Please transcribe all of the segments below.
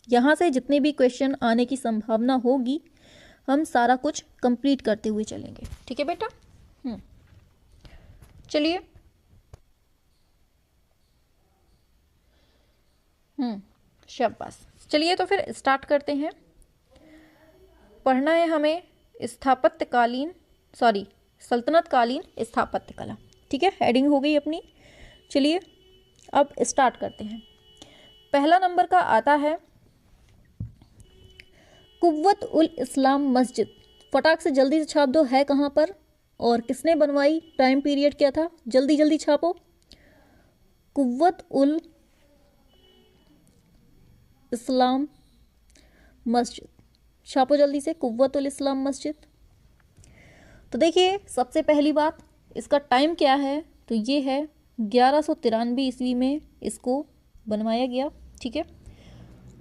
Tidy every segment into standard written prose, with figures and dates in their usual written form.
यहाँ से जितने भी क्वेश्चन आने की संभावना होगी हम सारा कुछ कंप्लीट करते हुए चलेंगे। ठीक है बेटा। चलिए। शाबाश। चलिए तो फिर स्टार्ट करते हैं। पढ़ना है हमें सल्तनत कालीन स्थापत्य कला। ठीक है, हेडिंग हो गई अपनी। चलिए अब स्टार्ट करते हैं। पहला नंबर का आता है कुव्वत उल इस्लाम मस्जिद। फटाक से जल्दी से छाप दो, है कहाँ पर और किसने बनवाई, टाइम पीरियड क्या था, जल्दी जल्दी छापो। कुव्वत उल इस्लाम मस्जिद, छापो जल्दी से, कुव्वत उल इस्लाम मस्जिद। तो देखिए सबसे पहली बात, इसका टाइम क्या है, तो ये है 1193 ईस्वी में इसको बनवाया गया। ठीक है,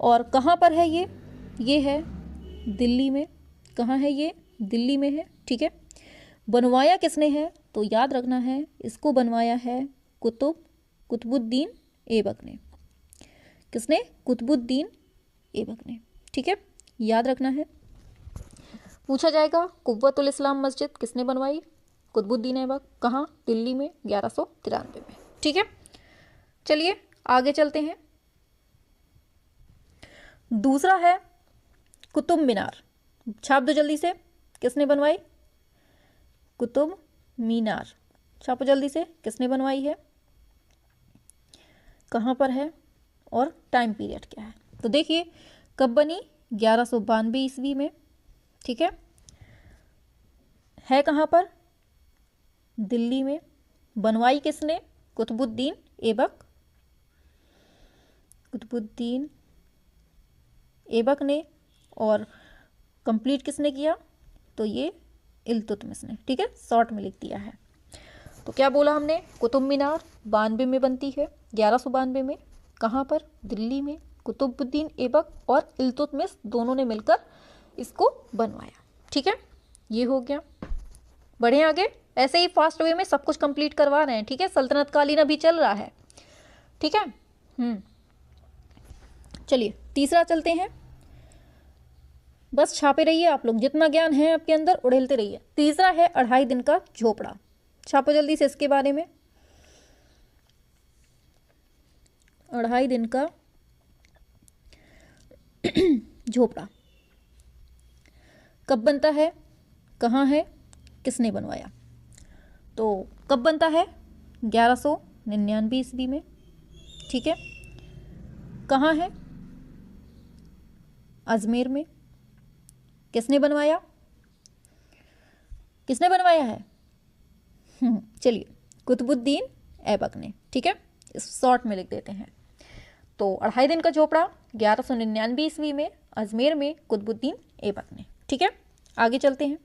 और कहाँ पर है ये है दिल्ली में। कहाँ है ये, दिल्ली में है। ठीक है, बनवाया किसने है, तो याद रखना है इसको बनवाया है कुतुबुद्दीन ऐबक ने। किसने, कुतुबुद्दीन ऐबक ने। ठीक है, याद रखना है। पूछा जाएगा कुव्वत उल इस्लाम मस्जिद किसने बनवाई, कुतुबुद्दीन ऐबक। कहाँ, दिल्ली में 1193 में। ठीक है, चलिए आगे चलते हैं। दूसरा है कुतुब मीनार, छाप दो जल्दी से, किसने बनवाई, कुतुब मीनार। छापो जल्दी से, किसने बनवाई है, कहाँ पर है और टाइम पीरियड क्या है। तो देखिए कब बनी, 1192 ईस्वी में। ठीक है कहाँ पर, दिल्ली में। बनवाई किसने, कुतुबुद्दीन ऐबक। कुतुबुद्दीन ऐबक ने। और कंप्लीट किसने किया, तो ये इल्तुतमिश ने। ठीक है, शॉर्ट में लिख दिया है। तो क्या बोला हमने, कुतुब मीनार 92 में बनती है, 1192 में। कहाँ पर, दिल्ली में। कुतुबुद्दीन ऐबक और इल्तुतमिश दोनों ने मिलकर इसको बनवाया। ठीक है, ये हो गया। बढ़े आगे, ऐसे ही फास्ट वे में सब कुछ कंप्लीट करवा रहे हैं। ठीक है, सल्तनत कालीन अभी चल रहा है। ठीक है, चलिए तीसरा चलते हैं। बस छापे रहिए आप लोग, जितना ज्ञान है आपके अंदर उड़ेलते रहिए। तीसरा है 2.5 दिन का झोपड़ा। छापो जल्दी से इसके बारे में, 2.5 दिन का झोपड़ा कब बनता है, कहाँ है, किसने बनवाया। तो कब बनता है, 1199 ईस्वी में। ठीक है, कहाँ है, अजमेर में। किसने बनवाया, किसने बनवाया है, चलिए कुतुबुद्दीन ऐबक ने। ठीक है, इस शॉर्ट में लिख देते हैं। तो 2.5 दिन का झोपड़ा 1199 ईस्वी में अजमेर में कुतुबुद्दीन ऐबक ने। ठीक है, आगे चलते हैं।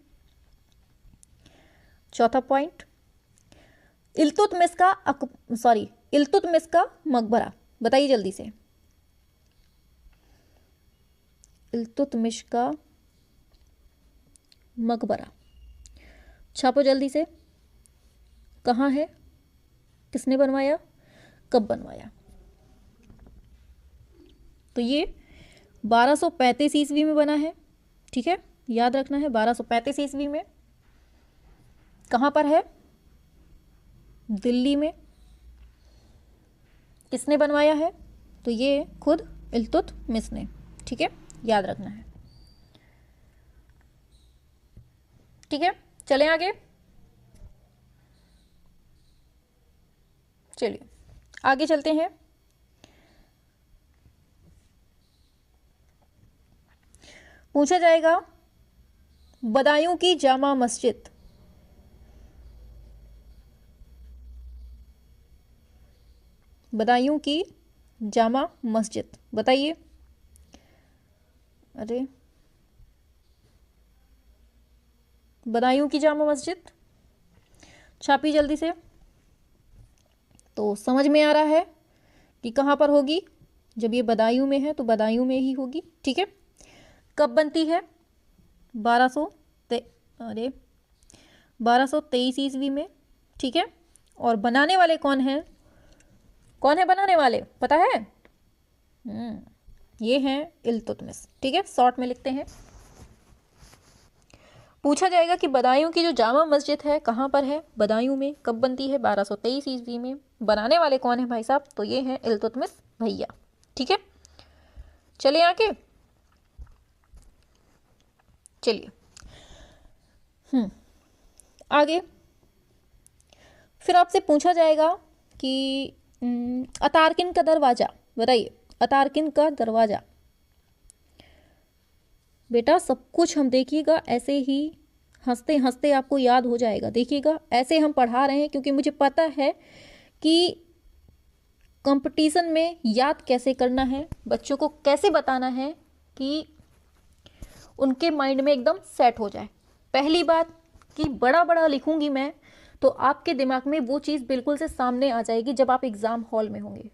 चौथा पॉइंट, इल्तुतमिश का मकबरा। बताइए जल्दी से, इल्तुतमिश का मकबरा। छापो जल्दी से, कहाँ है, किसने बनवाया, कब बनवाया। तो ये 1235 ईस्वी में बना है। ठीक है, याद रखना है 1235 ईस्वी में। कहाँ पर है, दिल्ली में। किसने बनवाया है, तो ये खुद इल्तुतमिश ने। ठीक है, याद रखना है। ठीक है, चलें आगे। चलिए आगे चलते हैं। पूछा जाएगा बदायूं की जामा मस्जिद। बदायूं की जामा मस्जिद बताइए। अरे बदायूं की जामा मस्जिद छापी जल्दी से। तो समझ में आ रहा है कि कहाँ पर होगी, जब ये बदायूं में है तो बदायूं में ही होगी। ठीक है, कब बनती है, 1223 ईस्वी में। ठीक है, और बनाने वाले कौन है, कौन है बनाने वाले, पता है, ये हैं इल्तुतमिश। ठीक है, शॉर्ट में लिखते हैं। पूछा जाएगा कि बदायूं की जो जामा मस्जिद है कहाँ पर है, बदायूं में, कब बनती है, 1223 ईस्वी में। बनाने वाले कौन है भाई साहब, तो ये हैं इल्तुतमिश भैया। ठीक है, चलिए आगे, चलिए आगे। फिर आपसे पूछा जाएगा कि अतारकिन का दरवाजा, बताइए अतारकिन का दरवाजा। बेटा सब कुछ हम देखिएगा ऐसे ही हंसते हंसते आपको याद हो जाएगा। देखिएगा ऐसे हम पढ़ा रहे हैं क्योंकि मुझे पता है कि कंपटीशन में याद कैसे करना है, बच्चों को कैसे बताना है कि उनके माइंड में एकदम सेट हो जाए। पहली बात कि बड़ा बड़ा लिखूंगी मैं तो आपके दिमाग में वो चीज़ बिल्कुल से सामने आ जाएगी जब आप एग्ज़ाम हॉल में होंगे,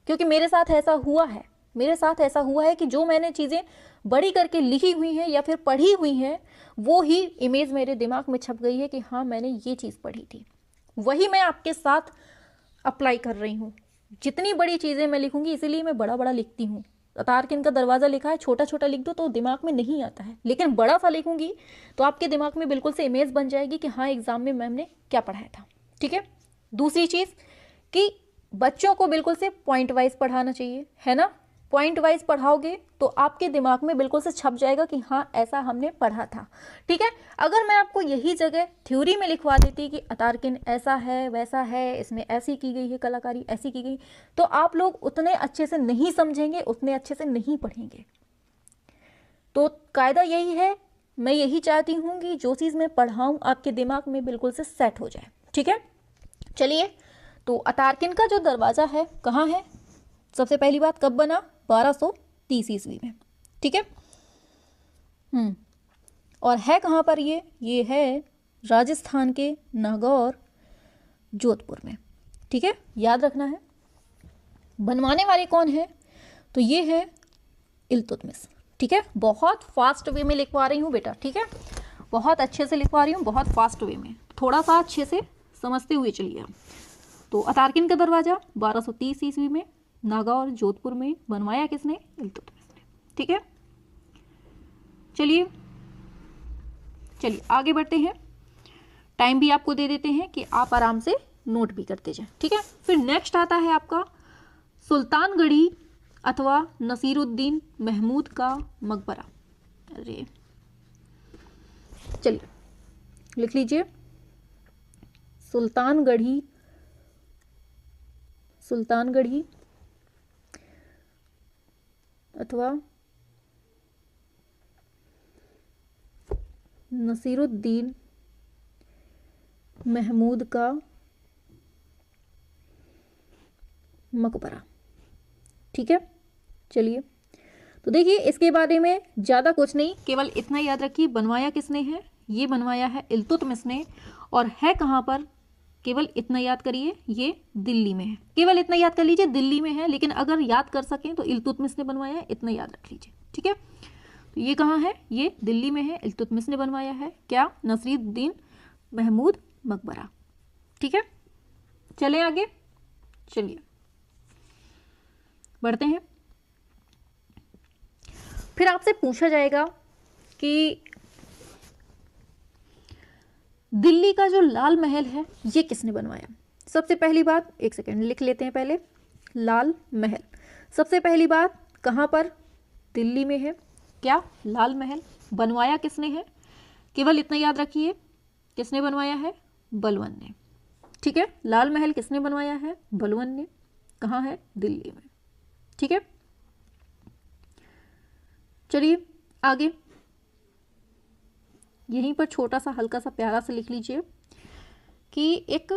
क्योंकि मेरे साथ ऐसा हुआ है कि जो मैंने चीज़ें बड़ी करके लिखी हुई हैं या फिर पढ़ी हुई हैं वो ही इमेज मेरे दिमाग में छप गई है कि हाँ मैंने ये चीज़ पढ़ी थी, वही मैं आपके साथ अप्लाई कर रही हूँ। जितनी बड़ी चीज़ें मैं लिखूंगी इसीलिए मैं बड़ा बड़ा लिखती हूँ। अतारकिन का दरवाज़ा लिखा है, छोटा छोटा लिख दो तो दिमाग में नहीं आता है, लेकिन बड़ा सा लिखूंगी तो आपके दिमाग में बिल्कुल से इमेज बन जाएगी कि हाँ एग्जाम में मैम ने क्या पढ़ाया था। ठीक है, दूसरी चीज़ कि बच्चों को बिल्कुल से पॉइंट वाइज पढ़ाना चाहिए, है ना। पॉइंट वाइज पढ़ाओगे तो आपके दिमाग में बिल्कुल से छप जाएगा कि हाँ ऐसा हमने पढ़ा था। ठीक है, अगर मैं आपको यही जगह थ्योरी में लिखवा देती कि अतारकिन ऐसा है वैसा है, इसमें ऐसी की गई है कलाकारी, ऐसी की गई, तो आप लोग उतने अच्छे से नहीं समझेंगे, उतने अच्छे से नहीं पढ़ेंगे। तो कायदा यही है, मैं यही चाहती हूँ कि जो चीज़ मैं पढ़ाऊँ आपके दिमाग में बिल्कुल से सेट हो जाए। ठीक है, चलिए तो अतारकिन का जो दरवाज़ा है कहाँ है, सबसे पहली बात कब बना, 1230 ईस्वी में। ठीक है, और है कहाँ पर ये है राजस्थान के नागौर जोधपुर में। ठीक है, याद रखना है। बनवाने वाले कौन है, तो ये है इल्तुतमिश। ठीक है, बहुत फास्ट वे में लिखवा रही हूँ बेटा। ठीक है, बहुत अच्छे से लिखवा रही हूँ, बहुत फास्ट वे में, थोड़ा सा अच्छे से समझते हुए चलिए। तो अतारकिन का दरवाज़ा 1230 ईस्वी में नागौर जोधपुर में बनवाया किसने, इल्तुतमिश ने। ठीक है, चलिए चलिए आगे बढ़ते हैं। टाइम भी आपको दे देते हैं कि आप आराम से नोट भी करते जाएं। ठीक है, फिर नेक्स्ट आता है आपका सुल्तानगढ़ी अथवा नसीरुद्दीन महमूद का मकबरा। अरे चलिए लिख लीजिए, सुल्तानगढ़ी अथवा नसीरुद्दीन महमूद का मकबरा। ठीक है, चलिए तो देखिए इसके बारे में ज़्यादा कुछ नहीं, केवल इतना याद रखिए बनवाया किसने है, ये बनवाया है इल्तुतमिश ने, और है कहाँ पर, केवल इतना याद करिए, ये दिल्ली में है। केवल इतना याद कर लीजिए दिल्ली में है, लेकिन अगर याद कर सकें तो इल्तुतमिश ने बनवाया है, इतना याद रख लीजिए। ठीक है, तो ये कहाँ है, ये दिल्ली में है, इल्तुतमिश ने बनवाया है, क्या, नसीरुद्दीन महमूद मकबरा। ठीक है, चले आगे, चलिए बढ़ते हैं। फिर आपसे पूछा जाएगा कि दिल्ली का जो लाल महल है ये किसने बनवाया। सबसे पहली बात, एक सेकेंड लिख लेते हैं पहले, लाल महल सबसे पहली बात कहाँ पर, दिल्ली में है। क्या, लाल महल बनवाया किसने है, केवल इतना याद रखिए, किसने बनवाया है, बलबन ने। ठीक है, लाल महल किसने बनवाया है, बलबन ने। कहाँ है, दिल्ली में। ठीक है, चलिए आगे, यहीं पर छोटा सा हल्का सा प्यारा सा लिख लीजिए कि एक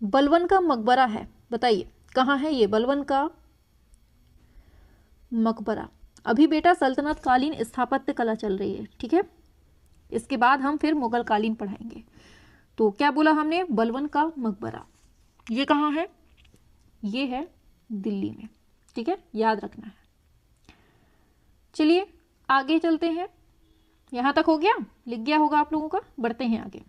बलबन का मकबरा है, बताइए कहाँ है ये बलबन का मकबरा। अभी बेटा सल्तनत कालीन स्थापत्य कला चल रही है। ठीक है, इसके बाद हम फिर मुगल कालीन पढ़ाएंगे। तो क्या बोला हमने, बलबन का मकबरा, ये कहाँ है, ये है दिल्ली में। ठीक है, याद रखना है। चलिए आगे चलते हैं, यहां तक हो गया, लिख गया होगा आप लोगों का। बढ़ते हैं आगे।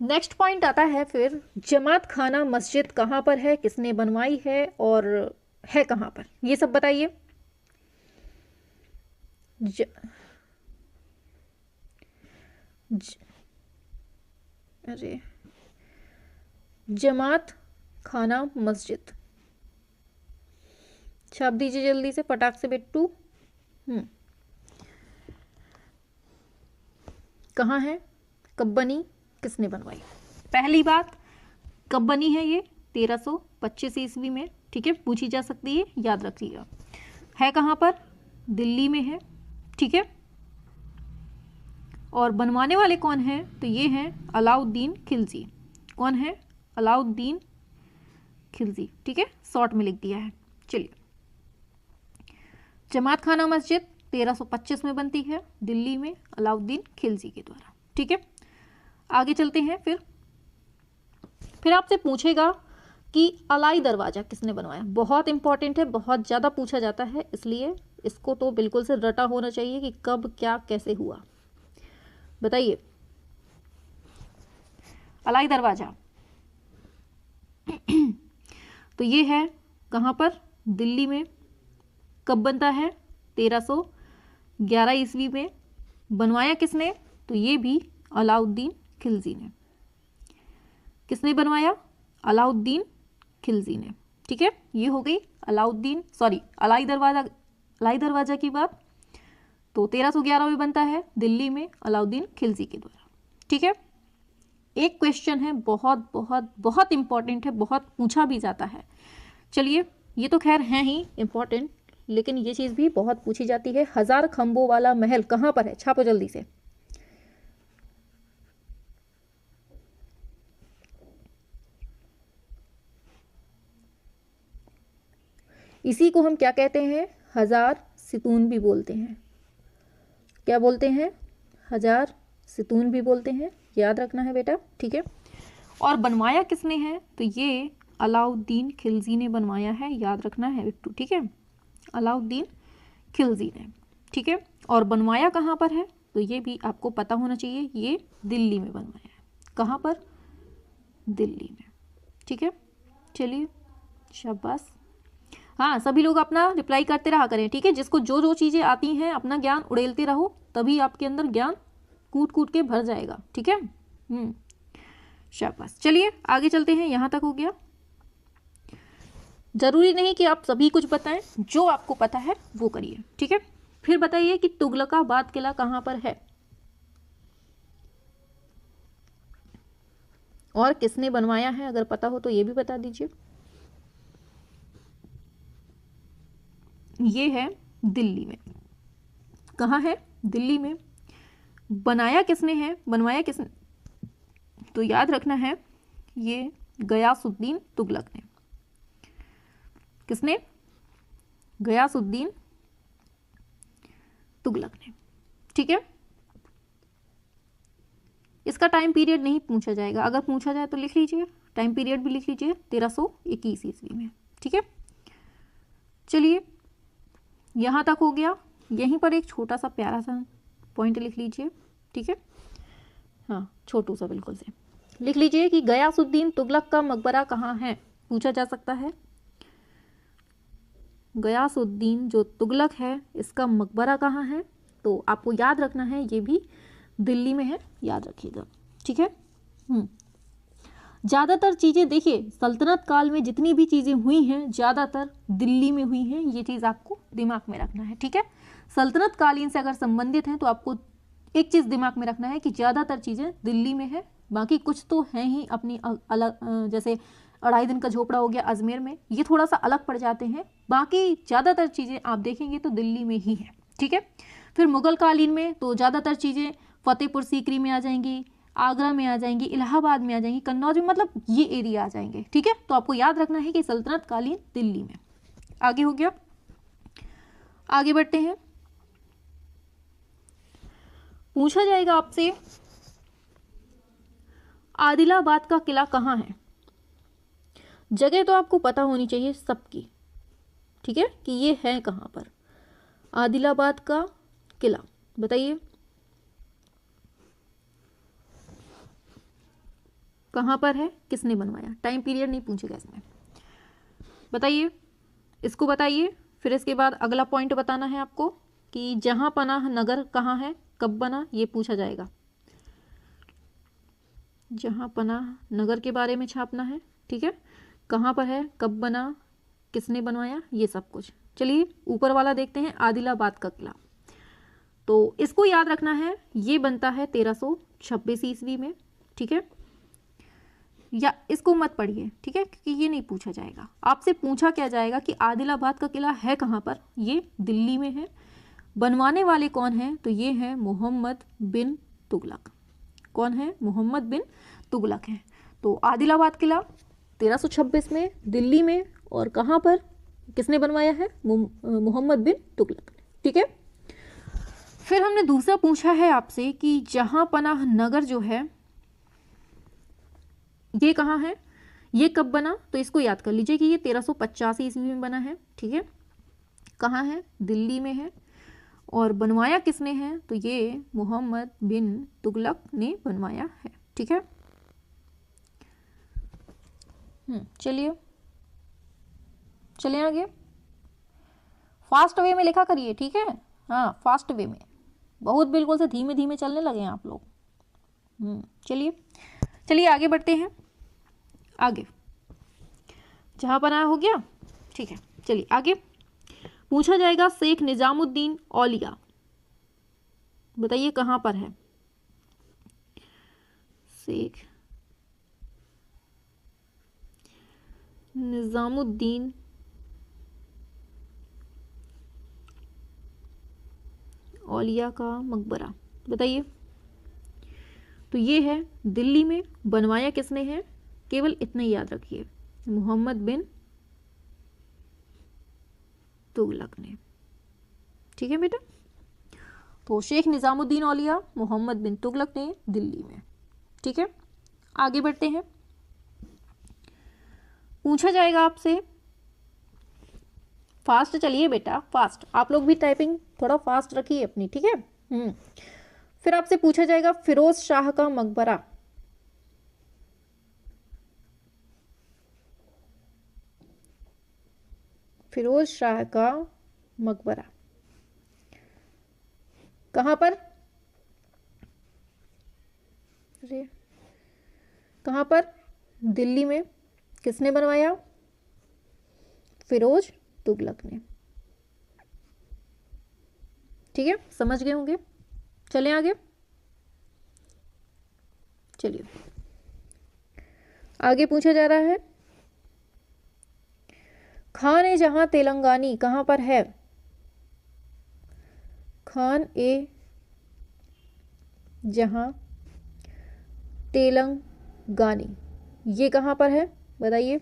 नेक्स्ट पॉइंट आता है फिर जमात खाना मस्जिद कहाँ पर है, किसने बनवाई है और है कहाँ पर, ये सब बताइए। ज, ज, अरे जमात खाना मस्जिद, छाप दीजिए जल्दी से, फटाक से बिट्टू। कहाँ है, कब बनी, किसने बनवाई? पहली बात, कब बनी है ये? 1325 ईस्वी में, ठीक है, पूछी जा सकती है, याद रखिएगा। है कहाँ पर? दिल्ली में है, ठीक है। और बनवाने वाले कौन हैं? तो ये हैं अलाउद्दीन खिलजी। कौन है? अलाउद्दीन खिलजी, ठीक है, शॉर्ट में लिख दिया है। चलिए, जमात खाना मस्जिद 1325 में बनती है दिल्ली में अलाउद्दीन खिलजी के द्वारा, ठीक है। आगे चलते हैं। फिर आपसे पूछेगा कि अलाई दरवाज़ा किसने बनवाया। बहुत इंपॉर्टेंट है, बहुत ज़्यादा पूछा जाता है, इसलिए इसको तो बिल्कुल से रटा होना चाहिए कि कब क्या कैसे हुआ। बताइए, अलाई दरवाज़ा तो ये है कहाँ पर? दिल्ली में। कब बनता है? 1311 ईस्वी में। बनवाया किसने? तो ये भी अलाउद्दीन खिलजी ने। किसने बनवाया? अलाउद्दीन खिलजी ने, ठीक है। ये हो गई अलाई दरवाज़ा की बात। तो 1311 में बनता है दिल्ली में अलाउद्दीन खिलजी के द्वारा, ठीक है। एक क्वेश्चन है, बहुत बहुत बहुत इंपॉर्टेंट है, बहुत पूछा भी जाता है। चलिए, ये तो खैर है ही इंपॉर्टेंट, लेकिन ये चीज़ भी बहुत पूछी जाती है। 1000 खंभों वाला महल कहाँ पर है? छापो जल्दी से। इसी को हम क्या कहते हैं? 1000 सितून भी बोलते हैं। क्या बोलते हैं? 1000 सितून भी बोलते हैं, याद रखना है बेटा, ठीक है। और बनवाया किसने है? तो ये अलाउद्दीन खिलजी ने बनवाया है, याद रखना है बिट्टू, ठीक है। अलाउद्दीन खिलजी ने, ठीक है। और बनवाया कहाँ पर है? तो ये भी आपको पता होना चाहिए, ये दिल्ली में बनवाया है। कहाँ पर? दिल्ली में, ठीक है। चलिए, शाबाश। हाँ, सभी लोग अपना रिप्लाई करते रहा करें, ठीक है। जिसको जो जो चीज़ें आती हैं अपना ज्ञान उड़ेलते रहो, तभी आपके अंदर ज्ञान कूट कूट के भर जाएगा, ठीक है। शाबाश। चलिए आगे चलते हैं, यहाँ तक हो गया। जरूरी नहीं कि आप सभी कुछ बताएं, जो आपको पता है वो करिए, ठीक है। फिर बताइए कि तुगलकाबाद किला कहाँ पर है और किसने बनवाया है? अगर पता हो तो ये भी बता दीजिए। ये है दिल्ली में। कहाँ है? दिल्ली में। बनाया किसने है? बनवाया किसने? तो याद रखना है, ये गयासुद्दीन तुगलक ने। किसने? गयासुद्दीन तुगलक ने, ठीक है। इसका टाइम पीरियड नहीं पूछा जाएगा, अगर पूछा जाए तो लिख लीजिए, टाइम पीरियड भी लिख लीजिए, 1321 ईस्वी में, ठीक है। चलिए, यहाँ तक हो गया। यहीं पर एक छोटा सा प्यारा सा पॉइंट लिख लीजिए, ठीक है। हाँ, छोटू सा बिल्कुल से लिख लीजिए कि गयासुद्दीन तुगलक का मकबरा कहाँ है, पूछा जा सकता है। गयासुद्दीन जो तुगलक है, इसका मकबरा कहाँ है? तो आपको याद रखना है, ये भी दिल्ली में है, याद रखिएगा, ठीक है। ज़्यादातर चीज़ें देखिए, सल्तनत काल में जितनी भी चीज़ें हुई हैं ज़्यादातर दिल्ली में हुई हैं, ये चीज़ आपको दिमाग में रखना है, ठीक है। सल्तनत कालीन से अगर संबंधित हैं तो आपको एक चीज़ दिमाग में रखना है कि ज़्यादातर चीज़ें दिल्ली में है, बाकी कुछ तो हैं ही अपनी अलग, जैसे 2.5 दिन का झोपड़ा हो गया अजमेर में, ये थोड़ा सा अलग पड़ जाते हैं, बाकी ज़्यादातर चीज़ें आप देखेंगे तो दिल्ली में ही है, ठीक है। फिर मुगल कालीन में तो ज़्यादातर चीज़ें फतेहपुर सीकरी में आ जाएंगी, आगरा में आ जाएंगी, इलाहाबाद में आ जाएंगी, कन्नौज में, मतलब ये एरिया आ जाएंगे, ठीक है। तो आपको याद रखना है कि सल्तनत कालीन दिल्ली में। आगे हो गया, आगे बढ़ते हैं। पूछा जाएगा आपसे, आदिलाबाद का किला कहाँ है? जगह तो आपको पता होनी चाहिए सबकी, ठीक है, कि ये है कहाँ पर आदिलाबाद का किला। बताइए कहाँ पर है, किसने बनवाया? टाइम पीरियड नहीं पूछेगा इसमें, बताइए। इसको बताइए। फिर इसके बाद अगला पॉइंट बताना है आपको कि जहां पनाह नगर कहाँ है, कब बना, ये पूछा जाएगा। जहां पनाह नगर के बारे में छापना है, ठीक है, कहाँ पर है, कब बना, किसने बनवाया, ये सब कुछ। चलिए ऊपर वाला देखते हैं, आदिलाबाद का किला। तो इसको याद रखना है, ये बनता है 1326 ईस्वी में, ठीक है, या इसको मत पढ़िए, ठीक है, क्योंकि ये नहीं पूछा जाएगा। आपसे पूछा क्या जाएगा कि आदिलाबाद का किला है कहाँ पर, ये दिल्ली में है। बनवाने वाले कौन हैं, तो ये हैं मोहम्मद बिन तुगलक। कौन है, मोहम्मद बिन तुगलक हैं। तो आदिलाबाद किला 1326 में दिल्ली में, और कहाँ पर, किसने बनवाया है, मोहम्मद बिन तुगलक, ठीक है। फिर हमने दूसरा पूछा है आपसे कि जहां पनाह नगर जो है ये कहाँ है, ये कब बना, तो इसको याद कर लीजिए कि ये 1385 ईस्वी में बना है, ठीक है। कहाँ है, दिल्ली में है। और बनवाया किसने है, तो ये मोहम्मद बिन तुगलक ने बनवाया है, ठीक है। चलिए चलिए आगे, फास्ट वे में लिखा करिए, ठीक है। हाँ फास्ट वे में, बहुत बिल्कुल से धीमे धीमे चलने लगे हैं आप लोग। चलिए चलिए आगे बढ़ते हैं। आगे जहां पनाह हो गया, ठीक है। चलिए आगे पूछा जाएगा शेख निजामुद्दीन औलिया, बताइए कहां पर है। शेख निजामुद्दीन औलिया का मकबरा, बताइए। तो ये है दिल्ली में। बनवाया किसने है, केवल इतना ही याद रखिए, मोहम्मद बिन तुगलक ने, ठीक है बेटा। तो शेख निजामुद्दीन औलिया, मोहम्मद बिन तुगलक ने, दिल्ली में, ठीक है। आगे बढ़ते हैं। पूछा जाएगा आपसे, फास्ट चलिए बेटा, फास्ट, आप लोग भी टाइपिंग थोड़ा फास्ट रखिए अपनी, ठीक है। फिर आपसे पूछा जाएगा फिरोज शाह का मकबरा, फिरोज शाह का मकबरा कहां पर, कहां पर, दिल्ली में। किसने बनवाया, फिरोज तुगलक ने, ठीक है, समझ गए होंगे। चलें आगे, चलिए आगे पूछा जा रहा है, खान ए जहां तेलंगानी कहां पर है, खान ए जहां तेलंगानी ये कहां पर है, बताइए।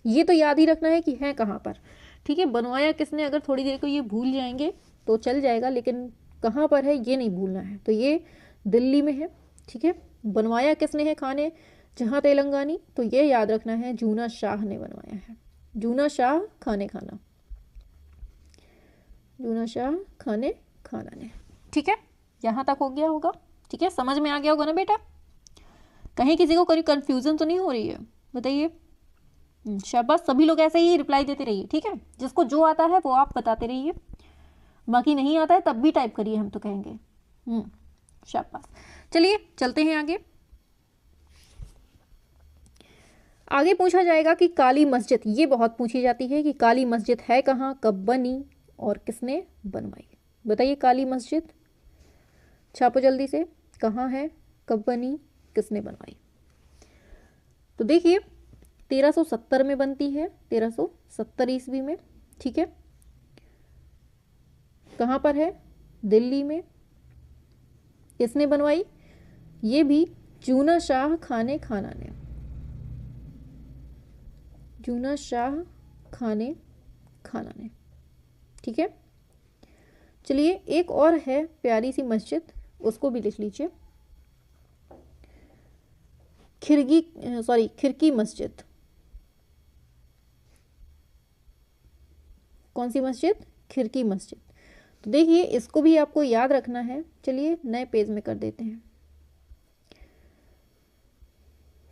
ये तो याद ही रखना है कि है कहां पर, ठीक है। बनवाया किसने, अगर थोड़ी देर को ये भूल जाएंगे तो चल जाएगा, लेकिन कहां पर है ये नहीं भूलना है। तो ये दिल्ली में है, ठीक है। बनवाया किसने है, खाने जहां तेलंगानी, तो ये याद रखना है जूना शाह ने बनवाया है, जूना शाह खाने खाना, जूना शाह खाने खाना ने, ठीक है। यहां तक हो गया होगा, ठीक है, समझ में आ गया होगा ना बेटा। कहीं किसी को कोई कंफ्यूजन तो नहीं हो रही है, बताइए। शाबाश, सभी लोग ऐसे ही रिप्लाई देते रहिए, ठीक है। जिसको जो आता है वो आप बताते रहिए, बाकी नहीं आता है तब भी टाइप करिए, हम तो कहेंगे। शाबाश। चलिए चलते हैं आगे। आगे पूछा जाएगा कि काली मस्जिद, ये बहुत पूछी जाती है कि काली मस्जिद है कहाँ, कब बनी और किसने बनवाई, बताइए। काली मस्जिद छापो जल्दी से, कहाँ है, कब बनी, किसने बनवाई। तो देखिए 1370 में बनती है, 1370 ईस्वी में, ठीक है। कहाँ पर है, दिल्ली में। किसने बनवाई, ये भी जूना शाह खाने खाना ने, जूना शाह खाने खाना ने, ठीक है। चलिए एक और है प्यारी सी मस्जिद, उसको भी लिख लीजिए, खिरकी मस्जिद। कौन सी मस्जिद, खिरकी मस्जिद। तो देखिए इसको भी आपको याद रखना है। चलिए नए पेज में कर देते हैं,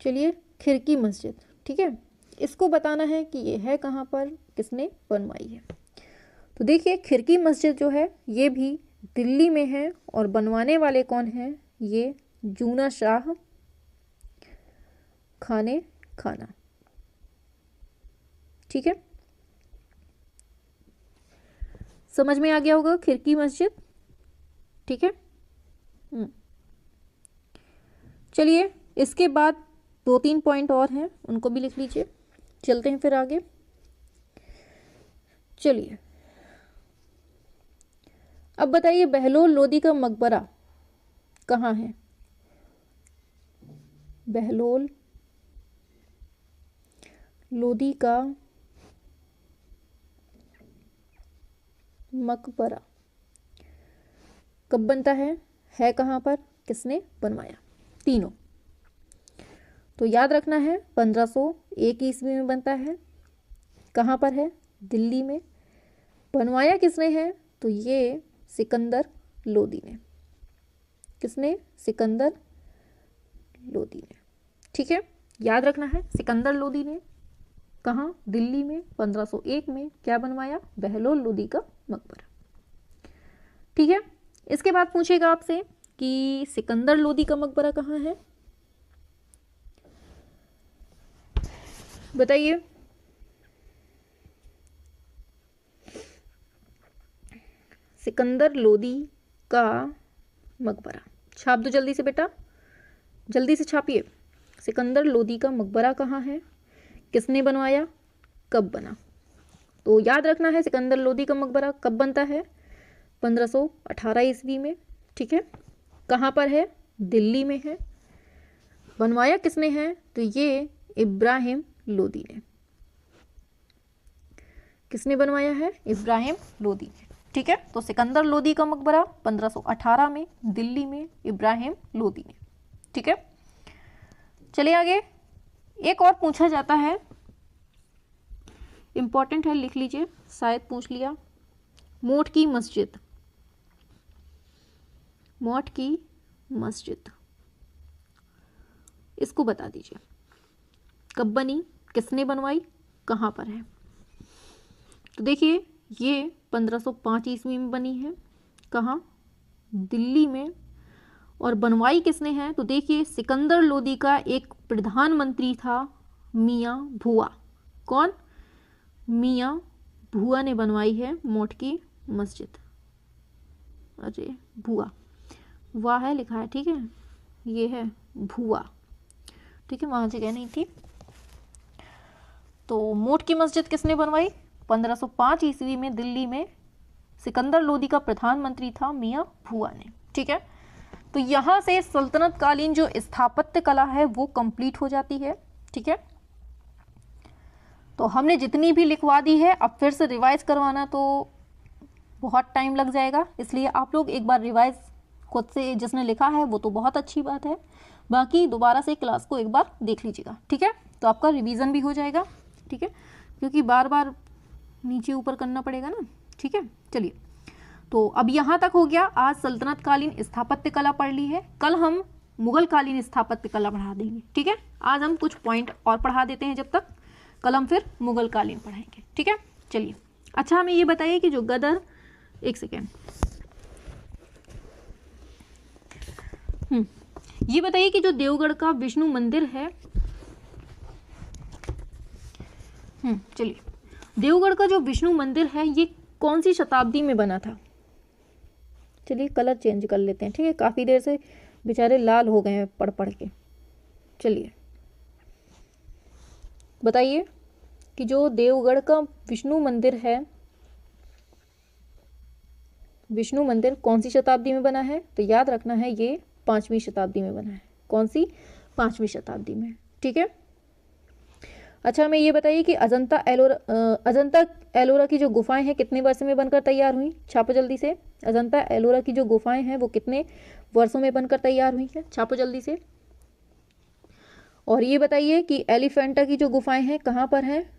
चलिए खिरकी मस्जिद, ठीक है। इसको बताना है कि ये है कहाँ पर, किसने बनवाई है। तो देखिए खिरकी मस्जिद जो है ये भी दिल्ली में है और बनवाने वाले कौन हैं, ये जूना शाह खाने खाना। ठीक है, समझ में आ गया होगा खिरकी मस्जिद। ठीक है, चलिए इसके बाद 2-3 पॉइंट और हैं, उनको भी लिख लीजिए। चलते हैं फिर आगे। चलिए अब बताइए बहलोल लोदी का मकबरा कहाँ है। बहलोल लोदी का मकबरा कब बनता है कहाँ पर, किसने बनवाया, तीनों। तो याद रखना है 1501 ईस्वी में बनता है, कहाँ पर है, दिल्ली में। बनवाया किसने है, तो ये सिकंदर लोदी ने। किसने, सिकंदर लोदी ने। ठीक है, याद रखना है सिकंदर लोदी ने कहाँ, दिल्ली में 1501 में क्या बनवाया, बहलोल लोदी का मकबरा। ठीक है, इसके बाद पूछेगा आपसे कि सिकंदर लोदी का मकबरा कहाँ है, बताइए। सिकंदर लोदी का मकबरा, छाप दो जल्दी से बेटा, जल्दी से छापिए। सिकंदर लोदी का मकबरा कहाँ है, किसने बनवाया, कब बना। तो याद रखना है सिकंदर लोदी का मकबरा कब बनता है, 1518 ईस्वी में। ठीक है, कहाँ पर है, दिल्ली में है। बनवाया किसने है, तो ये इब्राहिम लोदी ने। किसने बनवाया है, इब्राहिम लोदी ने। ठीक है, तो सिकंदर लोदी का मकबरा 1518 में दिल्ली में, इब्राहिम लोदी ने। ठीक है, चलिए आगे। एक और पूछा जाता है, इंपॉर्टेंट है, लिख लीजिए, शायद पूछ लिया। मोट की मस्जिद, मोट की मस्जिद, इसको बता दीजिए कब बनी, किसने बनवाई, कहाँ पर है। तो देखिए ये 1505 ईस्वी में बनी है, कहाँ, दिल्ली में। और बनवाई किसने है, तो देखिए सिकंदर लोदी का एक प्रधानमंत्री था मियाँ भुआ। कौन, मियाँ भुआ ने बनवाई है मोट की मस्जिद। अरे भुआ, वाह है लिखा है, ठीक है, ये है भुआ। ठीक है, वहाँ जगह नहीं थी। तो मोट की मस्जिद किसने बनवाई, 1505 ईस्वी में दिल्ली में सिकंदर लोदी का प्रधानमंत्री था मियाँ भुआ ने। ठीक है, तो यहाँ से सल्तनत कालीन जो स्थापत्य कला है वो कंप्लीट हो जाती है। ठीक है, तो हमने जितनी भी लिखवा दी है, अब फिर से रिवाइज करवाना तो बहुत टाइम लग जाएगा, इसलिए आप लोग एक बार रिवाइज खुद से, जिसने लिखा है वो तो बहुत अच्छी बात है, बाकी दोबारा से क्लास को एक बार देख लीजिएगा। ठीक है, तो आपका रिवीजन भी हो जाएगा। ठीक है, क्योंकि बार बार नीचे ऊपर करना पड़ेगा ना। ठीक है, चलिए, तो अब यहाँ तक हो गया। आज सल्तनत कालीन स्थापत्य कला पढ़ ली है, कल हम मुगल कालीन स्थापत्य कला पढ़ा देंगे। ठीक है, आज हम कुछ पॉइंट और पढ़ा देते हैं जब तक, कल हम फिर मुगल कालीन पढ़ाएंगे। ठीक है, चलिए। अच्छा हमें ये बताइए कि जो गदर, एक सेकेंड, ये बताइए कि जो देवगढ़ का विष्णु मंदिर है, चलिए, देवगढ़ का जो विष्णु मंदिर है ये कौन सी शताब्दी में बना था। चलिए कलर चेंज कर लेते हैं, ठीक है, काफ़ी देर से बेचारे लाल हो गए हैं पढ़ पढ़ के। चलिए बताइए कि जो देवगढ़ का विष्णु मंदिर है, विष्णु मंदिर कौन सी शताब्दी में बना है, तो याद रखना है ये 5वीं शताब्दी में बना है। कौन सी, 5वीं शताब्दी में। ठीक है, अच्छा हमें ये बताइए कि अजंता एलोरा की जो गुफाएं हैं कितने वर्ष में बनकर तैयार हुई, छापो जल्दी से। अजंता एलोरा की जो गुफाएं हैं वो कितने वर्षों में बनकर तैयार हुई हैं, छापो जल्दी से। और ये बताइए कि एलिफेंटा की जो गुफाएं हैं कहाँ पर हैं,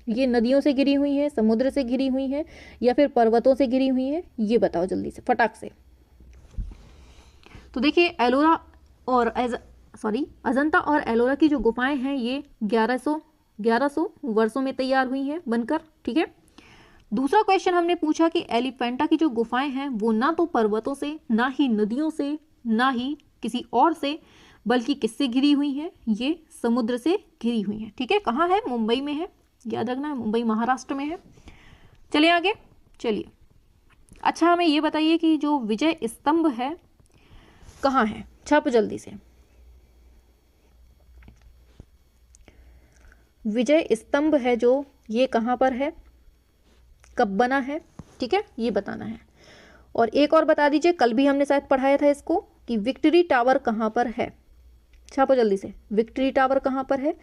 ये नदियों से घिरी हुई हैं, समुद्र से घिरी हुई हैं, या फिर पर्वतों से घिरी हुई हैं, ये बताओ जल्दी से फटाक से। तो देखिए अजंता और एलोरा की जो गुफाएं हैं ये 1100 1100 वर्षों में तैयार हुई हैं बनकर, ठीक है। दूसरा क्वेश्चन हमने पूछा कि एलिफेंटा की जो गुफाएं हैं वो ना तो पर्वतों से, ना ही नदियों से, ना ही किसी और से, बल्कि किससे घिरी हुई हैं? ये समुद्र से घिरी हुई हैं, ठीक है। कहाँ है? मुंबई में है, याद रखना है, मुंबई महाराष्ट्र में है। चलिए आगे, चलिए। अच्छा हमें ये बताइए कि जो विजय स्तंभ है कहाँ है? छाप जल्दी से। विजय स्तंभ है जो, ये कहाँ पर है, कब बना है, ठीक है, ये बताना है। और एक और बता दीजिए, कल भी हमने शायद पढ़ाया था इसको, कि विक्ट्री टावर कहाँ पर है। छापो जल्दी से, विक्ट्री टावर कहाँ पर है,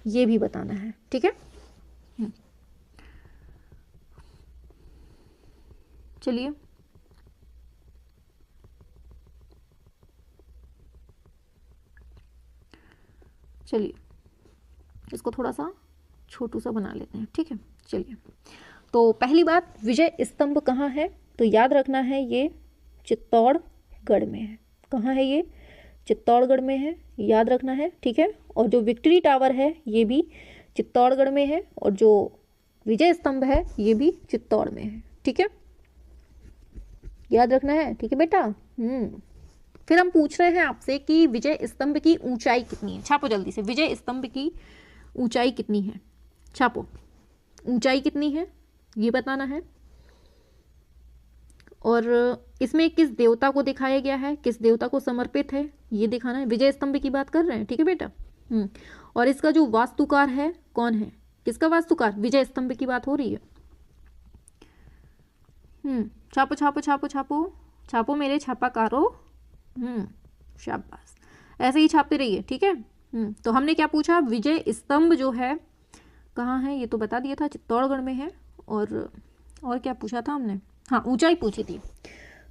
ये भी बताना है, ठीक है। चलिए, चलिए इसको थोड़ा सा छोटू सा बना लेते हैं, ठीक है। चलिए, तो पहली बात, विजय स्तंभ कहाँ है? तो याद रखना है ये चित्तौड़गढ़ में है। कहाँ है ये? चित्तौड़गढ़ में है, याद रखना है, ठीक है। और जो विक्ट्री टावर है ये भी चित्तौड़गढ़ में है, और जो विजय स्तंभ है ये भी चित्तौड़ में है, ठीक है, याद रखना है, ठीक है बेटा। फिर हम पूछ रहे हैं आपसे कि विजय स्तंभ की ऊंचाई कितनी है। छापो जल्दी से, विजय स्तंभ की ऊंचाई कितनी है? छापो, ऊंचाई कितनी है ये बताना है। और इसमें किस देवता को दिखाया गया है, किस देवता को समर्पित है, ये दिखाना है। विजय स्तंभ की बात कर रहे हैं, ठीक है बेटा। और इसका जो वास्तुकार है कौन है? किसका वास्तुकार? विजय स्तंभ की बात हो रही है। छापो छापो छापो छापो छापो मेरे छापाकारो। शाबाश, ऐसे ही छापते रहिए, ठीक है। तो हमने क्या पूछा? विजय स्तंभ जो है कहाँ है, ये तो बता दिया था, चित्तौड़गढ़ में है। और क्या पूछा था हमने? हाँ, ऊंचाई पूछी थी।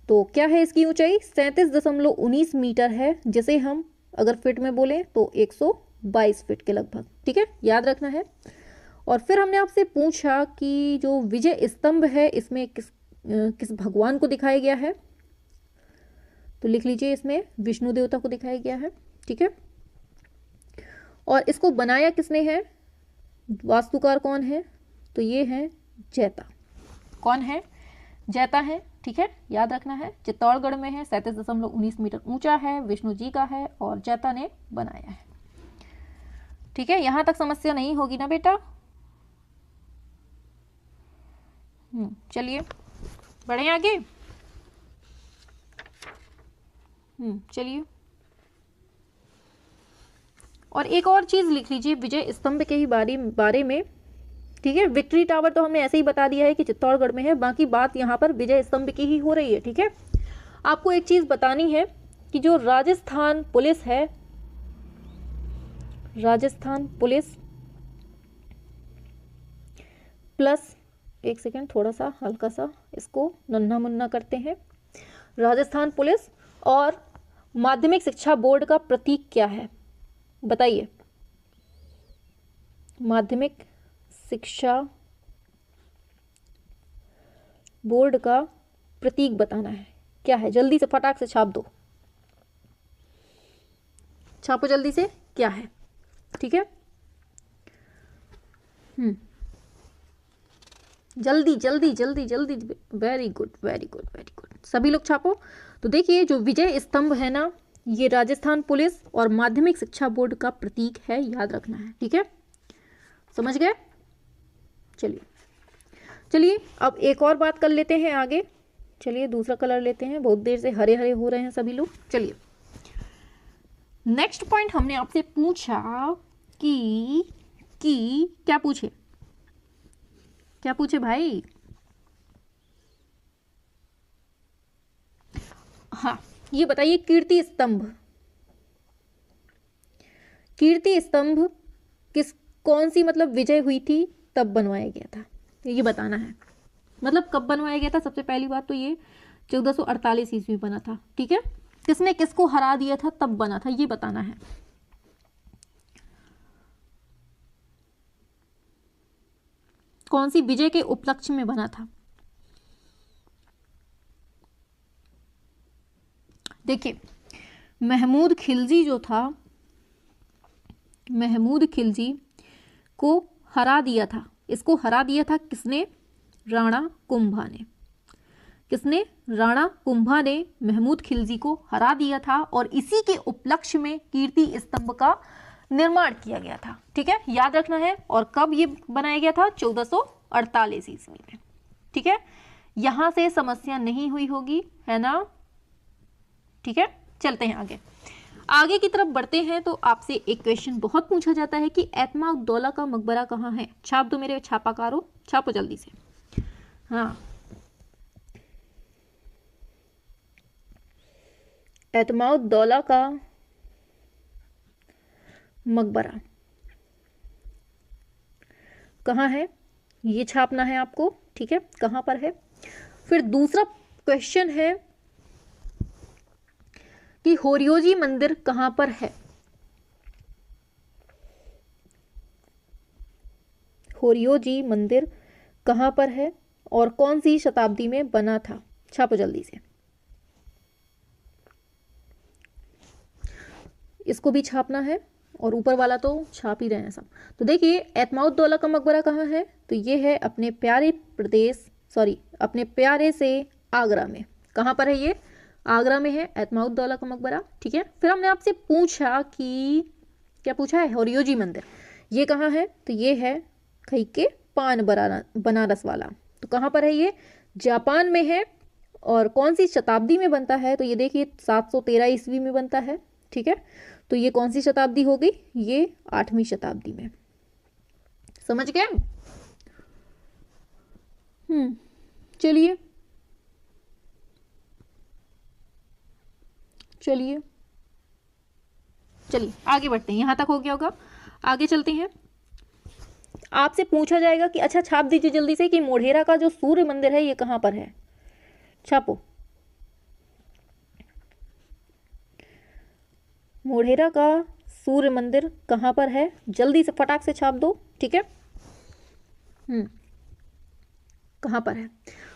तो क्या है इसकी ऊंचाई? 37.19 मीटर है, जिसे हम अगर फिट में बोले तो 122 फीट के लगभग, ठीक है, याद रखना है। और फिर हमने आपसे पूछा कि जो विजय स्तंभ है इसमें किस भगवान को दिखाया गया है? तो लिख लीजिए, इसमें विष्णु देवता को दिखाया गया है, ठीक है। और इसको बनाया किसने है? वास्तुकार कौन है? तो ये है जैता। कौन है? जैता है, ठीक है, याद रखना है। चित्तौड़गढ़ में है, 37.19 मीटर ऊंचा है, विष्णु जी का है और जैता ने बनाया है, ठीक है। यहां तक समस्या नहीं होगी ना बेटा? चलिए बढ़े आगे। चलिए, और एक और चीज लिख लीजिए विजय स्तंभ के ही बारे में, ठीक है। विक्ट्री टावर तो हमने ऐसे ही बता दिया है कि चित्तौड़गढ़ में है, बाकी बात यहाँ पर विजय स्तंभ की ही हो रही है, ठीक है। आपको एक चीज बतानी है कि जो राजस्थान पुलिस है, राजस्थान पुलिस प्लस, एक सेकेंड, थोड़ा सा हल्का सा इसको नन्हा मुन्ना करते हैं। राजस्थान पुलिस और माध्यमिक शिक्षा बोर्ड का प्रतीक क्या है? बताइए, माध्यमिक शिक्षा बोर्ड का प्रतीक बताना है, क्या है? जल्दी से फटाक से छाप दो, छापो जल्दी से, क्या है, ठीक है। जल्दी जल्दी जल्दी जल्दी, very good very good very good, सभी लोग छापो। तो देखिए, जो विजय स्तंभ है ना, ये राजस्थान पुलिस और माध्यमिक शिक्षा बोर्ड का प्रतीक है, याद रखना है, ठीक है, समझ गए। चलिए चलिए, अब एक और बात कर लेते हैं आगे। चलिए दूसरा कलर लेते हैं, बहुत देर से हरे हरे हो रहे हैं सभी लोग। चलिए, नेक्स्ट पॉइंट हमने आपसे पूछा कि क्या पूछे? क्या पूछे भाई? हाँ, ये बताइए, कीर्ति स्तंभ, कीर्ति स्तंभ कौन सी मतलब विजय हुई थी तब बनवाया गया था, ये बताना है। मतलब कब बनवाया गया था? सबसे पहली बात तो ये 1448 ईस्वी बना था, ठीक है। किसने किसको हरा दिया था तब बना था, ये बताना है। कौन सी विजय के उपलक्ष्य में बना था? देखिए, महमूद खिलजी जो था, महमूद खिलजी को हरा दिया था, इसको हरा दिया था किसने? राणा कुंभा ने। किसने? राणा कुंभा ने महमूद खिलजी को हरा दिया था और इसी के उपलक्ष्य में कीर्ति स्तंभ का निर्माण किया गया था। ठीक है, याद रखना है। और कब ये बनाया गया था? 1448 ईस्वी में। ठीक है, यहां से समस्या नहीं हुई होगी, है ना? ठीक है, चलते हैं आगे। आगे की तरफ बढ़ते हैं तो आपसे एक क्वेश्चन बहुत पूछा जाता है कि एतमाउद्दौला का मकबरा कहाँ है? छाप दो मेरे छापाकारों, छापो जल्दी से। हाँ, एतमाउद्दौला का मकबरा कहाँ है? ये छापना है आपको। ठीक है, कहाँ पर है? फिर दूसरा क्वेश्चन है कि होरियोजी मंदिर कहाँ पर है? होरियोजी मंदिर कहाँ पर है और कौन सी शताब्दी में बना था? छापो जल्दी से। इसको भी छापना है और ऊपर वाला तो छाप ही रहे हैं सब। तो देखिए, एतमाउद्दौला का मकबरा कहाँ है? तो ये है अपने प्यारे प्रदेश, अपने प्यारे से आगरा में। कहाँ पर है ये? आगरा में है एतमाउद्दौला का मकबरा। ठीक है, फिर हमने आपसे पूछा कि क्या पूछा है? होरियोजी मंदिर ये कहाँ है? तो ये है खैके पान बनारस वाला। तो कहाँ पर है ये? जापान में है। और कौन सी शताब्दी में बनता है? तो ये देखिए 713 ईस्वी में बनता है। ठीक है, तो ये कौन सी शताब्दी हो गई? ये 8वीं शताब्दी में। समझ गए? चलिए चलिए चलिए आगे बढ़ते हैं। यहां तक हो गया होगा, आगे चलते हैं। आपसे पूछा जाएगा कि अच्छा छाप दीजिए जल्दी से कि मोढेरा का जो सूर्य मंदिर है ये कहां पर है? छापो। मोढेरा का सूर्य मंदिर कहां पर है? जल्दी से फटाक से छाप दो। ठीक है, कहां पर है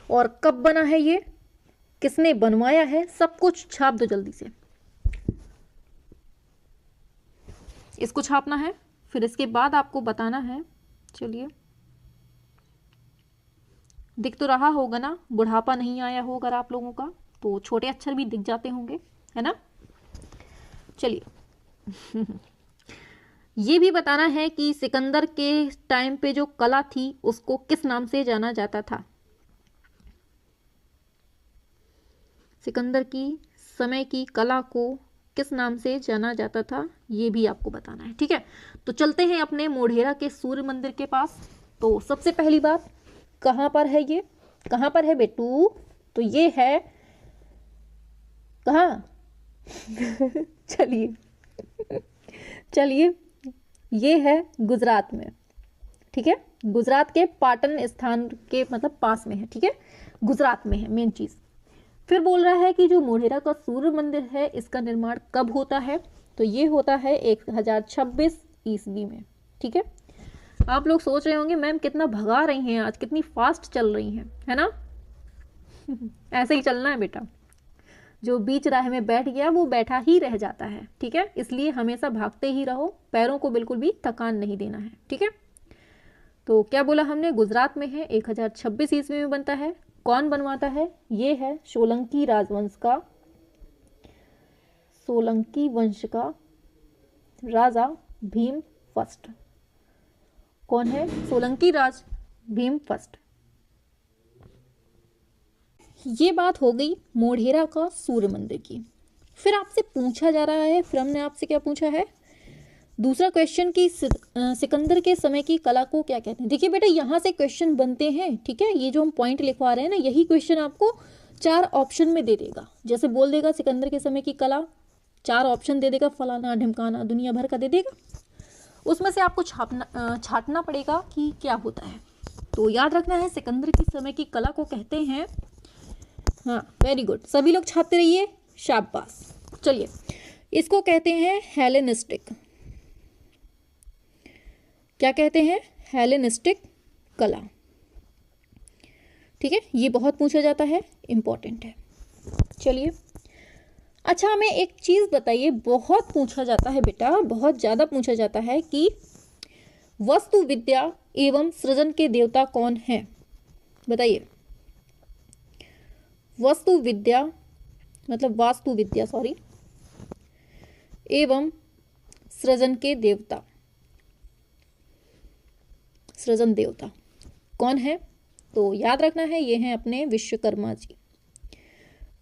और कब बना है ये? किसने बनवाया है? सब कुछ छाप दो जल्दी से। इसको छापना है, फिर इसके बाद आपको बताना है। चलिए, दिख तो रहा होगा ना, बुढ़ापा नहीं आया होगा आप लोगों का, तो छोटे अक्षर भी दिख जाते होंगे, है ना? चलिए ये भी बताना है कि सिकंदर के टाइम पे जो कला थी उसको किस नाम से जाना जाता था? सिकंदर की समय की कला को किस नाम से जाना जाता था, ये भी आपको बताना है। ठीक है, तो चलते हैं अपने मोढेरा के सूर्य मंदिर के पास। तो सबसे पहली बात, कहाँ पर है ये? कहाँ पर है बेटू? तो ये है कहाँ? चलिए चलिए, ये है गुजरात में। ठीक है, गुजरात के पाटन स्थान के मतलब पास में है। ठीक है, गुजरात में है मेन चीज। फिर बोल रहा है कि जो मोढेरा का सूर्य मंदिर है इसका निर्माण कब होता है? तो ये होता है 1026 ईस्वी में। ठीक है, आप लोग सोच रहे होंगे मैम कितना भगा रही हैं आज, कितनी फास्ट चल रही हैं, है ना? ऐसे ही चलना है बेटा, जो बीच राह में बैठ गया वो बैठा ही रह जाता है। ठीक है, इसलिए हमेशा भागते ही रहो, पैरों को बिल्कुल भी थकान नहीं देना है। ठीक है, तो क्या बोला हमने? गुजरात में है, 1026 ईस्वी में बनता है। कौन बनवाता है? ये है सोलंकी राजवंश का, सोलंकी वंश का राजा भीम फर्स्ट। कौन है? सोलंकी राज भीम फर्स्ट। ये बात हो गई मोढेरा का सूर्य मंदिर की। फिर आपसे पूछा जा रहा है, फिर हमने आपसे क्या पूछा है? दूसरा क्वेश्चन कि सिकंदर के समय की कला को क्या कहते हैं? देखिए बेटा, यहाँ से क्वेश्चन बनते हैं। ठीक है, ये जो हम पॉइंट लिखवा रहे हैं ना, यही क्वेश्चन आपको 4 ऑप्शन में दे देगा। जैसे बोल देगा सिकंदर के समय की कला, 4 ऑप्शन दे देगा, फलाना ढिमकाना दुनिया भर का दे देगा। उसमें से आपको छाटना पड़ेगा कि क्या होता है। तो याद रखना है, सिकंदर के समय की कला को कहते हैं, हाँ वेरी गुड, सभी लोग छापते रहिए, शाबाश। चलिए, इसको कहते हैं हेलेनिस्टिक। क्या कहते हैं? हेलेनिस्टिक कला। ठीक है, ये बहुत पूछा जाता है, इंपॉर्टेंट है। चलिए, अच्छा हमें एक चीज बताइए, बहुत पूछा जाता है बेटा, बहुत ज्यादा पूछा जाता है कि वस्तु विद्या एवं सृजन के देवता कौन हैं? बताइए। वास्तुविद्या एवं सृजन के देवता, सृजन देवता कौन है? तो याद रखना है ये हैं अपने विश्वकर्मा जी।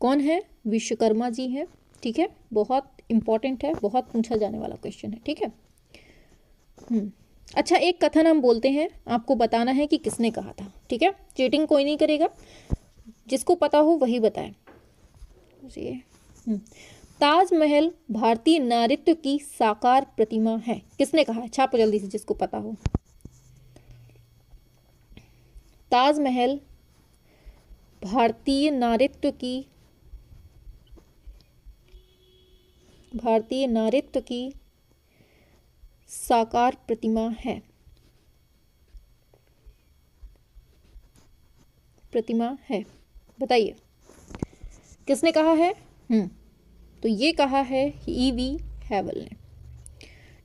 कौन है? विश्वकर्मा जी हैं। ठीक है, बहुत इंपॉर्टेंट है, बहुत पूछा जाने वाला क्वेश्चन है। ठीक है। अच्छा, एक कथन हम बोलते हैं, आपको बताना है कि किसने कहा था। ठीक है, चीटिंग कोई नहीं करेगा, जिसको पता हो वही बताए। ताजमहल भारतीय नारीत्व की साकार प्रतिमा है, किसने कहा है? छापो जल्दी से जिसको पता हो। ताजमहल भारतीय नारीत्व की साकार प्रतिमा है, बताइए किसने कहा है? तो ये कहा है E.V. हैवल ने।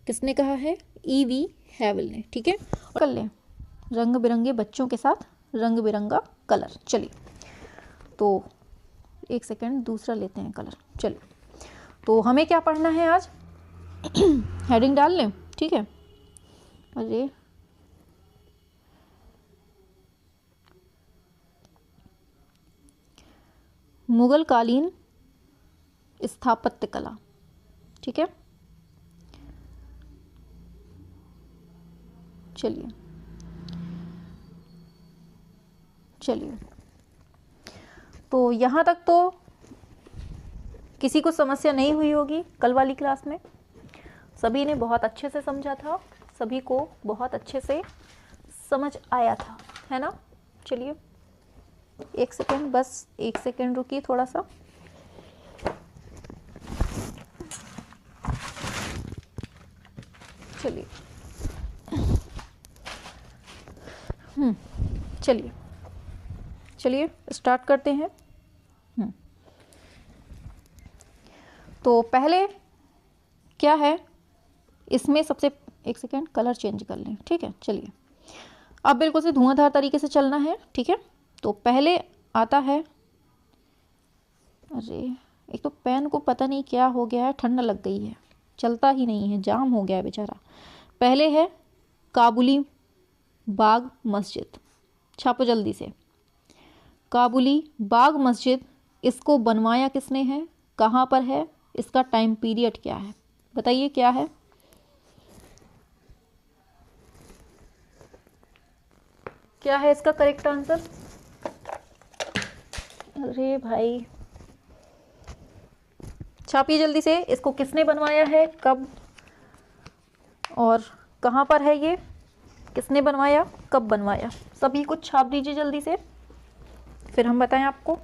किसने कहा है? E.V. हैवल ने। ठीक है, कर लें रंग बिरंगे बच्चों के साथ रंग बिरंगा कलर। चलिए, तो एक सेकेंड दूसरा लेते हैं कलर। चलिए, तो हमें क्या पढ़ना है आज? हेडिंग डाल लें। ठीक है। अरे मुगल कालीन स्थापत्य कला। ठीक है, चलिए तो यहाँ तक तो किसी को समस्या नहीं हुई होगी। कल वाली क्लास में सभी ने बहुत अच्छे से समझा था, सभी को बहुत अच्छे से समझ आया था, है ना? चलिए एक सेकेंड, बस एक सेकेंड रुकिए थोड़ा सा। चलिए स्टार्ट करते हैं। तो पहले क्या है इसमें, सबसे एक सेकेंड कलर चेंज कर लें। ठीक है, चलिए अब बिल्कुल से धुआंधार तरीके से चलना है। ठीक है, तो पहले आता है, अरे एक तो पेन को पता नहीं क्या हो गया है, ठंड लग गई है, चलता ही नहीं है, जाम हो गया है बेचारा। पहले है काबुली बाग मस्जिद। छापो जल्दी से। काबुली बाग मस्जिद, इसको बनवाया किसने है? कहाँ पर है? इसका टाइम पीरियड क्या है? बताइए क्या है? क्या है इसका करेक्ट आंसर? अरे भाई छापिए जल्दी से। इसको किसने बनवाया है, कब और कहाँ पर है ये? किसने बनवाया, कब बनवाया? सभी कुछ छाप दीजिए जल्दी से, फिर हम बताएं आपको।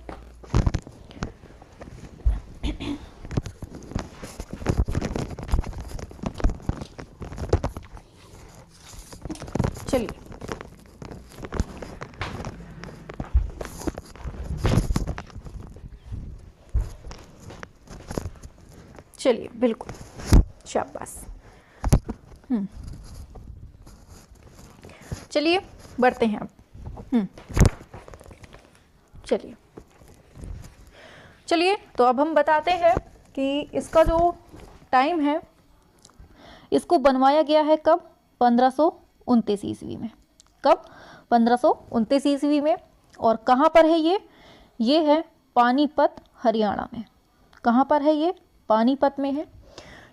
चलिए बिल्कुल, शाबाश। चलिए बढ़ते हैं अब। चलिए तो अब हम बताते हैं कि इसका जो टाइम है, इसको बनवाया गया है कब? 1529 ईस्वी में। कब? 1529 ईस्वी में। और कहाँ पर है ये? ये है पानीपत, हरियाणा में। कहाँ पर है ये? पानीपत में है।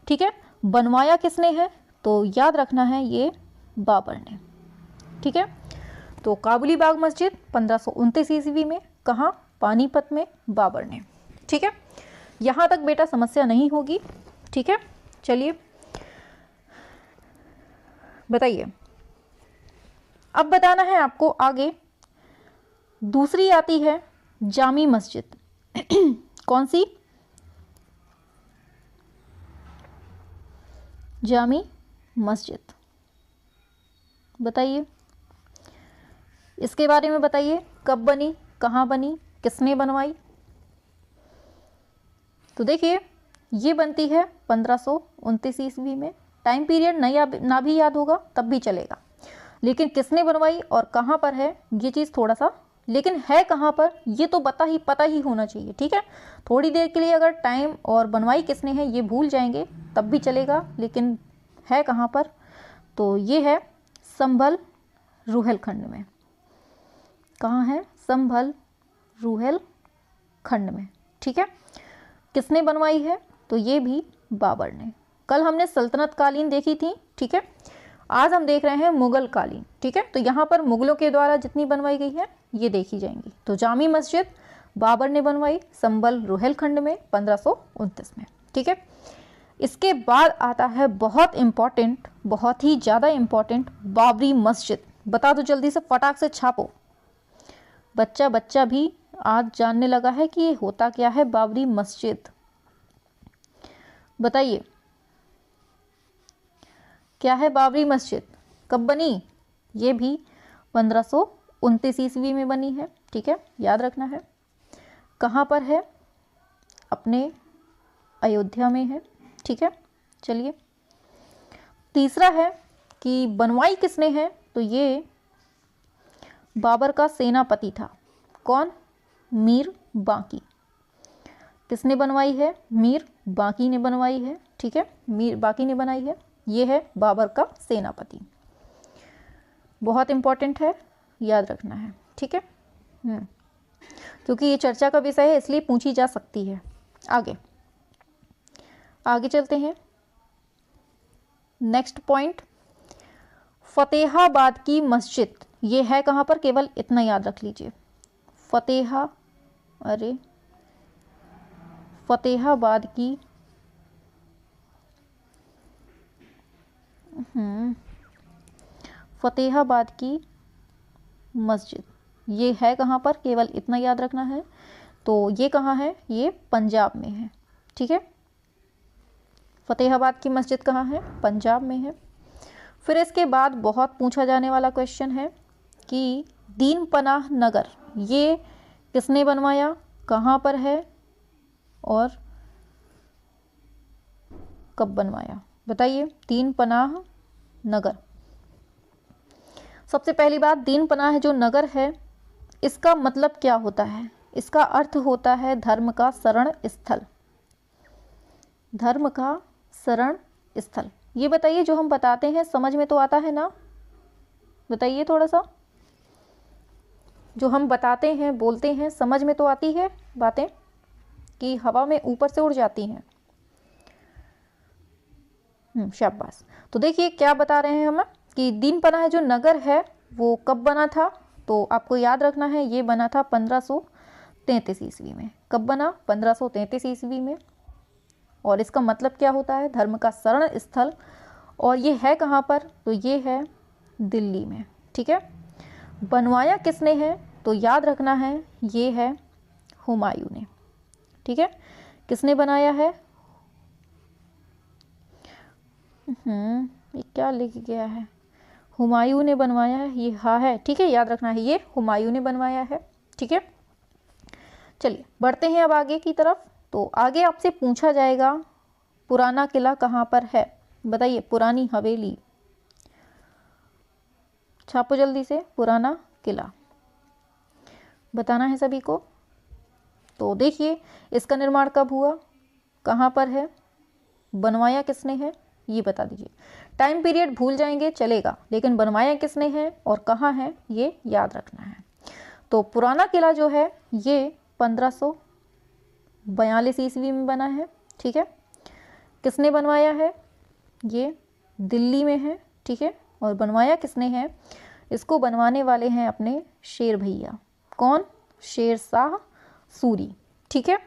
ठीक है, बनवाया किसने है? तो याद रखना है ये बाबर ने। ठीक है, तो काबुली बाग मस्जिद 1529 ईस्वी में, कहाँ? पानीपत में, बाबर ने। ठीक है, यहाँ तक बेटा समस्या नहीं होगी। ठीक है, चलिए बताइए। अब बताना है आपको आगे। दूसरी आती है जामी मस्जिद। कौन सी? जामी मस्जिद। बताइए इसके बारे में, बताइए कब बनी, कहाँ बनी, किसने बनवाई? तो देखिए ये बनती है 1529 ईस्वी में। टाइम पीरियड ना भी याद होगा तब भी चलेगा। लेकिन किसने बनवाई और कहाँ पर है ये चीज़ थोड़ा सा, लेकिन है कहाँ पर ये तो पता ही होना चाहिए। ठीक है, थोड़ी देर के लिए अगर टाइम और बनवाई किसने है ये भूल जाएंगे तब भी चलेगा, लेकिन है कहाँ पर, तो ये है संभल रुहेलखंड में। कहाँ है? संभल रुहेलखंड में। ठीक है, किसने बनवाई है? तो ये भी बाबर ने। कल हमने सल्तनत कालीन देखी थी। ठीक है, आज हम देख रहे हैं मुगल कालीन। ठीक है, तो यहाँ पर मुगलों के द्वारा जितनी बनवाई गई है ये देखी जाएंगी। तो जामी मस्जिद बाबर ने बनवाई संभल रुहेलखंड में 1529 में। ठीक है, इसके बाद आता है बहुत इंपॉर्टेंट, बहुत ही ज़्यादा इंपॉर्टेंट, बाबरी मस्जिद। बता दो जल्दी से, फटाक से छापो। बच्चा भी आज जानने लगा है कि ये होता क्या है बाबरी मस्जिद। बताइए क्या है बाबरी मस्जिद, कब बनी? ये भी 1529 ईस्वी में बनी है। ठीक है, याद रखना है। कहाँ पर है? अपने अयोध्या में है। ठीक है, चलिए तीसरा है कि बनवाई किसने है? तो ये बाबर का सेनापति था। कौन? मीर बांकी। किसने बनवाई है? मीर बांकी ने बनवाई है। ठीक है, मीर बांकी ने बनाई है। ये है बाबर का सेनापति। बहुत इंपॉर्टेंट है, याद रखना है। ठीक है, क्योंकि ये चर्चा का विषय है इसलिए पूछी जा सकती है। आगे चलते हैं। नेक्स्ट पॉइंट, फतेहाबाद की मस्जिद। ये है कहाँ पर? केवल इतना याद रख लीजिए, फतेहाबाद की फतेहाबाद की मस्जिद ये है कहाँ पर? केवल इतना याद रखना है। तो ये कहाँ है? ये पंजाब में है। ठीक है, फतेहाबाद की मस्जिद कहाँ है? पंजाब में है। फिर इसके बाद बहुत पूछा जाने वाला क्वेश्चन है कि दीन पनाह नगर ये किसने बनवाया, कहाँ पर है और कब बनवाया? बताइए। दीन पनाह नगर, सबसे पहली बात, दीन पनाह जो नगर है इसका मतलब क्या होता है? इसका अर्थ होता है धर्म का शरण स्थल। धर्म का शरण स्थल। ये बताइए, जो हम बताते हैं समझ में तो आता है ना? बताइए थोड़ा सा, जो हम बताते हैं बोलते हैं समझ में तो आती है बातें कि हवा में ऊपर से उड़ जाती हैं? शाबाश। तो देखिए क्या बता रहे हैं हम कि दीन पनाह जो नगर है वो कब बना था? तो आपको याद रखना है ये बना था 1533 ईस्वी में। कब बना? 1533 ईस्वी में। और इसका मतलब क्या होता है? धर्म का शरण स्थल। और ये है कहाँ पर? तो ये है दिल्ली में। ठीक है, बनवाया किसने है? तो याद रखना है ये है हुमायूं ने। ठीक है, किसने बनाया है? ये क्या लिख गया है? हुमायूं ने बनवाया है। ये हाँ है, ठीक है, याद रखना है ये हुमायूं ने बनवाया है। ठीक है, चलिए बढ़ते हैं अब आगे की तरफ। तो आगे आपसे पूछा जाएगा पुराना किला कहाँ पर है? बताइए। पुरानी हवेली, छापो जल्दी से, पुराना किला बताना है सभी को। तो देखिए इसका निर्माण कब हुआ, कहाँ पर है, बनवाया किसने है, ये बता दीजिए। टाइम पीरियड भूल जाएंगे चलेगा, लेकिन बनवाया किसने है और कहाँ है ये याद रखना है। तो पुराना किला जो है ये 1542 ईस्वी में बना है। ठीक है, किसने बनवाया है? ये दिल्ली में है। ठीक है, और बनवाया किसने है? इसको बनवाने वाले हैं अपने शेर भैया। कौन? शेर शाह सूरी। ठीक है,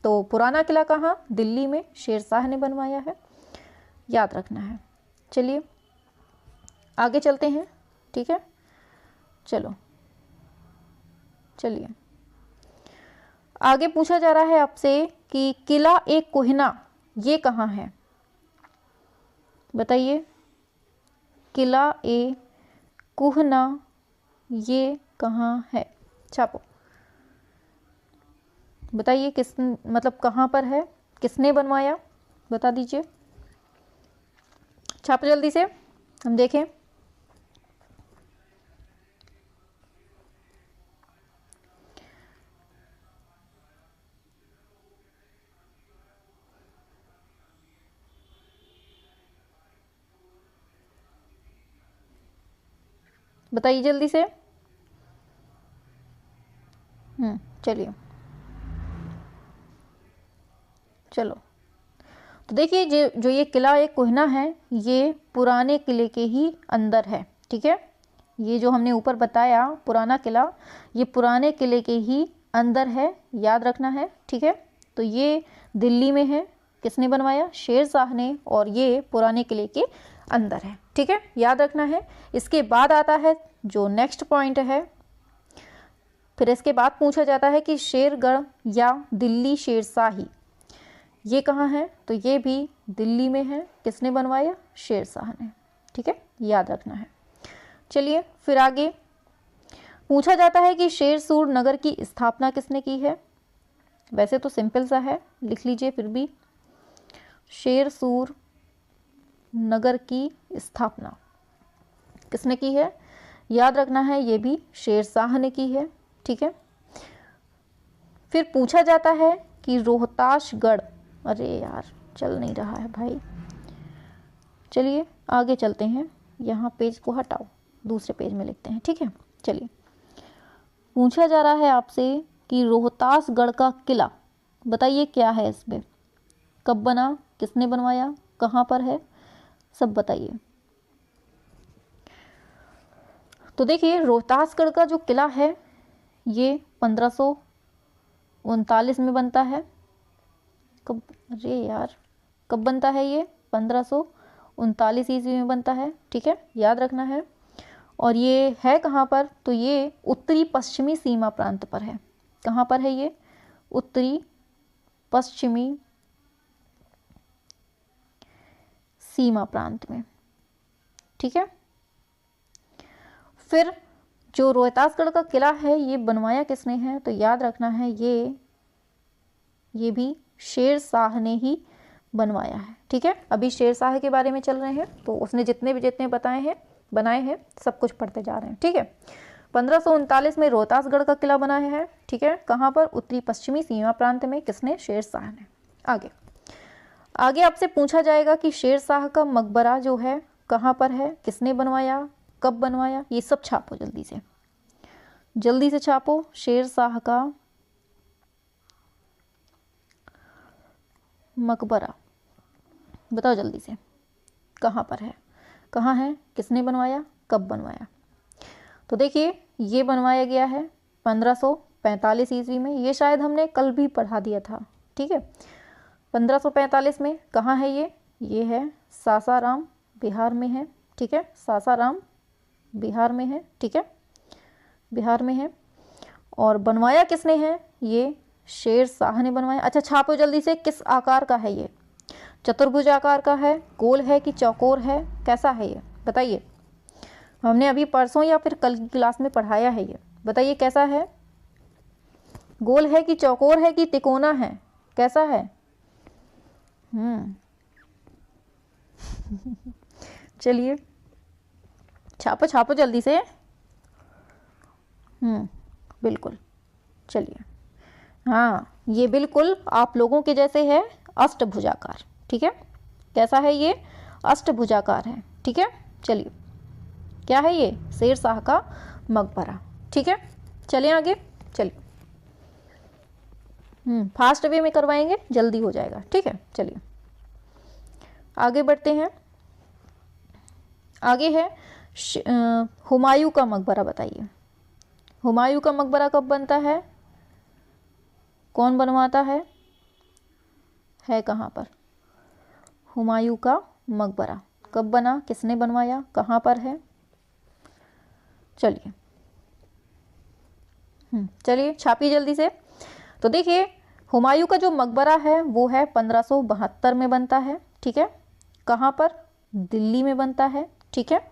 तो पुराना किला कहाँ? दिल्ली में, शेर शाह ने बनवाया है, याद रखना है। चलिए आगे चलते हैं। ठीक है, चलिए आगे पूछा जा रहा है आपसे कि किला ए कोहिना ये कहाँ है? बताइए। किला ए कोहिना ये कहाँ है? छापो, बताइए किस मतलब कहाँ पर है, किसने बनवाया, बता दीजिए। छापो जल्दी से, हम देखें। बताइए जल्दी से। चलिए, चलो। तो देखिए जो ये किला एक कोहिना है, ये पुराने किले के ही अंदर है, ठीक है। ये जो हमने ऊपर बताया पुराना किला, ये पुराने किले के ही अंदर है, याद रखना है, ठीक है। तो ये दिल्ली में है, किसने बनवाया? शेर शाह ने, और ये पुराने किले के अंदर है, ठीक है, याद रखना है। इसके बाद आता है जो नेक्स्ट पॉइंट है, फिर इसके बाद पूछा जाता है कि शेरगढ़ या दिल्ली शेरशाही ये कहाँ है? तो ये भी दिल्ली में है, किसने बनवाया? शेर शाह ने, ठीक है, याद रखना है। चलिए फिर आगे पूछा जाता है कि शेरसूर नगर की स्थापना किसने की है? वैसे तो सिंपल सा है, लिख लीजिए फिर भी। शेरसूर नगर की स्थापना किसने की है? याद रखना है, ये भी शेर शाह ने की है, ठीक है। फिर पूछा जाता है कि रोहतासगढ़, अरे यार चल नहीं रहा है भाई, चलिए आगे चलते हैं, यहाँ पेज को हटाओ, दूसरे पेज में लिखते हैं, ठीक है। चलिए, पूछा जा रहा है आपसे कि रोहतासगढ़ का किला बताइए क्या है इसमें, कब बना, किसने बनवाया, कहाँ पर है, सब बताइए। तो देखिए रोहतासगढ़ का जो किला है ये 1539 में बनता है। कब? अरे यार कब बनता है ये? 1539 ईस्वी में बनता है, ठीक है, याद रखना है। और ये है कहाँ पर? तो ये उत्तरी पश्चिमी सीमा प्रांत पर है। कहाँ पर है ये? उत्तरी पश्चिमी सीमा प्रांत में, ठीक है। फिर जो रोहतासगढ़ का किला है ये बनवाया किसने है? तो याद रखना है ये भी शेर शाह ने ही बनवाया है, ठीक है। अभी शेर शाह के बारे में चल रहे हैं, तो उसने जितने बनाए हैं सब कुछ पढ़ते जा रहे हैं, ठीक है। 1539 में रोहतासगढ़ का किला बना है, ठीक है। कहाँ पर? उत्तरी पश्चिमी सीमा प्रांत में, किसने? शेर शाह ने। आगे आपसे पूछा जाएगा कि शेर शाह का मकबरा जो है कहाँ पर है, किसने बनवाया, कब बनवाया, ये सब छापो जल्दी से छापो। शेर शाह का मकबरा बताओ जल्दी से, कहाँ पर है, कहाँ है, किसने बनवाया, कब बनवाया। तो देखिए ये बनवाया गया है 1545 ईस्वी में, ये शायद हमने कल भी पढ़ा दिया था, ठीक है। 1545 में कहाँ है ये है सासाराम बिहार में है, ठीक है, सासाराम बिहार में है, ठीक है, बिहार में है। और बनवाया किसने है? ये शेर शाह ने बनवाया। अच्छा छापो जल्दी से, किस आकार का है ये? चतुर्भुज आकार का है, गोल है कि चौकोर है, कैसा है ये बताइए। हमने अभी परसों या फिर कल की क्लास में पढ़ाया है, ये बताइए कैसा है, गोल है कि चौकोर है कि तिकोना है, कैसा है? चलिए छापो जल्दी से। बिल्कुल, चलिए, हाँ ये बिल्कुल आप लोगों के जैसे है, अष्टभुजाकार, ठीक है। कैसा है ये? अष्टभुजाकार है, ठीक है। चलिए क्या है ये? शेर शाह का मकबरा, ठीक है। चलिए आगे, चलिए फास्ट वे में करवाएंगे, जल्दी हो जाएगा, ठीक है। चलिए आगे बढ़ते हैं। आगे है हुमायूं का मकबरा, बताइए हुमायूं का मकबरा कब बनता है, कौन बनवाता है कहाँ पर? हुमायूं का मकबरा कब बना, किसने बनवाया, कहाँ पर है? चलिए छापिए जल्दी से। तो देखिए हुमायूं का जो मकबरा है वो है 1572 में बनता है, ठीक है। कहाँ पर? दिल्ली में बनता है, ठीक है।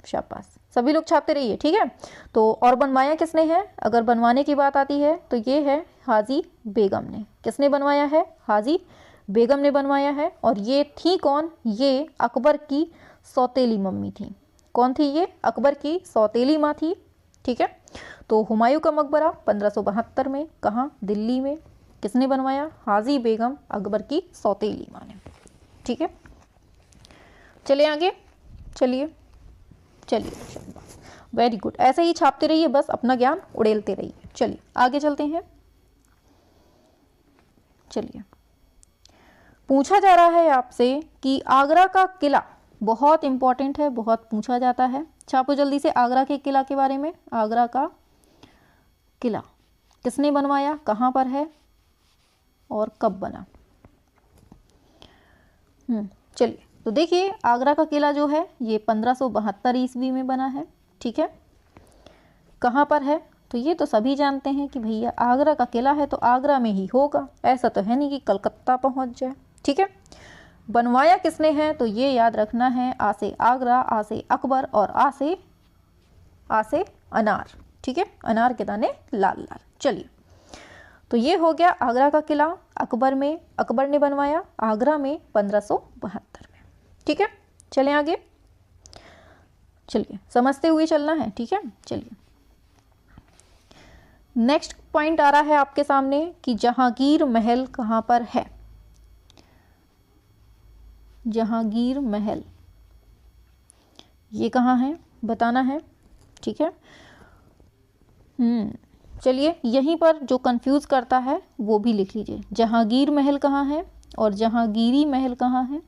शाबाश, सभी लोग छापते रहिए, ठीक है। तो और बनवाया किसने है? अगर बनवाने की बात आती है तो ये है हाजी बेगम ने। किसने बनवाया है? हाजी बेगम ने बनवाया है। और ये थी कौन? ये अकबर की सौतेली मम्मी थी। कौन थी ये? अकबर की सौतेली माँ थी, ठीक है। तो हुमायूं का मकबरा 1572 में, कहाँ? दिल्ली में। किसने बनवाया? हाजी बेगम, अकबर की सौतेली माँ ने, ठीक है। चलिए आगे, चलिए वेरी गुड, ऐसे ही छापते रहिए, बस अपना ज्ञान उड़ेलते रहिए। चलिए आगे चलते हैं। चलिए पूछा जा रहा है आपसे कि आगरा का किला, बहुत इंपॉर्टेंट है, बहुत पूछा जाता है। छापो जल्दी से आगरा के किला के बारे में। आगरा का किला किसने बनवाया, कहाँ पर है और कब बना। चलिए तो देखिए आगरा का किला जो है ये 1572 ईस्वी में बना है, ठीक है। कहाँ पर है, तो ये तो सभी जानते हैं कि भैया आगरा का किला है तो आगरा में ही होगा, ऐसा तो है नहीं कि कलकत्ता पहुंच जाए, ठीक है। बनवाया किसने है, तो ये याद रखना है, आ से आगरा, आ से अकबर और आ से अनार, ठीक है। अनार के दाने लाल लाल। चलिए तो ये हो गया आगरा का किला, अकबर ने बनवाया आगरा में 1572 में, ठीक है। चलें आगे, चलिए समझते हुए चलना है, ठीक है। चलिए नेक्स्ट पॉइंट आ रहा है आपके सामने कि जहांगीर महल कहाँ पर है। जहांगीर महल ये कहाँ है बताना है, ठीक है। चलिए यहीं पर जो कंफ्यूज करता है वो भी लिख लीजिए, जहांगीर महल कहाँ है और जहांगीरी महल कहाँ है,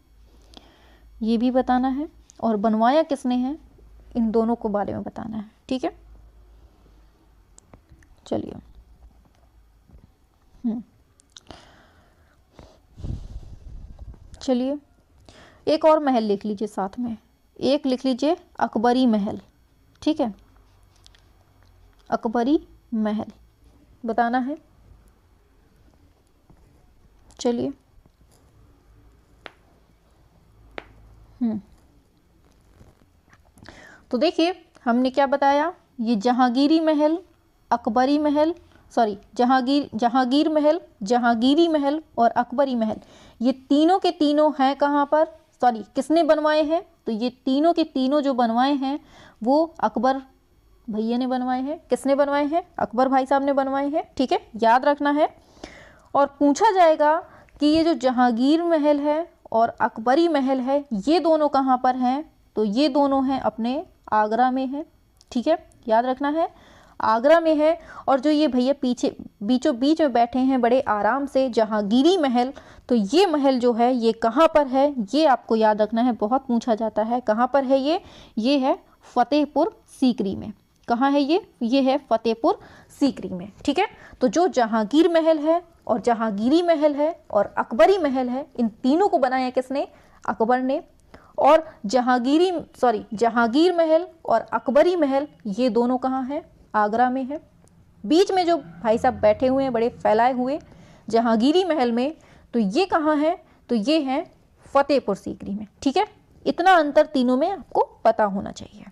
ये भी बताना है, और बनवाया किसने है, इन दोनों को बारे में बताना है, ठीक है। चलिए चलिए एक और महल लिख लीजिए साथ में, एक लिख लीजिए अकबरी महल, ठीक है। अकबरी महल बताना है। चलिए तो देखिए हमने क्या बताया, ये जहांगीरी महल, अकबरी महल, सॉरी जहांगीर महल, जहांगीरी महल और अकबरी महल, ये तीनों के तीनों हैं कहाँ पर, सॉरी किसने बनवाए हैं, तो ये तीनों के तीनों जो बनवाए हैं वो अकबर भैया ने बनवाए हैं। किसने बनवाए हैं, अकबर भाई साहब ने बनवाए हैं, ठीक है, याद रखना है। और पूछा जाएगा कि ये जो जहांगीर महल है और अकबरी महल है ये दोनों कहाँ पर हैं, तो ये दोनों हैं अपने आगरा में है, ठीक है, याद रखना है आगरा में है। और जो ये भैया पीछे बीचों बीच में बैठे हैं बड़े आराम से, जहांगीरी महल, तो ये महल जो है ये कहाँ पर है, ये आपको याद रखना है, बहुत पूछा जाता है। कहाँ पर है ये है फतेहपुर सीकरी में। कहाँ है ये है फतेहपुर सीकरी में, ठीक है। तो जो जहांगीर महल है और जहांगीरी महल है और अकबरी महल है, इन तीनों को बनाया किसने, अकबर ने। और जहांगीर महल और अकबरी महल ये दोनों कहाँ हैं, आगरा में है। बीच में जो भाई साहब बैठे हुए हैं बड़े फैलाए हुए जहांगीरी महल में, तो ये कहाँ है, तो ये है फतेहपुर सीकरी में, ठीक है। इतना अंतर तीनों में आपको पता होना चाहिए।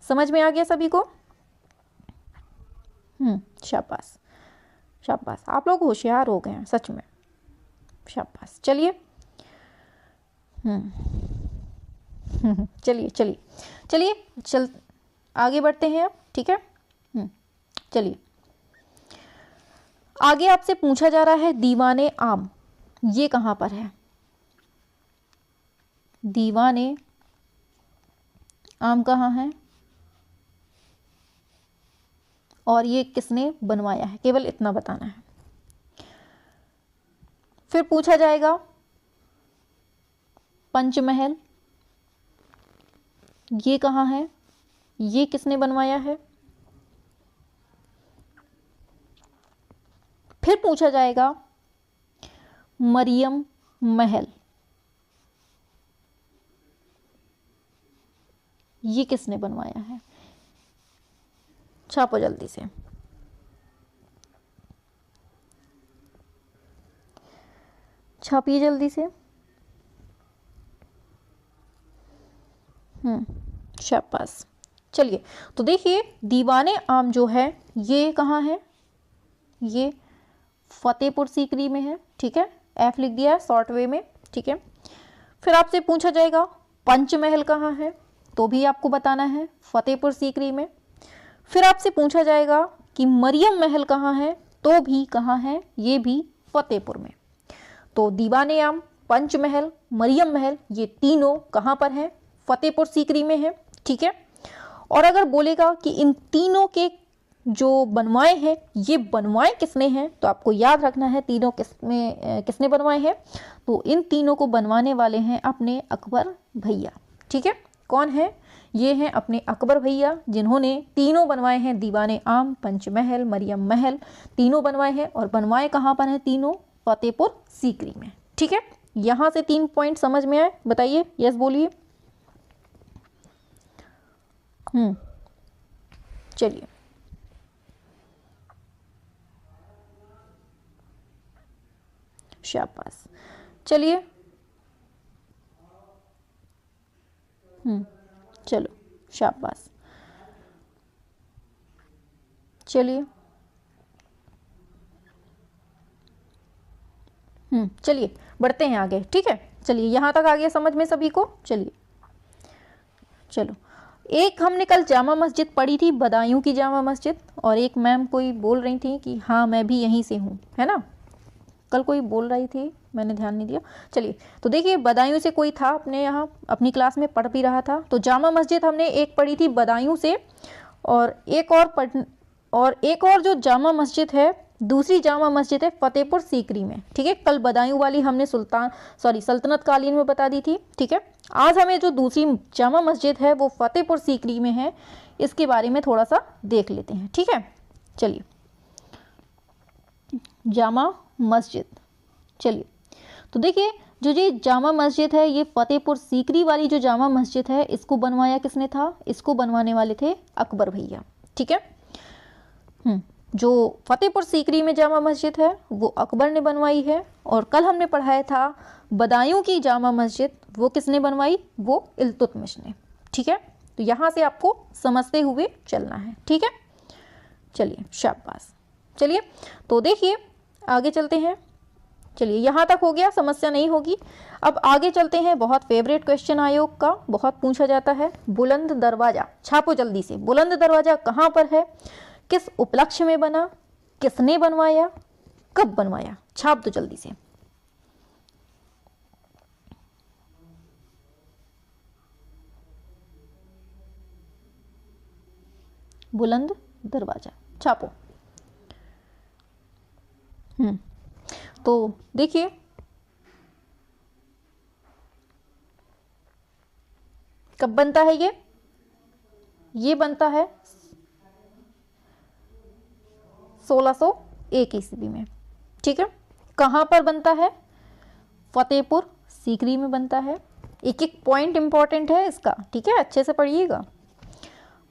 समझ में आ गया सभी को। शाबाश शाबाश, आप लोग होशियार हो गए हैं सच में, शाबाश। चलिए चलिए आगे बढ़ते हैं अब, ठीक है। चलिए आगे आपसे पूछा जा रहा है दीवाने आम, ये कहाँ पर है, दीवाने आम कहाँ है और ये किसने बनवाया है, केवल इतना बताना है। फिर पूछा जाएगा पंचमहल, ये कहाँ है, ये किसने बनवाया है। फिर पूछा जाएगा मरियम महल, ये किसने बनवाया है। छापो जल्दी से, छापिए जल्दी से। शाबाश। चलिए तो देखिए दीवाने आम जो है ये कहाँ है, ये फतेहपुर सीकरी में है, ठीक है, एफ लिख दिया है शॉर्ट वे में, ठीक है। फिर आपसे पूछा जाएगा पंचमहल कहाँ है, तो भी आपको बताना है फतेहपुर सीकरी में। फिर आपसे पूछा जाएगा कि मरियम महल कहाँ है, तो भी कहाँ है, ये भी फतेहपुर में। तो दीवाने आम, पंचमहल, मरियम महल, ये तीनों कहाँ पर हैं, फतेहपुर सीकरी में है, ठीक है। और अगर बोलेगा कि इन तीनों के जो बनवाए हैं ये बनवाए किसने हैं, तो आपको याद रखना है तीनों किसने बनवाए हैं, तो इन तीनों को बनवाने वाले हैं अपने अकबर भैया। ठीक है, कौन है, ये हैं अपने अकबर भैया, जिन्होंने तीनों बनवाए हैं, दीवाने आम, पंचमहल, मरियम महल, तीनों बनवाए हैं। और बनवाए कहाँ पर हैं तीनों, फतेहपुर सीकरी में। ठीक है, यहां से 3 पॉइंट समझ में आए, बताइए, यस बोलिए। चलिए, शाबाश, चलिए, चलो, शाबाश, चलिए, चलिए बढ़ते हैं आगे। ठीक है, चलिए यहाँ तक आ गया समझ में सभी को। चलिए, चलो, एक हमने कल जामा मस्जिद पढ़ी थी, बदायूं की जामा मस्जिद, और एक मैम कोई बोल रही थी कि हाँ मैं भी यहीं से हूँ, है ना, कल कोई बोल रही थी, मैंने ध्यान नहीं दिया। चलिए, तो देखिए बदायूं से कोई था अपने यहाँ अपनी क्लास में पढ़ भी रहा था। तो जामा मस्जिद हमने एक पढ़ी थी बदायूं से, और एक और जो जामा मस्जिद है, दूसरी जामा मस्जिद है फतेहपुर सीकरी में। ठीक है, कल बदायूं वाली हमने सल्तनत कालीन में बता दी थी। ठीक है, आज हमें जो दूसरी जामा मस्जिद है वो फतेहपुर सीकरी में है, इसके बारे में थोड़ा सा देख लेते हैं। ठीक है, चलिए, जामा मस्जिद, चलिए, तो देखिए जो ये जामा मस्जिद है, ये फतेहपुर सीकरी वाली जो जामा मस्जिद है, इसको बनवाया किसने था, इसको बनवाने वाले थे अकबर भैया। ठीक है, जो फतेहपुर सीकरी में जामा मस्जिद है वो अकबर ने बनवाई है, और कल हमने पढ़ाया था बदायूं की जामा मस्जिद, वो किसने बनवाई, वो इल्तुतमिश ने। ठीक है, तो यहाँ से आपको समझते हुए चलना है। ठीक है, चलिए, शाबाश, चलिए, तो देखिए आगे चलते हैं। चलिए, यहाँ तक हो गया, समस्या नहीं होगी। अब आगे चलते हैं, बहुत फेवरेट क्वेश्चन आयोग का, बहुत पूछा जाता है, बुलंद दरवाजा। छापो जल्दी से, बुलंद दरवाजा कहाँ पर है, किस उपलक्ष्य में बना, किसने बनवाया, कब बनवाया, छाप दो जल्दी से। बुलंद दरवाजा छापो। तो देखिए, कब बनता है ये बनता है 1601 ईस्वी में। ठीक है, कहाँ पर बनता है, फतेहपुर सीकरी में बनता है। एक एक पॉइंट इंपॉर्टेंट है इसका, ठीक है, अच्छे से पढ़िएगा।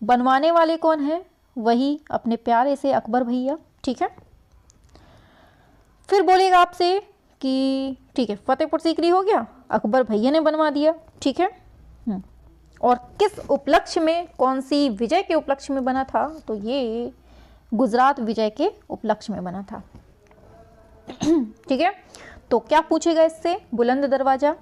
बनवाने वाले कौन है, वही अपने प्यारे से अकबर भैया। ठीक है, फिर बोलेगा आपसे कि ठीक है, फतेहपुर सीकरी हो गया, अकबर भैया ने बनवा दिया। ठीक है, और किस उपलक्ष्य में, कौन सी विजय के उपलक्ष्य में बना था, तो ये गुजरात विजय के उपलक्ष्य में बना था। ठीक है, तो क्या पूछेगा इससे, बुलंद दरवाजा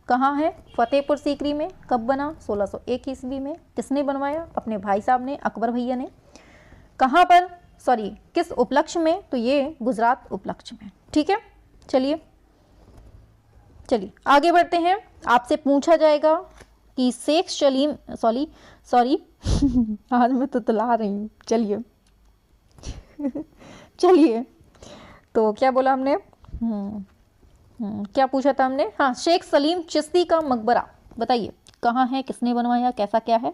कहाँ है, फतेहपुर सीकरी में, कब बना, 1601 ईस्वी में, किसने बनवाया, अपने भाई साहब ने, अकबर भैया ने, कहाँ पर, किस उपलक्ष्य में, तो ये गुजरात उपलक्ष्य में। ठीक है, चलिए, चलिए आगे बढ़ते हैं। आपसे पूछा जाएगा कि शेख सलीम, सॉरी आज मैं तो तुतला रही हूँ। चलिए चलिए, तो क्या बोला हमने, क्या पूछा था हमने, हाँ, शेख सलीम चिश्ती का मकबरा बताइए कहाँ है, किसने बनवाया, कैसा क्या है,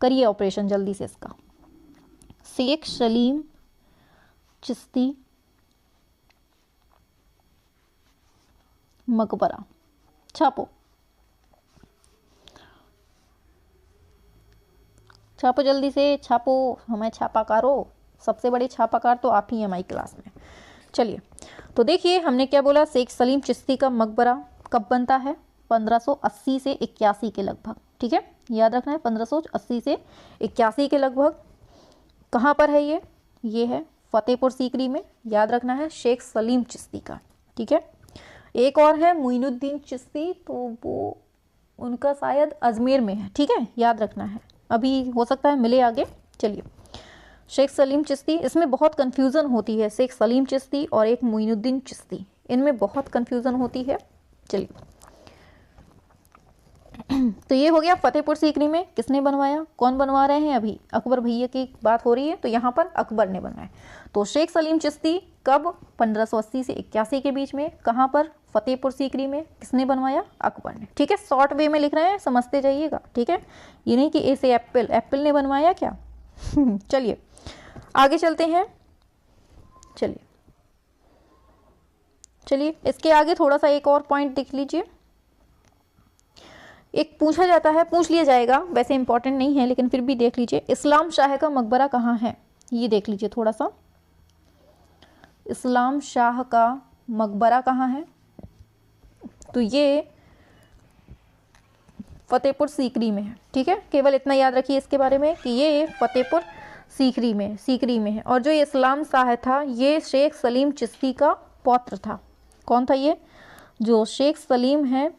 करिए ऑपरेशन जल्दी से इसका। शेख सलीम चिश्ती मकबरा छापो, छापो जल्दी से, छापो, हमें छापाकारो, सबसे बड़े छापाकार तो आप ही हैं हमारी क्लास में। चलिए, तो देखिए हमने क्या बोला, शेख सलीम चिश्ती का मकबरा कब बनता है, 1580 से 81 के लगभग। ठीक है, याद रखना है, 1580 से 81 के लगभग। कहाँ पर है ये है फतेहपुर सीकरी में, याद रखना है, शेख सलीम चिश्ती का। ठीक है, एक और है मोइनुद्दीन चिश्ती, तो वो उनका शायद अजमेर में है। ठीक है, याद रखना है, अभी हो सकता है मिले आगे। चलिए, शेख सलीम चिश्ती, इसमें बहुत कन्फ्यूज़न होती है, शेख सलीम चिश्ती और एक मोइनुद्दीन चिश्ती, इनमें बहुत कन्फ्यूज़न होती है। चलिए, तो ये हो गया फतेहपुर सीकरी में किसने बनवाया, कौन बनवा रहे हैं, अभी अकबर भैया की बात हो रही है, तो यहाँ पर अकबर ने बनवाया। तो शेख सलीम चिश्ती कब, 1580 से 81 के बीच में, कहाँ पर, फतेहपुर सीकरी में, किसने बनवाया, अकबर ने। ठीक है, शॉर्ट वे में लिख रहे हैं, समझते जाइएगा। ठीक है, ये नहीं कि ए से एप्पल, एप्पल ने बनवाया क्या। चलिए आगे चलते हैं। चलिए इसके आगे थोड़ा सा एक और पॉइंट देख लीजिए। एक पूछा जाता है, पूछ लिया जाएगा, वैसे इंपॉर्टेंट नहीं है लेकिन फिर भी देख लीजिए, इस्लाम शाह का मकबरा कहाँ है, ये देख लीजिए थोड़ा सा। इस्लाम शाह का मकबरा कहाँ है, तो ये फतेहपुर सीकरी में है। ठीक है, केवल इतना याद रखिए इसके बारे में कि ये फतेहपुर सीकरी में है। और जो ये इस्लाम शाह था ये शेख सलीम चिश्ती का पौत्र था। कौन था ये, जो शेख सलीम है,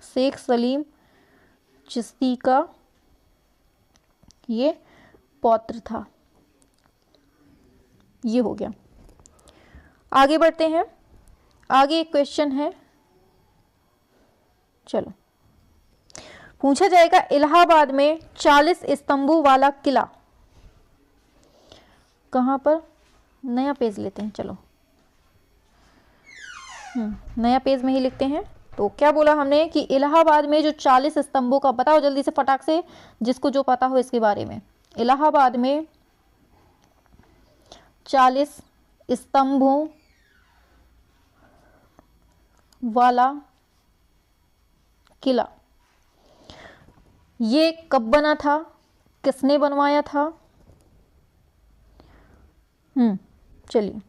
शेख सलीम चिश्ती का ये पौत्र था। ये हो गया। आगे बढ़ते हैं, आगे एक क्वेश्चन है, चलो पूछा जाएगा, इलाहाबाद में 40 स्तंभों वाला किला कहाँ पर, नया पेज लेते हैं, चलो नया पेज में ही लिखते हैं। तो क्या बोला हमने कि इलाहाबाद में जो 40 स्तंभों का, बताओ जल्दी से फटाक से, जिसको जो पता हो इसके बारे में। इलाहाबाद में 40 स्तंभों वाला किला, ये कब बना था, किसने बनवाया था। चलिए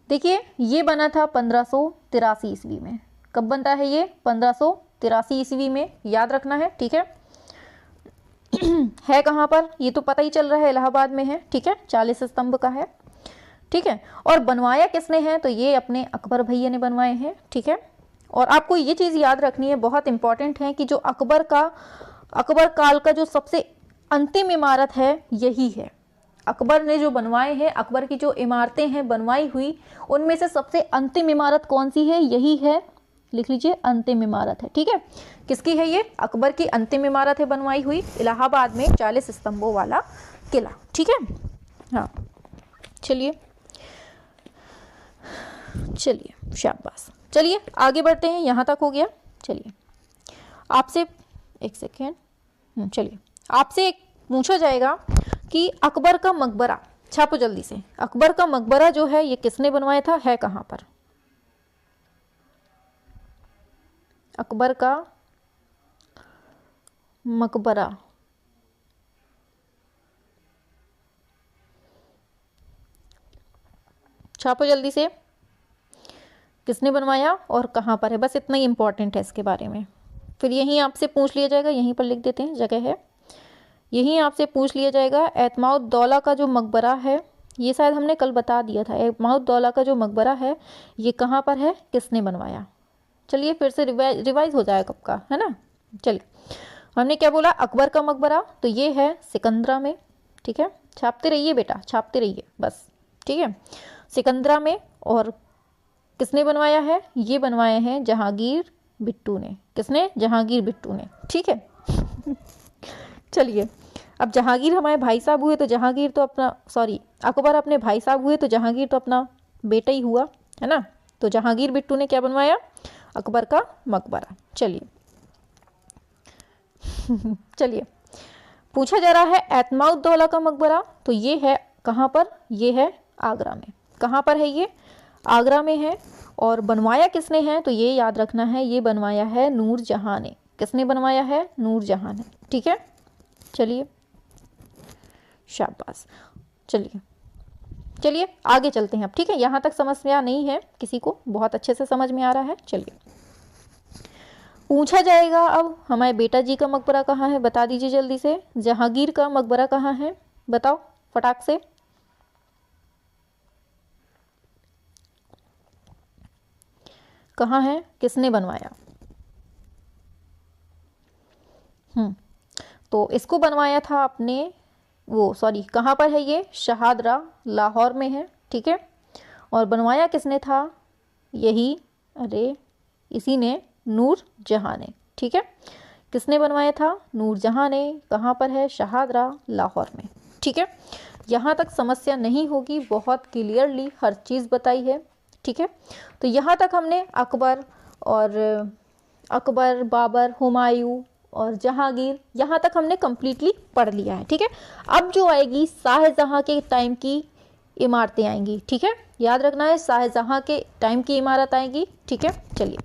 देखिए, ये बना था 1583 ईस्वी में। कब बनता है ये, 1583 ईस्वी में, याद रखना है। ठीक है, है कहाँ पर, ये तो पता ही चल रहा है, इलाहाबाद में है। ठीक है, 40 स्तंभ का है। ठीक है, और बनवाया किसने है, तो ये अपने अकबर भैया ने बनवाए हैं। ठीक है, और आपको ये चीज़ याद रखनी है, बहुत इंपॉर्टेंट है, कि जो अकबर काल का जो सबसे अंतिम इमारत है यही है। अकबर ने जो बनवाए हैं, अकबर की जो इमारतें हैं बनवाई हुई, उनमें से सबसे अंतिम इमारत कौन सी है, यही है, लिख लीजिए, अंतिम इमारत है। ठीक है, किसकी है ये, अकबर की अंतिम इमारत है बनवाई हुई, इलाहाबाद में 40 स्तंभों वाला किला। ठीक है, हाँ चलिए शाबाश। चलिए आगे बढ़ते हैं, यहाँ तक हो गया। चलिए आपसे एक सेकेंड, चलिए आपसे एक पूछा जाएगा कि अकबर का मकबरा, छापो जल्दी से, अकबर का मकबरा जो है ये किसने बनवाया था, है कहाँ पर, अकबर का मकबरा छापो जल्दी से, किसने बनवाया और कहाँ पर है, बस इतना ही इंपॉर्टेंट है इसके बारे में। फिर यहीं आपसे पूछ लिया जाएगा, यहीं पर लिख देते हैं, जगह है, यहीं आपसे पूछ लिया जाएगा, एतमाउद्दौला का जो मकबरा है, ये शायद हमने कल बता दिया था, एतमाउद्दौला का जो मकबरा है ये कहाँ पर है, किसने बनवाया। चलिए फिर से रिवाइज हो जाएगा कब का, है ना। चलिए हमने क्या बोला, अकबर का मकबरा, तो ये है सिकंदरा में। ठीक है, छापते रहिए बेटा, छापते रहिए बस। ठीक है, सिकंदरा में। और किसने बनवाया है, ये बनवाए हैं जहांगीर बिट्टू ने। किसने, जहांगीर बिट्टू ने। ठीक है चलिए, अब जहांगीर हमारे भाई साहब हुए तो जहांगीर तो अपना, सॉरी अकबर अपने भाई साहब हुए तो जहांगीर तो अपना बेटा ही हुआ, है ना। तो जहांगीर बिट्टू ने क्या बनवाया, अकबर का मकबरा। चलिए चलिए पूछा जा रहा है एतमाउद्दौला का मकबरा, तो ये है कहाँ पर, ये है आगरा में। कहाँ पर है ये, आगरा में है। और बनवाया किसने है, तो ये याद रखना है, ये बनवाया है नूरजहां ने। किसने बनवाया है, नूरजहां ने। ठीक है, चलिए शाबाश। चलिए आगे चलते हैं अब। ठीक है, यहाँ तक समझ में नहीं है किसी को, बहुत अच्छे से समझ में आ रहा है। चलिए पूछा जाएगा अब, हमारे बेटा जी का मकबरा कहाँ है, बता दीजिए जल्दी से। जहांगीर का मकबरा कहाँ है, बताओ फटाक से। कहाँ है, किसने बनवाया। तो इसको बनवाया था अपने, वो सॉरी कहाँ पर है ये, शहादरा, लाहौर में है। ठीक है, और बनवाया किसने था, यही, अरे इसी ने, नूरजहां ने। ठीक है, किसने बनवाया था? नूरजहां ने। कहाँ पर है? शाहदरा, लाहौर में। ठीक है, यहाँ तक समस्या नहीं होगी, बहुत क्लियरली हर चीज़ बताई है। ठीक है, तो यहाँ तक हमने अकबर, बाबर, हुमायूं और जहांगीर, यहाँ तक हमने कंप्लीटली पढ़ लिया है। ठीक है, अब जो आएगी शाहजहां के टाइम की इमारतें आएंगी। ठीक है, याद रखना है, शाहजहां के टाइम की इमारत आएगी। ठीक है, चलिए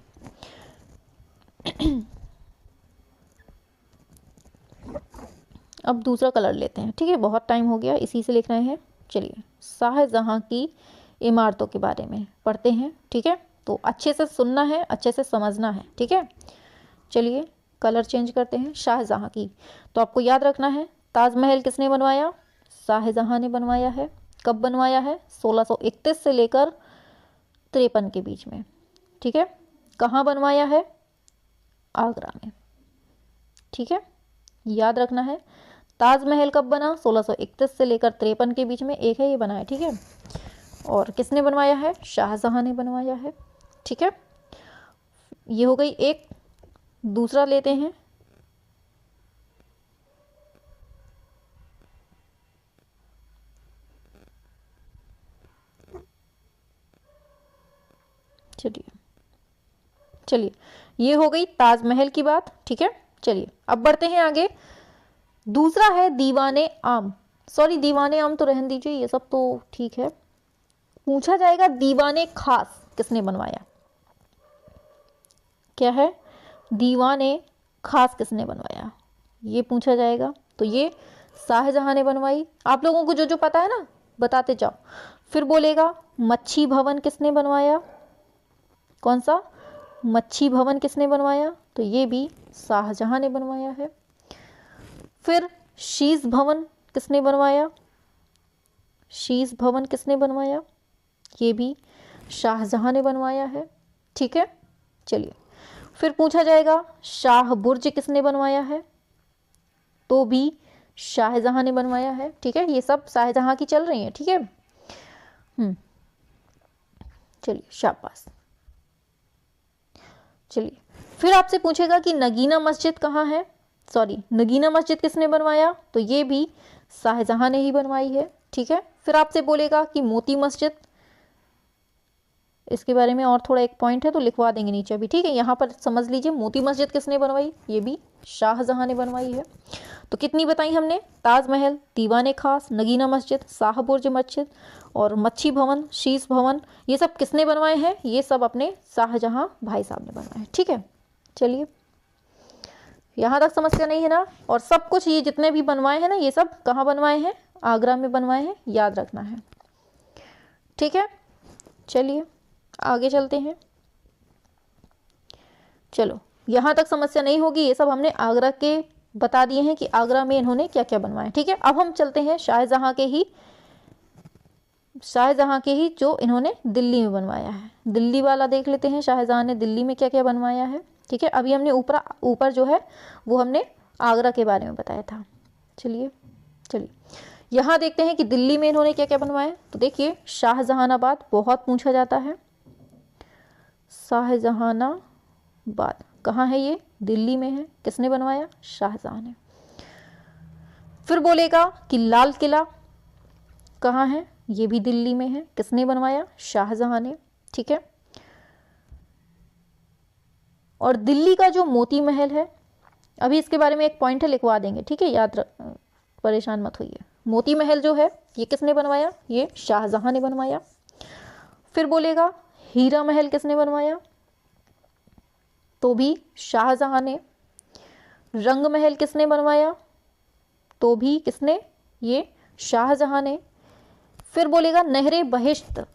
अब दूसरा कलर लेते हैं। ठीक है, बहुत टाइम हो गया, इसी से लिख रहे हैं। चलिए शाहजहां की इमारतों के बारे में पढ़ते हैं। ठीक है, तो अच्छे से सुनना है, अच्छे से समझना है। ठीक है, चलिए कलर चेंज करते हैं। शाहजहां की, तो आपको याद रखना है, ताजमहल किसने बनवाया? शाहजहां ने बनवाया है। कब बनवाया है? 1631 से लेकर 53 के बीच में। ठीक है, कहाँ बनवाया है? आगरा में। ठीक है, याद रखना है, ताजमहल कब बना? 1631 से लेकर 53 के बीच में, एक है ये बना है। ठीक है, और किसने बनवाया है? शाहजहां ने बनवाया है। ठीक है, ये हो गई एक। दूसरा लेते हैं। चलिए ये हो गई ताजमहल की बात। ठीक है, चलिए अब बढ़ते हैं आगे। दूसरा है दीवाने आम। सॉरी, दीवाने आम तो रहने दीजिए, ये सब तो ठीक है। पूछा जाएगा दीवाने खास किसने बनवाया? क्या है? दीवाने खास किसने बनवाया, ये पूछा जाएगा। तो ये शाहजहां ने बनवाई। आप लोगों को जो जो पता है ना बताते जाओ। फिर बोलेगा मच्छी भवन किसने बनवाया? कौन सा? मच्छी भवन किसने बनवाया? तो ये भी शाहजहां ने बनवाया है। फिर शीश भवन किसने बनवाया? शीश भवन किसने बनवाया? ये भी शाहजहां ने बनवाया है। ठीक है, चलिए फिर पूछा जाएगा शाह बुर्ज किसने बनवाया है? तो भी शाहजहां ने बनवाया है। ठीक है, ये सब शाहजहां की चल रही है। ठीक है, चलिए शाबाश। चलिए फिर आपसे पूछेगा कि नगीना मस्जिद कहाँ है? सॉरी, नगीना मस्जिद किसने बनवाया? तो ये भी शाहजहां ने ही बनवाई है। ठीक है, फिर आपसे बोलेगा कि मोती मस्जिद, इसके बारे में और थोड़ा एक पॉइंट है तो लिखवा देंगे नीचे अभी। ठीक है, यहाँ पर समझ लीजिए मोती मस्जिद किसने बनवाई? ये भी शाहजहां ने बनवाई है। तो कितनी बताई हमने? ताजमहल, दीवाने खास, नगीना मस्जिद, शाहबुर्ज मस्जिद और मच्छी भवन, शीश भवन, ये सब किसने बनवाए हैं? ये सब अपने शाहजहां भाई साहब ने बनवाए हैं। ठीक है, चलिए यहाँ तक समस्या नहीं है ना? और सब कुछ ये जितने भी बनवाए हैं ना, ये सब कहाँ बनवाए हैं? आगरा में बनवाए हैं, याद रखना है। ठीक है, चलिए आगे चलते हैं। चलो यहाँ तक समस्या नहीं होगी, ये सब हमने आगरा के बता दिए हैं कि आगरा में इन्होंने क्या क्या बनवाया। ठीक है, अब हम चलते हैं शाहजहां के ही जो इन्होंने दिल्ली में बनवाया है। दिल्ली वाला देख लेते हैं, शाहजहां ने दिल्ली में क्या क्या बनवाया है। ठीक है, अभी हमने ऊपर जो है वो हमने आगरा के बारे में बताया था। चलिए यहाँ देखते हैं कि दिल्ली में इन्होंने क्या क्या बनवाया। तो देखिए शाहजहानाबाद बहुत पूछा जाता है। शाहजहानाबाद कहाँ है? ये दिल्ली में है। किसने बनवाया? शाहजहां ने। फिर बोलेगा कि लाल किला कहाँ है? ये भी दिल्ली में है। किसने बनवाया? शाहजहां ने। ठीक है, और दिल्ली का जो मोती महल है, अभी इसके बारे में एक पॉइंट है, लिखवा देंगे। ठीक है, परेशान मत होइए। मोती महल जो है ये किसने बनवाया? ये शाहजहां ने बनवाया। फिर बोलेगा हीरा महल किसने बनवाया? तो भी शाहजहां ने। रंग महल किसने बनवाया? तो भी किसने? ये शाहजहां ने। फिर बोलेगा नहरे बहिश्त,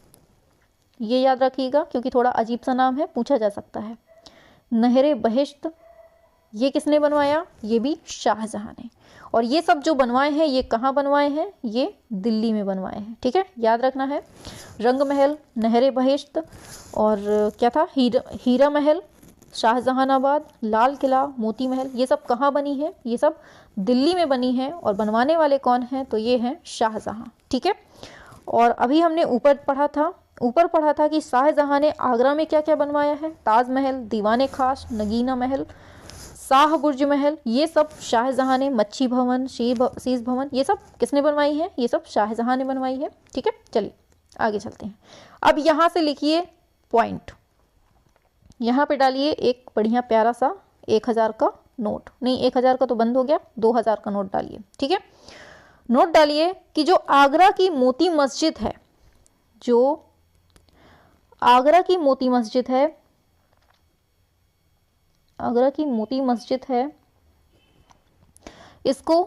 ये याद रखिएगा क्योंकि थोड़ा अजीब सा नाम है, पूछा जा सकता है। नहरे बहिश्त ये किसने बनवाया? ये भी शाहजहां ने। और ये सब जो बनवाए हैं ये कहाँ बनवाए हैं? ये दिल्ली में बनवाए हैं। ठीक है, याद रखना है, रंग महल, नहरे बहिश्त और क्या था, हीरा महल, शाहजहानाबाद, लाल किला, मोती महल, ये सब कहाँ बनी है? ये सब दिल्ली में बनी है। और बनवाने वाले कौन हैं? तो ये हैं शाहजहां। ठीक है, और अभी हमने ऊपर पढ़ा था ऊपर पढ़ा था कि शाहजहां ने आगरा में क्या क्या बनवाया है, ताजमहल, दीवाने खास, नगीना महल, शाह बुर्ज महल, ये सब शाहजहां ने, मच्छी भवन, शीश भवन, ये सब किसने बनवाई है, ये सब शाहजहां ने बनवाई है। ठीक है, चलिए आगे चलते हैं। अब यहां से लिखिए पॉइंट, यहां पे डालिए एक बढ़िया प्यारा सा 1000 का नोट, नहीं 1000 का तो बंद हो गया, 2000 का नोट डालिए। ठीक है, नोट डालिए कि जो आगरा की मोती मस्जिद है, जो आगरा की मोती मस्जिद है, आगरा की मोती मस्जिद है, इसको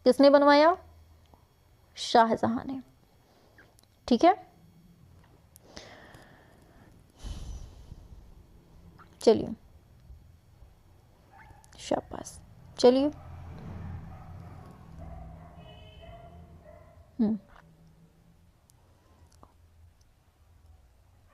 किसने बनवाया, शाहजहां ने। ठीक है, चलिए शाबाश, चलिए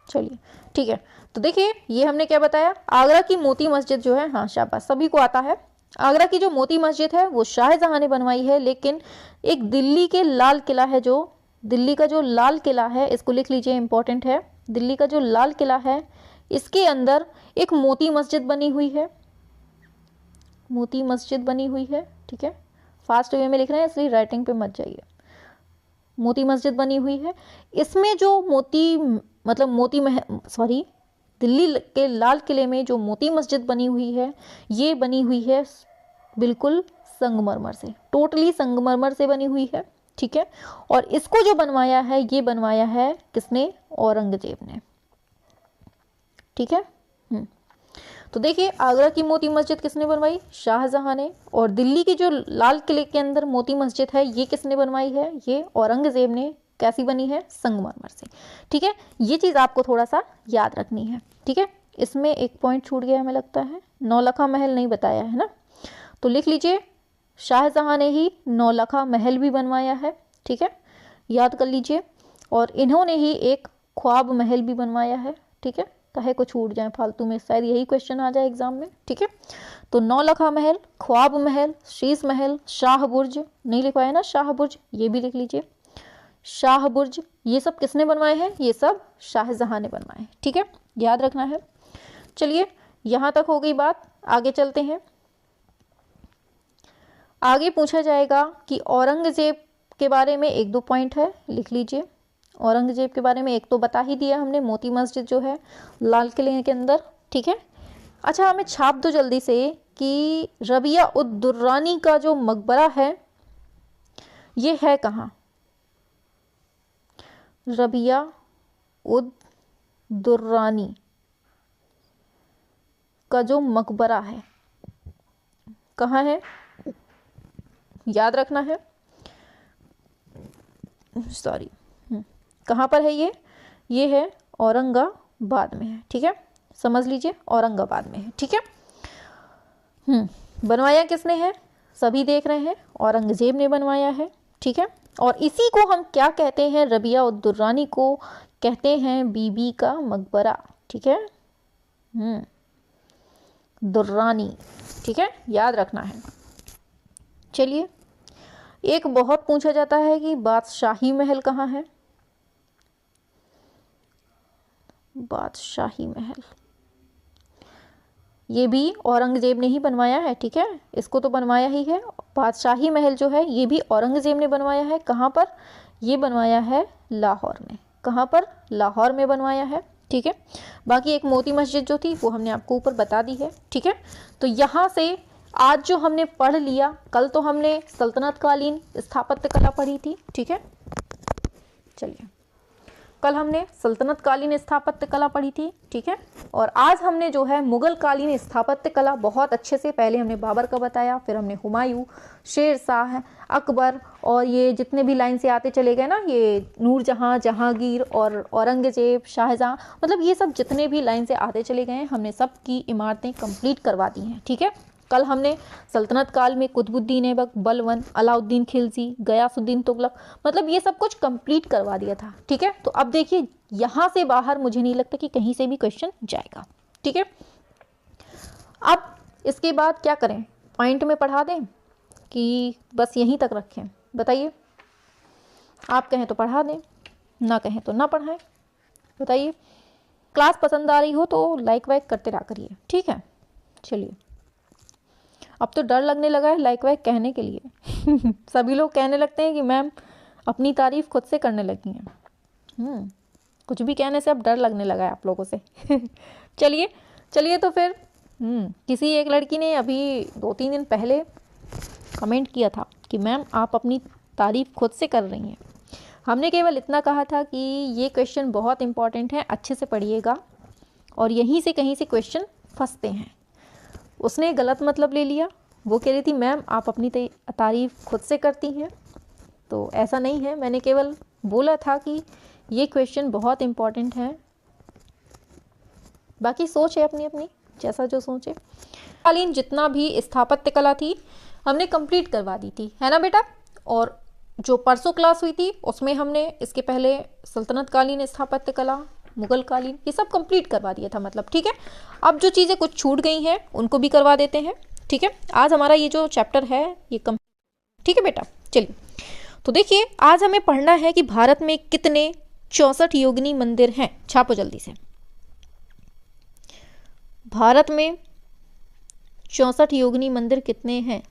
चलिए ठीक है। तो देखिए ये हमने क्या बताया, आगरा की मोती मस्जिद जो है, हाँ शाबाश, सभी को आता है। आगरा की जो मोती मस्जिद है वो शाहजहां ने बनवाई है, लेकिन एक दिल्ली के लाल किला है, जो दिल्ली का जो लाल किला है, इसको लिख लीजिए, इंपॉर्टेंट है। दिल्ली का जो लाल किला है, इसके अंदर एक मोती मस्जिद बनी हुई है, मोती मस्जिद बनी हुई है। ठीक है, फास्ट वे में लिख रहे हैं इसलिए राइटिंग पे मत जाइए। मोती मस्जिद बनी हुई है, इसमें जो दिल्ली के लाल किले में जो मोती मस्जिद बनी हुई है, ये बनी हुई है बिल्कुल संगमरमर से, टोटली संगमरमर से बनी हुई है। ठीक है, और इसको जो बनवाया है, ये बनवाया है किसने, औरंगजेब ने। ठीक है, तो देखिए आगरा की मोती मस्जिद किसने बनवाई, शाहजहां ने, और दिल्ली की जो लाल किले के अंदर मोती मस्जिद है, ये किसने बनवाई है, ये औरंगजेब ने। कैसी बनी है, संगमरमर से। ठीक है, ये चीज आपको थोड़ा सा याद रखनी है। ठीक है, इसमें एक पॉइंट छूट गया हमें लगता है, नौलखा महल नहीं बताया है ना, तो लिख लीजिए शाहजहां ने ही नौलखा महल भी बनवाया है। ठीक है, याद कर लीजिए, और इन्होंने ही एक ख्वाब महल भी बनवाया है। ठीक है, कहे को छूट जाए फालतू में, शायद यही क्वेश्चन आ जाए एग्जाम में। ठीक है, तो नौलखा महल, ख्वाब महल, शीश महल, शाह बुर्ज, नहीं लिखवाया ना शाह बुर्ज, ये भी लिख लीजिए, शाह बुर्ज, ये सब किसने बनवाए हैं, ये सब शाहजहां ने बनवाए हैं। ठीक है, याद रखना है। चलिए यहां तक हो गई बात, आगे चलते हैं। आगे पूछा जाएगा कि औरंगजेब के बारे में 1-2 पॉइंट है, लिख लीजिए। औरंगजेब के बारे में एक तो बता ही दिया हमने, मोती मस्जिद जो है लाल किले के अंदर। ठीक है, अच्छा हमें छाप दो जल्दी से कि रबिया उद दुर्रानी का जो मकबरा है ये है कहाँ, रबिया उद दुर्रानी का जो मकबरा है कहाँ है, याद रखना है, सॉरी कहाँ पर है ये है औरंगाबाद में है। ठीक है, समझ लीजिए औरंगाबाद में है। ठीक है, बनवाया किसने है, सभी देख रहे हैं, औरंगजेब ने बनवाया है। ठीक है, और इसी को हम क्या कहते हैं, रबिया उद दुर्रानी को कहते हैं बीबी का मकबरा। ठीक है, दुर्रानी। ठीक है, याद रखना है। चलिए एक बहुत पूछा जाता है कि बादशाही महल कहाँ है, बादशाही महल, ये भी औरंगजेब ने ही बनवाया है। ठीक है, इसको तो बनवाया ही है, बादशाही महल जो है ये भी औरंगजेब ने बनवाया है। कहाँ पर, ये बनवाया है लाहौर में। कहाँ पर, लाहौर में बनवाया है। ठीक है, बाकी एक मोती मस्जिद जो थी वो हमने आपको ऊपर बता दी है। ठीक है, तो यहाँ से आज जो हमने पढ़ लिया, कल तो हमने सल्तनत कालीन स्थापत्य कला पढ़ी थी। ठीक है, चलिए कल हमने सल्तनत कालीन स्थापत्य कला पढ़ी थी। ठीक है, और आज हमने जो है मुगल कालीन स्थापत्य कला बहुत अच्छे से, पहले हमने बाबर का बताया, फिर हमने हुमायूं, शेर शाह, अकबर, और ये जितने भी लाइन से आते चले गए ना, ये नूरजहां, जहांगीर और औरंगजेब, शाहजहां, मतलब ये सब जितने भी लाइन से आते चले गए हमने सब की इमारतें कंप्लीट करवा दी हैं। ठीक है, कल हमने सल्तनत काल में कुतुबुद्दीन ऐबक, बलबन, अलाउद्दीन खिलजी, गयासुद्दीन तुगलक, मतलब ये सब कुछ कंप्लीट करवा दिया था। ठीक है, तो अब देखिए यहाँ से बाहर मुझे नहीं लगता कि कहीं से भी क्वेश्चन जाएगा। ठीक है, अब इसके बाद क्या करें, पॉइंट में पढ़ा दें कि बस यहीं तक रखें, बताइए। आप कहें तो पढ़ा दें, ना कहें तो ना पढ़ाएं। बताइए। क्लास पसंद आ रही हो तो लाइक वाइक करते रहा करिए, ठीक है। चलिए, अब तो डर लगने लगा है लाइक वाइक कहने के लिए सभी लोग कहने लगते हैं कि मैम अपनी तारीफ खुद से करने लगी हैं। कुछ भी कहने से अब डर लगने लगा है आप लोगों से चलिए चलिए, तो फिर किसी एक लड़की ने अभी 2-3 दिन पहले कमेंट किया था कि मैम आप अपनी तारीफ खुद से कर रही हैं। हमने केवल इतना कहा था कि ये क्वेश्चन बहुत इंपॉर्टेंट है, अच्छे से पढ़िएगा, और यहीं से कहीं से क्वेश्चन फंसते हैं। उसने गलत मतलब ले लिया, वो कह रही थी मैम आप अपनी तारीफ खुद से करती हैं, तो ऐसा नहीं है। मैंने केवल बोला था कि ये क्वेश्चन बहुत इंपॉर्टेंट है, बाकी सोच है अपनी अपनी, जैसा जो सोचे। कालीन जितना भी स्थापत्य कला थी हमने कंप्लीट करवा दी थी, है ना बेटा। और जो परसों क्लास हुई थी उसमें हमने इसके पहले सल्तनत कालीन स्थापत्य कला, मुगल कालीन, ये सब कंप्लीट करवा दिया था, मतलब ठीक है। अब जो चीज़ें कुछ छूट गई हैं उनको भी करवा देते हैं, ठीक है। आज हमारा ये जो चैप्टर है ये ठीक है बेटा। चलिए, तो देखिए आज हमें पढ़ना है कि भारत में कितने 64 योगिनी मंदिर हैं। छापो जल्दी से। भारत में 64 योगिनी मंदिर कितने हैं?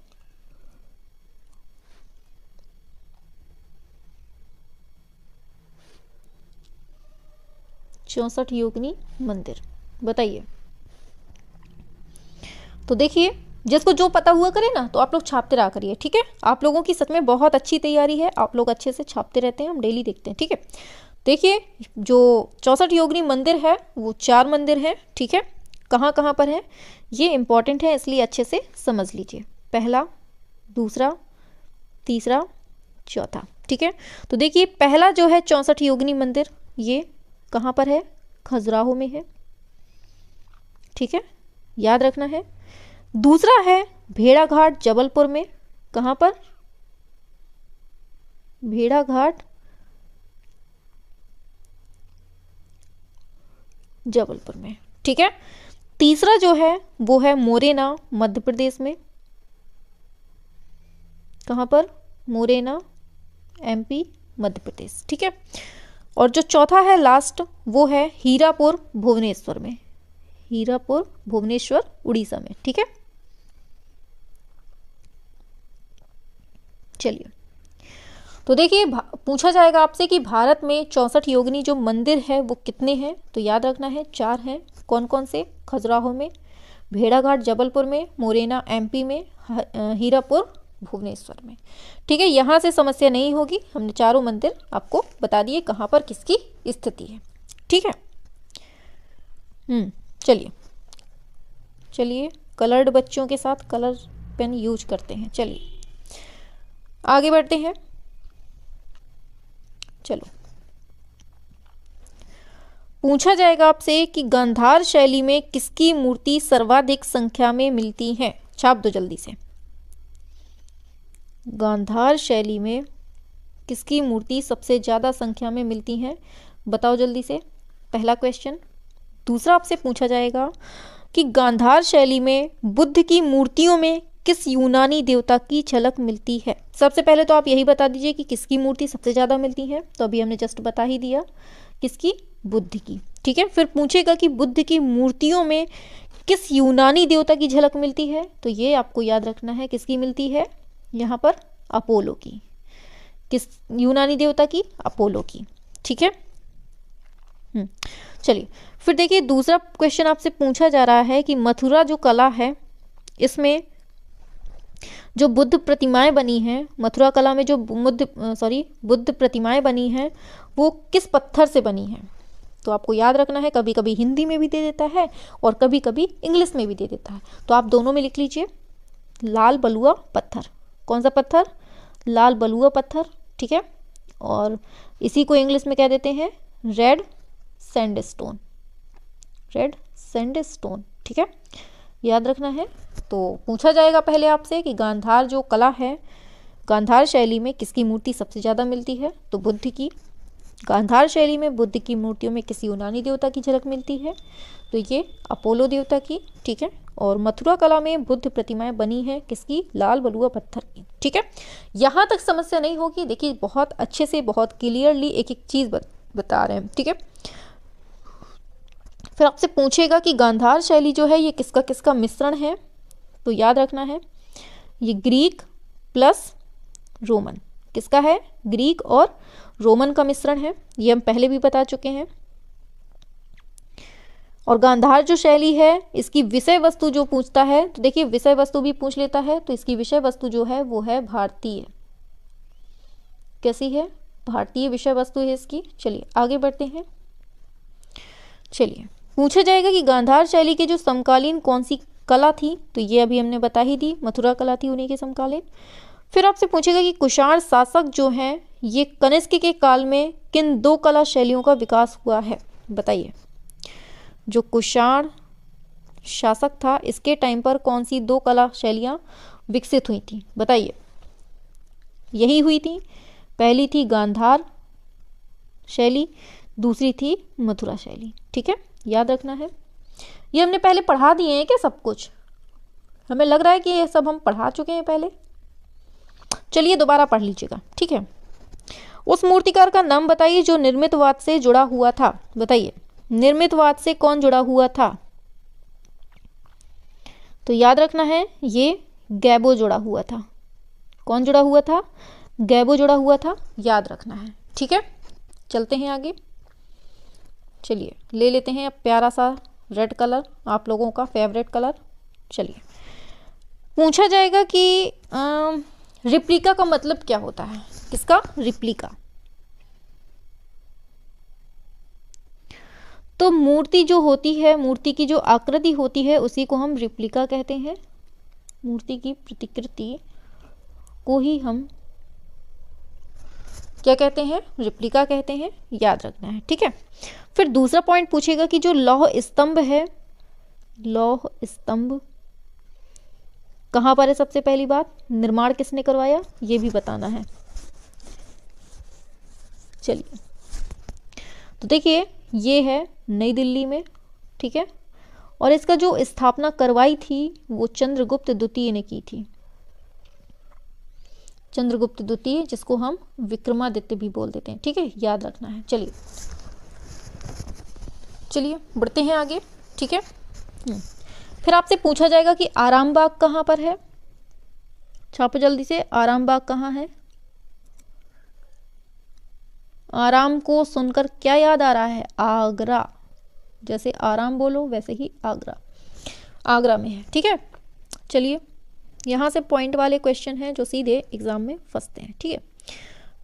चौसठ योगिनी मंदिर बताइए। तो देखिए, जिसको जो पता हुआ करे ना तो आप लोग छापते रहा करिए, ठीक है। आप लोगों की सच में बहुत अच्छी तैयारी है, आप लोग अच्छे से छापते रहते हैं, हम डेली देखते हैं, ठीक है। देखिए, जो 64 योगिनी मंदिर है वो 4 मंदिर हैं, ठीक है। कहाँ कहाँ पर है ये इंपॉर्टेंट है, इसलिए अच्छे से समझ लीजिए। पहला, दूसरा, तीसरा, चौथा, ठीक है। तो देखिए, पहला जो है 64 योगिनी मंदिर, ये कहाँ पर है? खजुराहो में है, ठीक है, याद रखना है। दूसरा है भेड़ाघाट जबलपुर में। कहाँ पर? भेड़ाघाट जबलपुर में, ठीक है। तीसरा जो है वो है मोरेना मध्य प्रदेश में। कहाँ पर? मोरेना एमपी मध्य प्रदेश, ठीक है। और जो चौथा है लास्ट वो है हीरापुर भुवनेश्वर में। हीरापुर भुवनेश्वर उड़ीसा में, ठीक है। चलिए, तो देखिए पूछा जाएगा आपसे कि भारत में 64 योगिनी जो मंदिर है वो कितने हैं, तो याद रखना है 4 हैं। कौन कौन से? खजुराहो में, भेड़ाघाट जबलपुर में, मोरेना एमपी में, हीरापुर भुवनेश्वर में, ठीक है। यहाँ से समस्या नहीं होगी, हमने चारों मंदिर आपको बता दिए कहाँ पर किसकी स्थिति है, ठीक है। चलिए चलिए, कलर्ड बच्चों के साथ कलर पेन यूज करते हैं। चलिए आगे बढ़ते हैं। चलो, पूछा जाएगा आपसे कि गांधार शैली में किसकी मूर्ति सर्वाधिक संख्या में मिलती है? छाप दो जल्दी से। गांधार शैली में किसकी मूर्ति सबसे ज़्यादा संख्या में मिलती है? बताओ जल्दी से, पहला क्वेश्चन। दूसरा आपसे पूछा जाएगा कि गांधार शैली में बुद्ध की मूर्तियों में किस यूनानी देवता की झलक मिलती है? सबसे पहले तो आप यही बता दीजिए कि किसकी मूर्ति सबसे ज़्यादा मिलती है, तो अभी हमने जस्ट बता ही दिया, किसकी? बुद्ध की, ठीक है। फिर पूछेगा कि बुद्ध की मूर्तियों में किस यूनानी देवता की झलक मिलती है, तो ये आपको याद रखना है, किसकी मिलती है यहाँ पर? अपोलो की। किस यूनानी देवता की? अपोलो की, ठीक है। चलिए, फिर देखिए दूसरा क्वेश्चन आपसे पूछा जा रहा है कि मथुरा जो कला है इसमें जो बुद्ध प्रतिमाएं बनी हैं, मथुरा कला में जो बुद्ध प्रतिमाएं बनी हैं वो किस पत्थर से बनी हैं? तो आपको याद रखना है, कभी कभी हिंदी में भी दे देता है और कभी कभी इंग्लिश में भी दे देता है, तो आप दोनों में लिख लीजिए, लाल बलुआ पत्थर। कौन सा पत्थर? लाल बलुआ पत्थर, ठीक है। और इसी को इंग्लिश में कह देते हैं रेड सैंडस्टोन। रेड सैंडस्टोन, ठीक है, याद रखना है। तो पूछा जाएगा पहले आपसे कि गांधार जो कला है, गांधार शैली में किसकी मूर्ति सबसे ज़्यादा मिलती है? तो बुद्ध की। गांधार शैली में बुद्ध की मूर्तियों में किस यूनानी देवता की झलक मिलती है? तो ये अपोलो देवता की, ठीक है। और मथुरा कला में बुद्ध प्रतिमाएं बनी हैं किसकी? लाल बलुआ पत्थर की, ठीक है। यहाँ तक समस्या नहीं होगी। देखिए बहुत अच्छे से, बहुत क्लियरली एक एक चीज़ बता रहे हैं, ठीक है। फिर आपसे पूछेगा कि गांधार शैली जो है ये किसका किसका मिश्रण है, तो याद रखना है ये ग्रीक प्लस रोमन, किसका है, ग्रीक और रोमन का मिश्रण है, ये हम पहले भी बता चुके हैं। और गांधार जो शैली है इसकी विषय वस्तु जो पूछता है, तो देखिए विषय वस्तु भी पूछ लेता है, तो इसकी विषय वस्तु जो है वो है भारतीय, कैसी है, भारतीय विषय वस्तु है इसकी। चलिए आगे बढ़ते हैं। चलिए पूछा जाएगा कि गांधार शैली के जो समकालीन कौन सी कला थी, तो ये अभी हमने बता ही दी, मथुरा कला थी उन्हीं के समकालीन। फिर आपसे पूछेगा कि कुषाण शासक जो हैं ये कनिष्क के काल में किन दो कला शैलियों का विकास हुआ है, बताइए। जो कुषाण शासक था इसके टाइम पर कौन सी दो कला शैलियां विकसित हुई थी, बताइए। यही हुई थी, पहली थी गांधार शैली, दूसरी थी मथुरा शैली। ठीक है, याद रखना है। ये हमने पहले पढ़ा दिए हैं क्या सब कुछ, हमें लग रहा है कि ये सब हम पढ़ा चुके हैं पहले। चलिए दोबारा पढ़ लीजिएगा, ठीक है। उस मूर्तिकार का नाम बताइए जो निर्मितवाद से जुड़ा हुआ था, बताइए निर्मितवाद से कौन जुड़ा हुआ था, तो याद रखना है ये गैबो जुड़ा हुआ था। कौन जुड़ा हुआ था, गैबो जुड़ा हुआ था, याद रखना है। ठीक है, चलते हैं आगे। चलिए ले लेते हैं अब प्यारा सा रेड कलर, आप लोगों का फेवरेट कलर। चलिए पूछा जाएगा कि रिप्लिका का मतलब क्या होता है, किसका, रिप्लिका। तो मूर्ति जो होती है, मूर्ति की जो आकृति होती है उसी को हम रिप्लिका कहते हैं, मूर्ति की प्रतिकृति को ही हम क्या कहते हैं, रिप्लिका कहते हैं, याद रखना है। ठीक है, फिर दूसरा पॉइंट पूछेगा कि जो लौह स्तंभ है, लौह स्तंभ कहाँ पर है, सबसे पहली बात निर्माण किसने करवाया ये भी बताना है। चलिए तो देखिए ये है नई दिल्ली में, ठीक है, और इसका जो स्थापना करवाई थी वो चंद्रगुप्त द्वितीय ने की थी, चंद्रगुप्त द्वितीय, जिसको हम विक्रमादित्य भी बोल देते हैं। ठीक है, याद रखना है। चलिए चलिए बढ़ते हैं आगे। ठीक है, फिर आपसे पूछा जाएगा कि आरामबाग कहाँ पर है, छापो जल्दी से, आरामबाग कहाँ है। आराम को सुनकर क्या याद आ रहा है, आगरा, जैसे आराम बोलो वैसे ही आगरा, आगरा में है। ठीक है, चलिए यहाँ से पॉइंट वाले क्वेश्चन हैं जो सीधे एग्जाम में फंसते हैं। ठीक है,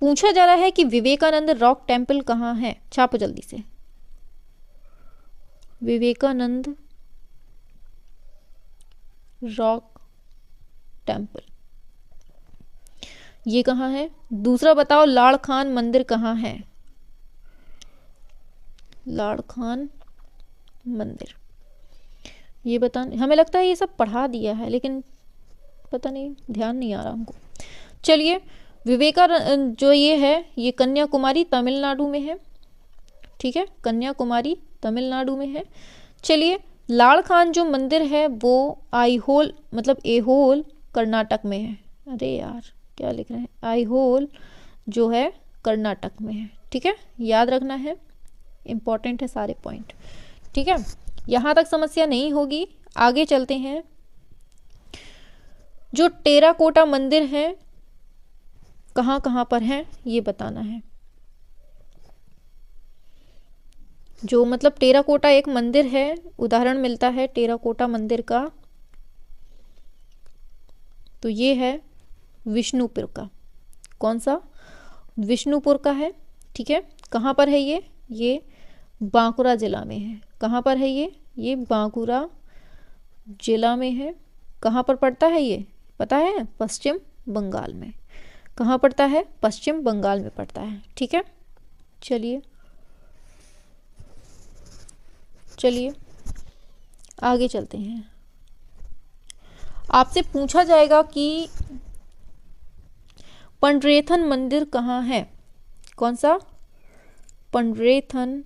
पूछा जा रहा है कि विवेकानंद रॉक टेम्पल कहाँ है, छापो जल्दी से, विवेकानंद रॉक टेम्पल ये कहाँ है। दूसरा बताओ लाड़ खान मंदिर कहाँ है, लाड़ खान मंदिर ये बताने, हमें लगता है ये सब पढ़ा दिया है लेकिन पता नहीं, ध्यान नहीं आ रहा हमको। चलिए विवेकानंद जो ये है ये कन्याकुमारी तमिलनाडु में है। ठीक है, कन्याकुमारी तमिलनाडु में है। चलिए लाड़ खान जो मंदिर है वो आईहोल मतलब एहोल कर्नाटक में है। अरे यार क्या लिख रहे हैं, आईहोल जो है कर्नाटक में है। ठीक है, याद रखना है, इंपॉर्टेंट है सारे पॉइंट। ठीक है, यहाँ तक समस्या नहीं होगी। आगे चलते हैं। जो टेराकोटा मंदिर है कहाँ कहाँ पर है ये बताना है। जो मतलब टेराकोटा एक मंदिर है, उदाहरण मिलता है टेराकोटा मंदिर का, तो ये है विष्णुपुर का। कौन सा, विष्णुपुर का है। ठीक है, कहाँ पर है ये बांकुरा जिला में है। कहाँ पर है ये बांकुरा जिला में है। कहाँ पर पड़ता है ये पता है, पश्चिम बंगाल में। कहाँ पड़ता है, पश्चिम बंगाल में पड़ता है। ठीक है, चलिए चलिए आगे चलते हैं। आपसे पूछा जाएगा कि पंडरेथन मंदिर कहाँ है, कौन सा, पंडरेथन,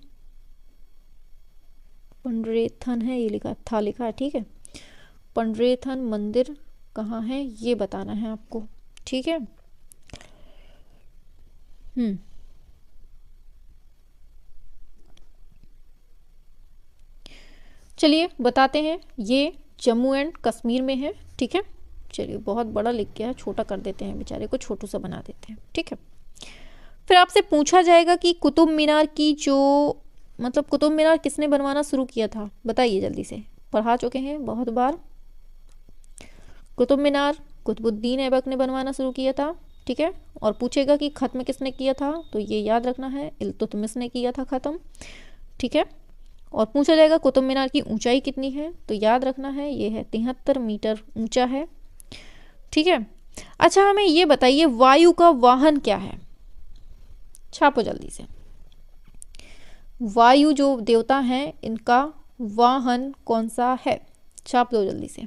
पंडरेथन है ये लिखा था, लिखा है। ठीक है, पंडरेथन मंदिर कहाँ है ये बताना है आपको। ठीक है, चलिए बताते हैं, ये जम्मू एंड कश्मीर में है, ठीक है। चलिए बहुत बड़ा लिख गया है, छोटा कर देते हैं, बेचारे को छोटू सा बना देते हैं, ठीक है। फिर आपसे पूछा जाएगा कि कुतुब मीनार की जो मतलब कुतुब मीनार किसने बनवाना शुरू किया था, बताइए जल्दी से, पढ़ा चुके हैं बहुत बार। कुतुब मीनार कुतुबुद्दीन ऐबक ने बनवाना शुरू किया था, ठीक है। और पूछेगा कि ख़त्म किसने किया था, तो ये याद रखना है, इल्तुतमिश ने किया था ख़त्म, ठीक है। और पूछा जाएगा कुतुब मीनार की ऊंचाई कितनी है, तो याद रखना है ये है 73 मीटर ऊंचा है, ठीक है। अच्छा हमें ये बताइए वायु का वाहन क्या है, छापो जल्दी से। वायु जो देवता हैं इनका वाहन कौन सा है, छाप दो जल्दी से।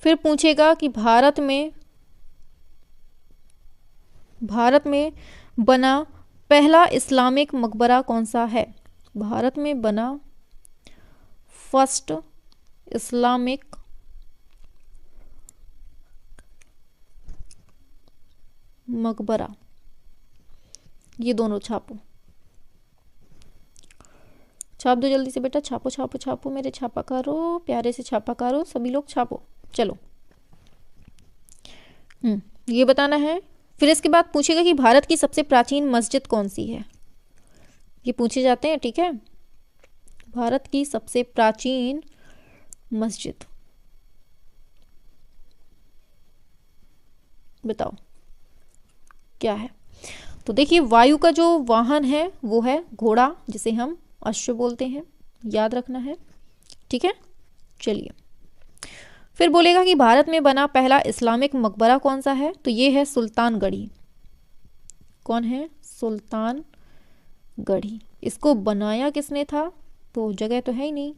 फिर पूछेगा कि भारत में बना पहला इस्लामिक मकबरा कौन सा है, भारत में बना फर्स्ट इस्लामिक मकबरा, ये दोनों छापो, छाप दो जल्दी से बेटा, छापो छापो छापो मेरे छापाकारों, प्यारे से छापाकारों, सभी लोग छापो, चलो। ये बताना है। फिर इसके बाद पूछेगा कि भारत की सबसे प्राचीन मस्जिद कौन सी है, ये पूछे जाते हैं, ठीक है। भारत की सबसे प्राचीन मस्जिद बताओ क्या है। तो देखिए वायु का जो वाहन है वो है घोड़ा, जिसे हम अश्व बोलते हैं, याद रखना है, ठीक है। चलिए फिर बोलेगा कि भारत में बना पहला इस्लामिक मकबरा कौन सा है, तो ये है सुल्तानगढ़ी। कौन है, सुल्तानगढ़ी। इसको बनाया किसने था, तो जगह तो है ही नहीं।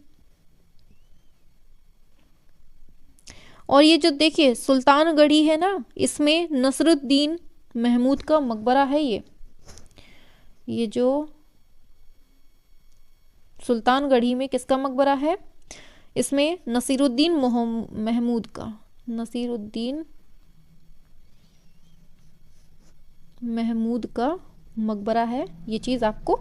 और ये जो देखिए सुल्तानगढ़ी है ना, इसमें नसरुद्दीन महमूद का मकबरा है। ये जो सुल्तानगढ़ी में किसका मकबरा है, इसमें नसीरुद्दीन महमूद का, नसीरुद्दीन महमूद का मकबरा है। ये चीज़ आपको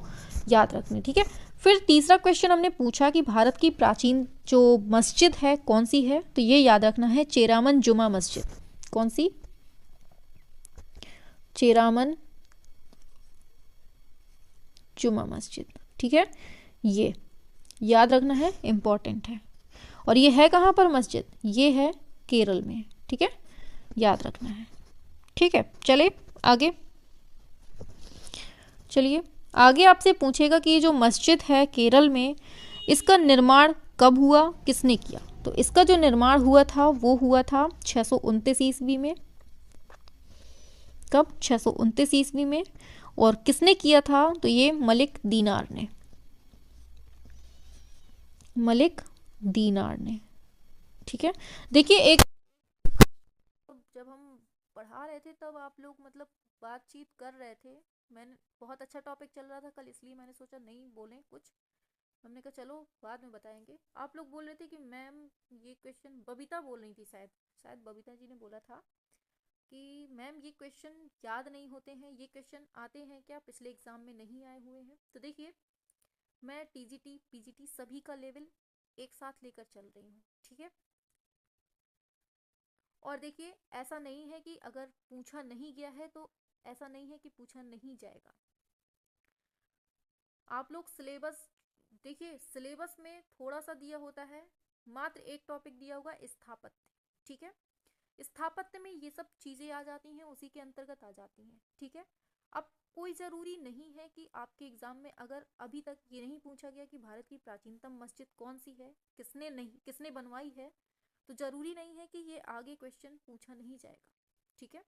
याद रखनी, ठीक है। फिर तीसरा क्वेश्चन हमने पूछा कि भारत की प्राचीन जो मस्जिद है कौन सी है, तो ये याद रखना है चेरामन जुमा मस्जिद। कौन सी, चेरामन जुमा मस्जिद, ठीक है। ये याद रखना है, इंपॉर्टेंट है। और ये है कहाँ पर मस्जिद, ये है केरल में, ठीक है, याद रखना है, ठीक है। चलिए आगे, चलिए आगे आपसे पूछेगा कि ये जो मस्जिद है केरल में, इसका निर्माण कब हुआ, किसने किया। तो इसका जो निर्माण हुआ था वो हुआ था 629 ईस्वी में। कब, 629 ईस्वी में। और किसने किया था, तो ये मलिक दीनार ने, मलिक दीनार ने, ठीक है। देखिए एक जब हम पढ़ा रहे थे तब आप लोग मतलब बातचीत कर रहे थे, मैंने बहुत अच्छा टॉपिक चल रहा था कल, इसलिए मैंने सोचा नहीं बोलें कुछ, हमने कहा चलो बाद में बताएंगे। आप लोग बोल रहे थे कि मैम ये क्वेश्चन, बबीता बोल रही थी, शायद शायद बबीता जी ने बोला था कि मैम ये क्वेश्चन याद नहीं होते हैं, ये क्वेश्चन आते हैं क्या, पिछले एग्जाम में नहीं आए हुए हैं। तो देखिए मैं टीजीटी पीजीटी सभी का लेवल एक साथ लेकर चल रही हूँ, ठीक है। और देखिए ऐसा नहीं है कि अगर पूछा नहीं गया है तो ऐसा नहीं है कि पूछा नहीं जाएगा। आप लोग सिलेबस देखिए, सिलेबस में थोड़ा सा दिया होता है, मात्र एक टॉपिक दिया होगा स्थापत्य, ठीक है। स्थापत्य में ये सब चीजें आ जाती हैं, उसी के अंतर्गत आ जाती हैं, ठीक है। अब कोई ज़रूरी नहीं है कि आपके एग्जाम में अगर अभी तक ये नहीं पूछा गया कि भारत की प्राचीनतम मस्जिद कौन सी है, किसने बनवाई है, तो जरूरी नहीं है कि ये आगे क्वेश्चन पूछा नहीं जाएगा, ठीक है।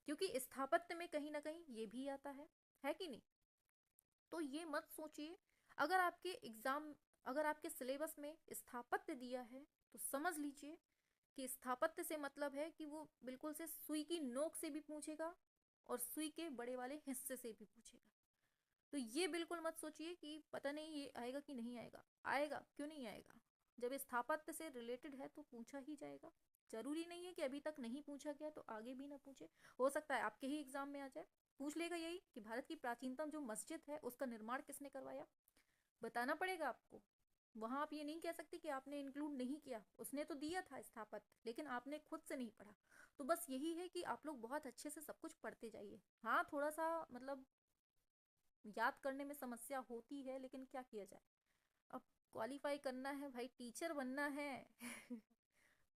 क्योंकि स्थापत्य में कहीं ना कहीं ये भी आता है कि नहीं। तो ये मत सोचिए, अगर आपके सिलेबस में स्थापत्य दिया है तो समझ लीजिए कि स्थापत्य से मतलब है कि वो बिल्कुल से सुई की नोक से भी पूछेगा और सुई के बड़े वाले हिस्से से भी पूछेगा। तो ये बिल्कुल मत सोचिए कि पता नहीं ये आएगा कि नहीं आएगा, आएगा, क्यों नहीं आएगा। जब स्थापत्य से रिलेटेड है तो पूछा ही जाएगा। जरूरी नहीं है कि अभी तक नहीं पूछा गया तो आगे भी ना पूछे, हो सकता है आपके ही एग्जाम में आ जाए, पूछ लेगा यही कि भारत की प्राचीनतम जो मस्जिद है उसका निर्माण किसने करवाया, बताना पड़ेगा आपको। वहां आप ये नहीं कह सकते कि आपने इंक्लूड नहीं किया, उसने तो दिया था स्थापत्य, लेकिन आपने खुद से नहीं पढ़ा। तो बस यही है कि आप लोग बहुत अच्छे से सब कुछ पढ़ते जाइए। हाँ, थोड़ा सा मतलब याद करने में समस्या होती है, लेकिन क्या किया जाए, अब क्वालिफाई करना है भाई, टीचर बनना है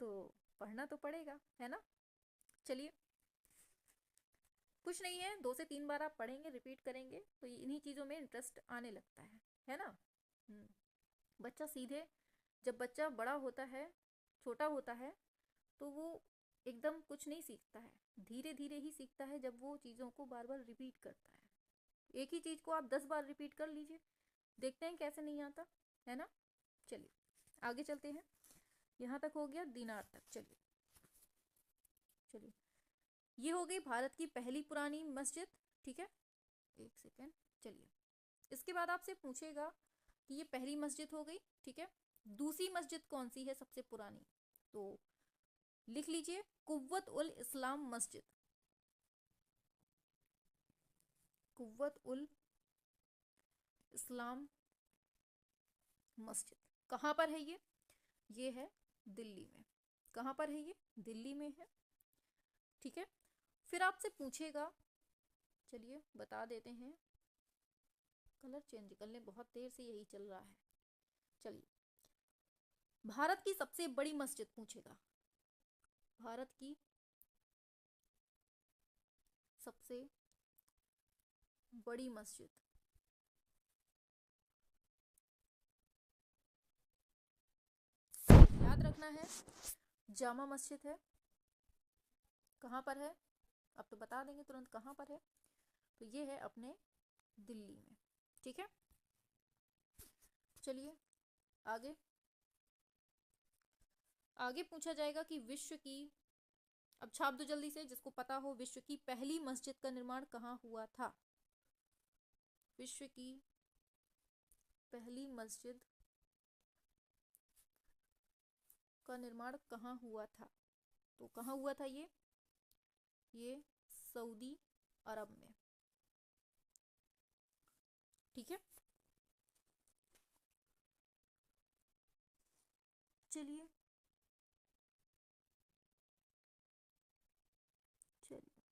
तो पढ़ना तो पड़ेगा, है ना। चलिए, कुछ नहीं है, 2 से 3 बार आप पढ़ेंगे, रिपीट करेंगे तो इन्हीं चीज़ों में इंटरेस्ट आने लगता है ना। बच्चा सीधे, जब बच्चा बड़ा होता है, छोटा होता है, तो वो एकदम कुछ नहीं सीखता है, धीरे धीरे ही सीखता है, जब वो चीज़ों को बार बार रिपीट करता है। एक ही चीज़ को आप 10 बार रिपीट कर लीजिए, देखते हैं कैसे नहीं आता, है ना। चलिए आगे चलते हैं, यहाँ तक हो गया दिनार तक। चलिए चलिए, ये हो गई भारत की पहली पुरानी मस्जिद, ठीक है। एक सेकेंड, चलिए, इसके बाद आपसे पूछेगा कि ये पहली मस्जिद हो गई, ठीक है। दूसरी मस्जिद कौन सी है सबसे पुरानी, तो लिख लीजिए कुव्वत उल इस्लाम मस्जिद। कुव्वत उल इस्लाम मस्जिद कहाँ पर है ये है दिल्ली में। कहाँ पर है ये, दिल्ली में है, ठीक है। फिर आपसे पूछेगा, चलिए बता देते हैं, कलर चेंज कर लें, बहुत देर से यही चल रहा है। चलिए, भारत की सबसे बड़ी मस्जिद पूछेगा, भारत की सबसे बड़ी मस्जिद, याद रखना है जामा मस्जिद है। कहाँ पर है, अब तो बता देंगे तुरंत कहाँ पर है, तो ये है अपने दिल्ली में, ठीक है। चलिए आगे, आगे पूछा जाएगा कि विश्व की, अब छाप दो जल्दी से जिसको पता हो, विश्व की पहली मस्जिद का निर्माण कहाँ हुआ था। विश्व की पहली मस्जिद का निर्माण कहाँ हुआ था, तो कहाँ हुआ था ये सऊदी अरब में, ठीक है। चलिए चलिए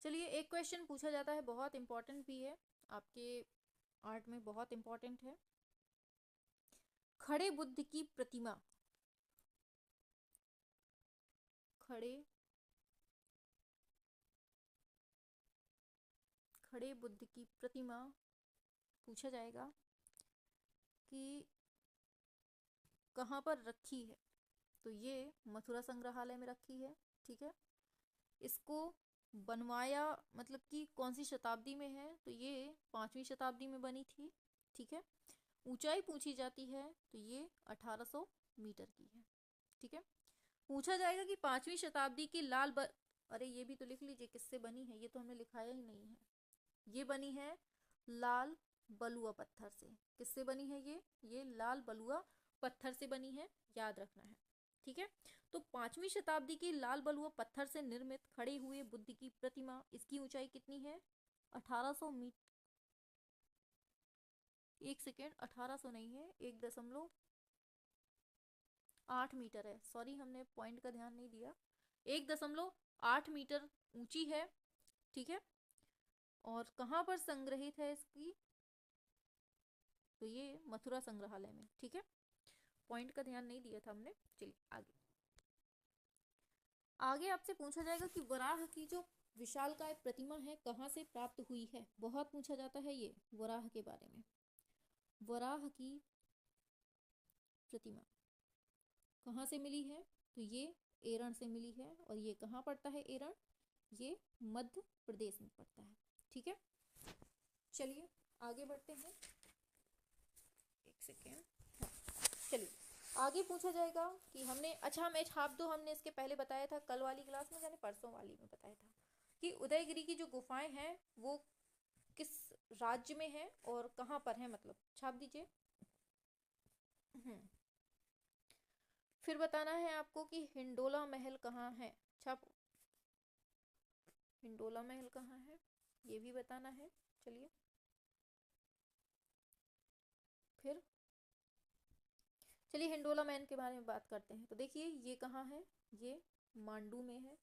चलिए, एक क्वेश्चन पूछा जाता है, बहुत इंपॉर्टेंट भी है, आपके आर्ट में बहुत इंपॉर्टेंट है। खड़े बुद्ध की प्रतिमा, खड़े खड़े बुद्ध की प्रतिमा पूछा जाएगा कि कहाँ पर रखी है, तो ये मथुरा संग्रहालय में रखी है, ठीक है। इसको बनवाया मतलब कि कौन सी शताब्दी में है, तो ये 5वीं शताब्दी में बनी थी, ठीक है। ऊंचाई पूछी जाती है तो ये 1800 मीटर की है, ठीक है। पूछा जाएगा कि 5वीं शताब्दी की अरे ये भी तो लिख लीजिए किससे बनी है, ये तो हमने लिखाया ही नहीं है। ये बनी है लाल बलुआ पत्थर से। किससे बनी है ये लाल बलुआ पत्थर से बनी है, याद रखना है, ठीक है। तो 5वीं शताब्दी की लाल बलुआ पत्थर से निर्मित खड़े हुए बुद्ध की प्रतिमा, इसकी ऊंचाई कितनी है, 1800 मीटर, एक सेकेंड, 1800 नहीं है, 1.8 मीटर है, सॉरी हमने पॉइंट का ध्यान नहीं दिया, 1.8 मीटर ऊंची है, ठीक है। और कहाँ पर संग्रहित है इसकी, तो ये मथुरा संग्रहालय में, ठीक है। पॉइंट का ध्यान नहीं दिया था हमने। चलिए आगे, आगे आपसे पूछा जाएगा कि वराह की जो विशालकाय प्रतिमा है कहाँ से प्राप्त हुई है, बहुत पूछा जाता है ये वराह के बारे में। वराह की प्रतिमा कहाँ से मिली है, तो ये एरण से मिली है, और ये कहाँ पड़ता है एरण, ये मध्य प्रदेश में पड़ता है, ठीक है। चलिए आगे बढ़ते हैं, एक सेकेंड, हाँ चलिए, आगे पूछा जाएगा कि हमने, अच्छा हम छाप दो हमने इसके पहले बताया था कल वाली क्लास में, यानी परसों वाली में बताया था कि उदयगिरी की जो गुफाएं हैं वो किस राज्य में है और कहाँ पर है, मतलब छाप दीजिए। फिर बताना है आपको कि हिंडोला महल कहाँ है, छाप, हिंडोला महल कहाँ है ये भी बताना है। चलिए फिर चलिए हिंडोला महल के बारे में बात करते हैं। तो देखिए ये कहाँ है, ये मांडू में है।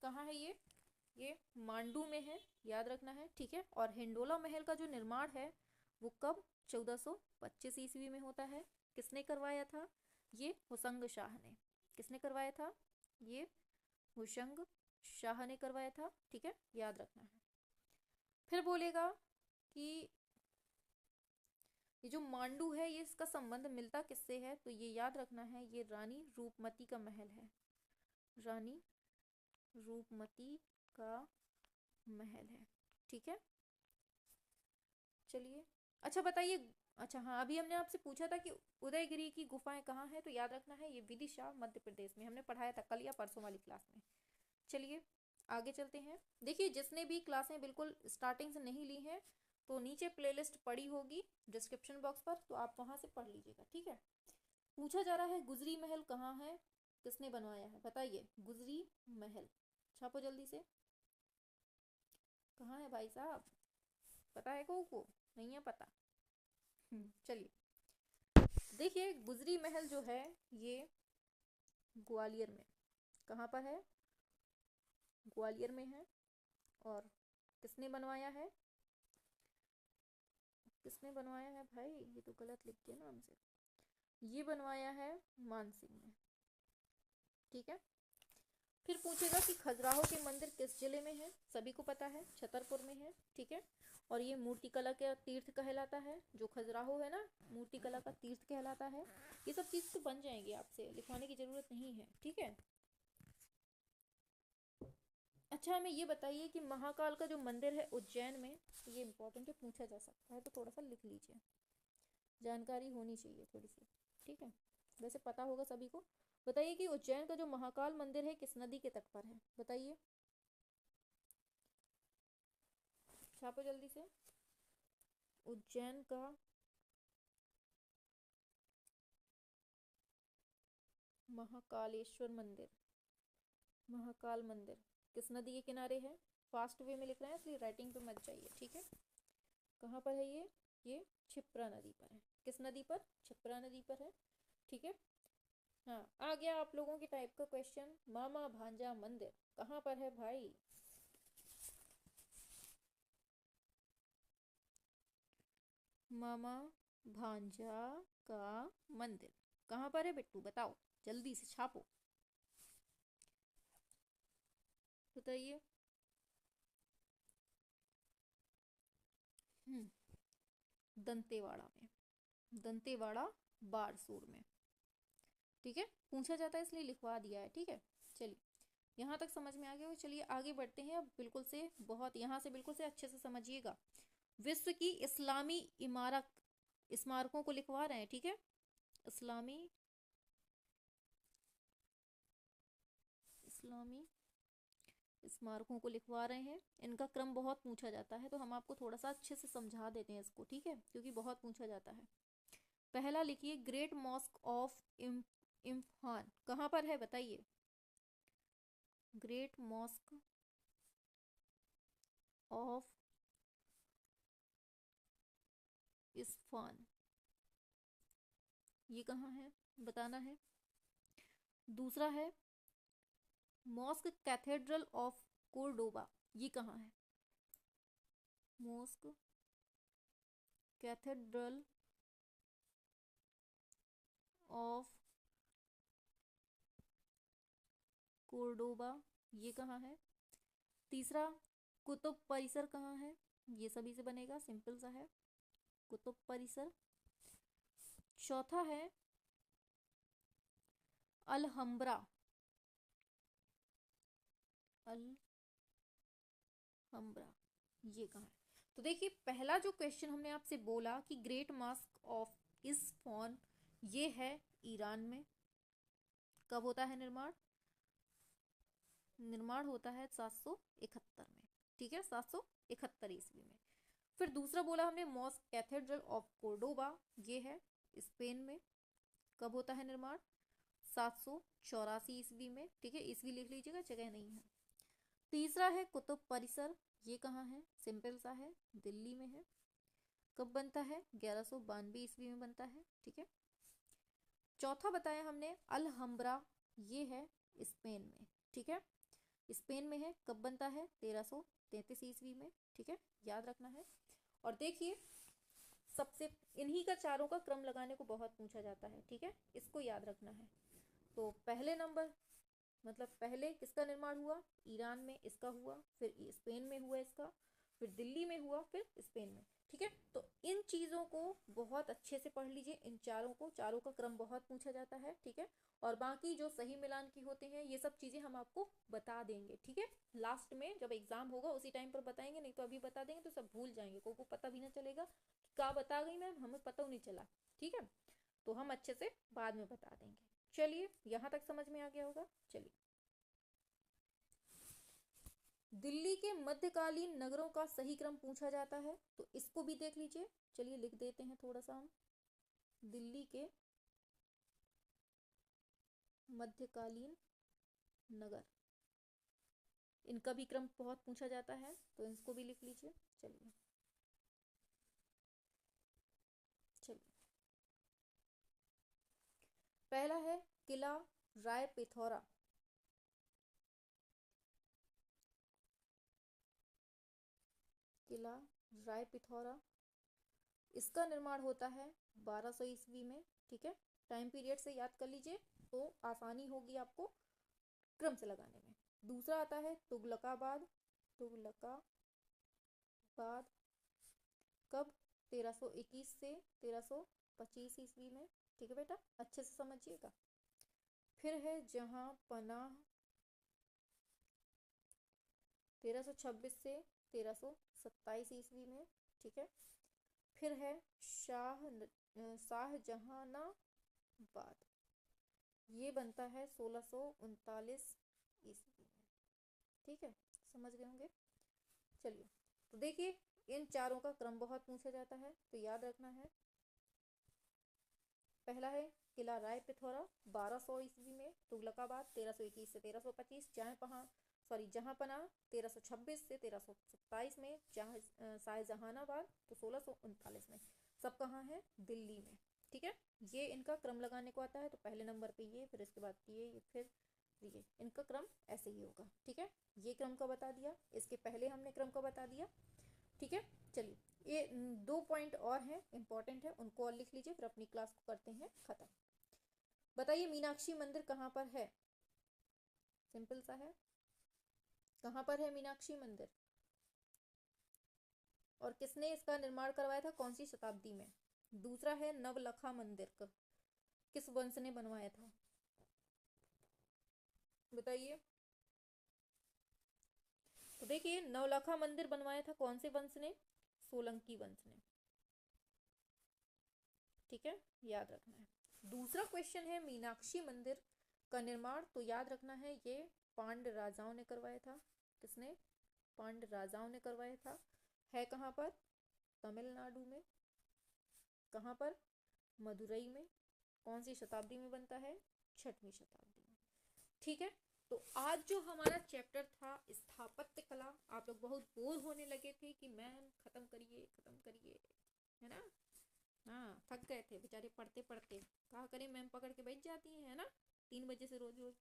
कहाँ है ये मांडू में है, याद रखना है, ठीक है। और हिंडोला महल का जो निर्माण है वो कब, 1425 ईस्वी में होता है। किसने करवाया था, ये हुसंग शाह ने। किसने करवाया था, ये हुसंग शाह ने करवाया था, ठीक है, याद रखना है। फिर बोलेगा कि ये जो मांडू है ये इसका संबंध मिलता किससे है, तो ये याद रखना है, ये रानी रूपमती का महल है। रानी रूपमती का महल है, ठीक है। चलिए अच्छा बताइए, अच्छा हाँ अभी हमने आपसे पूछा था कि उदयगिरी की गुफाएं कहाँ हैं, तो याद रखना है ये विदिशा मध्य प्रदेश में। हमने पढ़ाया था कल या परसों वाली क्लास में। चलिए आगे चलते हैं। देखिए जिसने भी क्लासें बिल्कुल स्टार्टिंग से नहीं ली हैं तो नीचे प्लेलिस्ट पड़ी होगी डिस्क्रिप्शन बॉक्स पर, तो आप वहां से पढ़ लीजिएगा, ठीक है। पूछा जा रहा है गुजरी महल कहाँ है, किसने बनवाया है, बताइए गुजरी महल। छापो जल्दी से, कहाँ है भाई साहब, पता है को नहीं है पता। चलिए देखिए गुजरी महल जो है ये ग्वालियर में, कहाँ पर है, ग्वालियर में है। और किसने बनवाया है, किसने बनवाया है भाई, ये तो गलत लिख दिया नाम से, ये बनवाया है मानसिंह ने, ठीक है। फिर पूछेगा कि खजुराहो के मंदिर किस जिले में है, सभी को पता है छतरपुर में है, ठीक है। और ये मूर्तिकला का तीर्थ कहलाता है, जो खजुराहो है ना मूर्तिकला का तीर्थ कहलाता है। ये सब चीज तो बन जाएंगी, आपसे लिखवाने की जरूरत नहीं है, ठीक है। अच्छा हमें ये बताइए कि महाकाल का जो मंदिर है उज्जैन में, ये इंपॉर्टेंट है, पूछा जा सकता है, तो थोड़ा सा लिख लीजिए, जानकारी होनी चाहिए थोड़ी सी, ठीक है। वैसे पता होगा सभी को। बताइए कि उज्जैन का जो महाकाल मंदिर है किस नदी के तट पर है, बताइए, छापो जल्दी से। उज्जैन का महाकालेश्वर मंदिर, महाकाल मंदिर किस नदी के किनारे है, फास्ट वे में लिख रहे हैं इसलिए राइटिंग पे मत जाइए, ठीक है। कहाँ पर है ये क्षिप्रा नदी पर है। किस नदी पर, क्षिप्रा नदी पर है, ठीक है। हाँ आ गया आप लोगों के टाइप का क्वेश्चन, मामा भांजा मंदिर कहाँ पर है भाई, मामा भांजा का मंदिर कहाँ पर है बिट्टू, बताओ जल्दी से छापो, बताइए। दंतेवाड़ा में, दंतेवाड़ा बारसूर में, ठीक है। पूछा जाता है इसलिए लिखवा दिया है, ठीक है। चलिए यहाँ तक समझ में आ गया, चलिए आगे बढ़ते हैं। अब बिल्कुल से बहुत यहाँ से बिल्कुल से अच्छे से समझिएगा। विश्व की इस्लामी इमारत स्मारकों को लिखवा रहे हैं, ठीक है। इस्लामी इस्लामी स्मारकों को लिखवा रहे हैं। इनका क्रम बहुत पूछा जाता है, तो हम आपको थोड़ा सा अच्छे से समझा देते हैं इसको, ठीक है, क्योंकि बहुत पूछा जाता है। पहला लिखिए ग्रेट मॉस्क ऑफ इम्फान कहाँ पर है, बताइए, ग्रेट मॉस्क ऑफ इस्फान ये कहाँ है, बताना है। दूसरा है मॉस्क कैथेड्रल ऑफ कोर्डोबा, ये कहाँ है, मॉस्क कैथेड्रल ऑफ कोर्डोबा ये कहाँ है। तीसरा कुतुब परिसर कहाँ है, ये सभी से बनेगा, सिंपल सा है, कुतुब परिसर। चौथा है अलहम्ब्रा, अलहम्ब्रा ये कहाँ है। तो देखिए पहला जो क्वेश्चन हमने आपसे बोला कि ग्रेट मॉस्क ऑफ इस्फान ये है ईरान में, कब होता है निर्माण, निर्माण होता है 771 में, ठीक है, 771 ईस्वी में। फिर दूसरा बोला हमने मॉस्क कैथेड्रल ऑफ कोर्डोबा, ये है स्पेन में, कब होता है निर्माण, 784 ईस्वी में, ठीक है, ईस्वी लिख लीजिएगा, जगह नहीं है। तीसरा है कुतुब परिसर, ये कहाँ है, सिंपल सा है, दिल्ली में है। कब बनता है, 1192 ईस्वी में बनता है, ठीक है। चौथा बताया हमने अलहम्ब्रा, ये है स्पेन में, ठीक है, स्पेन में है। कब बनता है, 1333 ईस्वी में, ठीक है, याद रखना है। और देखिए सबसे इन्हीं का चारों का क्रम लगाने को बहुत पूछा जाता है, ठीक है, इसको याद रखना है। तो पहले नंबर मतलब पहले किसका निर्माण हुआ, ईरान में इसका हुआ, फिर स्पेन में हुआ इसका, फिर दिल्ली में हुआ, फिर स्पेन में, ठीक है। तो इन चीज़ों को बहुत अच्छे से पढ़ लीजिए, इन चारों को, चारों का क्रम बहुत पूछा जाता है, ठीक है। और बाकी जो सही मिलान की होते हैं ये सब चीज़ें हम आपको बता देंगे, ठीक है, लास्ट में जब एग्जाम होगा उसी टाइम पर बताएंगे, नहीं तो अभी बता देंगे तो सब भूल जाएंगे, को पता भी ना चलेगा क्या बता गई मैम, हमें पता नहीं चला, ठीक है। तो हम अच्छे से बाद में बता देंगे। चलिए यहाँ तक समझ में आ गया होगा। चलिए, दिल्ली के मध्यकालीन नगरों का सही क्रम पूछा जाता है, तो इसको भी देख लीजिए। चलिए लिख देते हैं थोड़ा सा हम, दिल्ली के मध्यकालीन नगर, इनका भी क्रम बहुत पूछा जाता है, तो इसको भी लिख लीजिए। चलिए चलिए, पहला है किला राय पिथौरा, किला राय पिथौरा, इसका निर्माण होता है 1200 ईस्वी में, ठीक है। टाइम पीरियड से याद कर लीजिए तो आसानी होगी आपको क्रम से लगाने में। दूसरा आता है तुगलकाबाद, तुगलकाबाद कब, 1321 से 1325 ईस्वी में, ठीक है बेटा, अच्छे से समझिएगा। फिर है जहां पनाह, 1326 से 1327 ईस्वी में, ठीक है। फिर है शाहजहानाबाद, ये बनता है 1639 ईस्वी में, ठीक है, समझ गए होंगे। चलिए, तो देखिए इन चारों का क्रम बहुत पूछा जाता है, तो याद रखना है। पहला है किला राय पिथौरा 1200 ईस्वी में, तुगलकाबाद 1321 से 1325, जहांपना 1326 से 1327 में, शाहजहानाबाद तो 1639 में। सब कहाँ है, दिल्ली में, ठीक है। ये इनका क्रम लगाने को आता है, तो पहले नंबर पे ये, फिर इसके बाद ये, फिर ये, इनका क्रम ऐसे ही होगा, ठीक है। ये क्रम का बता दिया, इसके पहले हमने क्रम का बता दिया, ठीक है। चलिए, ये 2 पॉइंट और हैं इंपॉर्टेंट है, उनको और लिख लीजिए, फिर अपनी क्लास को करते हैं खत्म। बताइए मीनाक्षी मंदिर कहाँ पर है, सिंपल सा है, कहाँ पर है मीनाक्षी मंदिर, और किसने इसका निर्माण करवाया था, कौन सी शताब्दी में। दूसरा है नवलखा मंदिर, किस वंश ने बनवाया था, बताइए। तो देखिए नवलखा मंदिर बनवाया था कौन से वंश ने, सोलंकी वंश ने, ठीक है, याद रखना है। दूसरा क्वेश्चन है मीनाक्षी मंदिर का निर्माण, तो याद रखना है ये पांड्य राजाओं ने करवाया था, किसने, पांड्य राजाओं ने करवाया था। है कहाँ पर, तमिलनाडु में, कहाँ पर, मदुरई में। कौन सी शताब्दी में बनता है, 6वीं शताब्दी में, ठीक है। तो आज जो हमारा चैप्टर था स्थापत्य कला, आप लोग बहुत बोर होने लगे थे कि मैम खत्म करिए खत्म करिए, है ना, हाँ थक गए थे बेचारे पढ़ते पढ़ते, कहा करें मैम पकड़ के बैठ जाती है ना, 3 बजे से रोज रोज।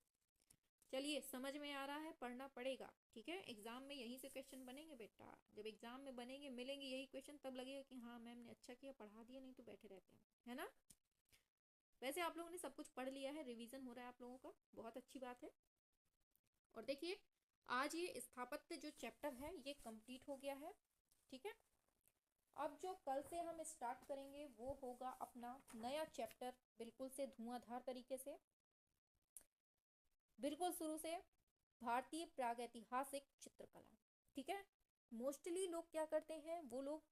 चलिए समझ में आ रहा है, पढ़ना पड़ेगा, ठीक है। एग्जाम में यहीं से क्वेश्चन बनेंगे बेटा, जब एग्जाम में बनेंगे मिलेंगे यही क्वेश्चन, तब लगेगा कि हाँ मैम ने अच्छा किया पढ़ा दिया, नहीं तो बैठे रहते हैं, है ना। वैसे आप लोगों ने सब कुछ पढ़ लिया है, रिवीजन हो रहा है आप लोगों का, बहुत अच्छी बात है। और देखिए आज ये स्थापत्य जो चैप्टर है ये कंप्लीट हो गया है, ठीक है। अब जो कल से हम स्टार्ट करेंगे वो होगा अपना नया चैप्टर, बिल्कुल से धुआंधार तरीके से, बिल्कुल शुरू से, भारतीय प्रागैतिहासिक चित्रकला, ठीक है। मोस्टली लोग क्या करते हैं, वो लोग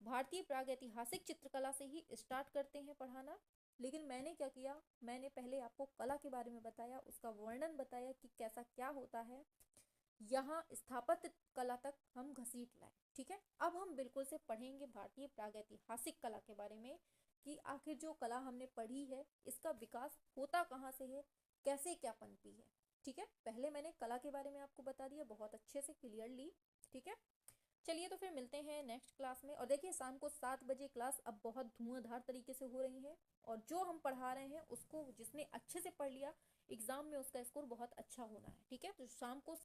भारतीय प्रागैतिहासिक चित्रकला से ही स्टार्ट करते हैं पढ़ाना, लेकिन मैंने क्या किया, मैंने पहले आपको कला के बारे में बताया, उसका वर्णन बताया कि कैसा क्या होता है, यहाँ स्थापत्य कला तक हम घसीट लाए, ठीक है। अब हम बिल्कुल से पढ़ेंगे भारतीय प्रागैतिहासिक कला के बारे में, कि आखिर जो कला हमने पढ़ी है इसका विकास होता कहाँ से है, कैसे क्या पनपी है। ठीक है, पहले मैंने कला के बारे में आपको बता दिया बहुत अच्छे से क्लियरली। ठीक है, चलिए तो फिर मिलते हैं नेक्स्ट क्लास में। और देखिए शाम को 7 बजे क्लास अब बहुत धुआंधार तरीके से हो रही है, और जो हम पढ़ा रहे हैं उसको जिसने अच्छे से पढ़ लिया एग्जाम में उसका स्कोर बहुत अच्छा होना है। ठीक है, तो शाम को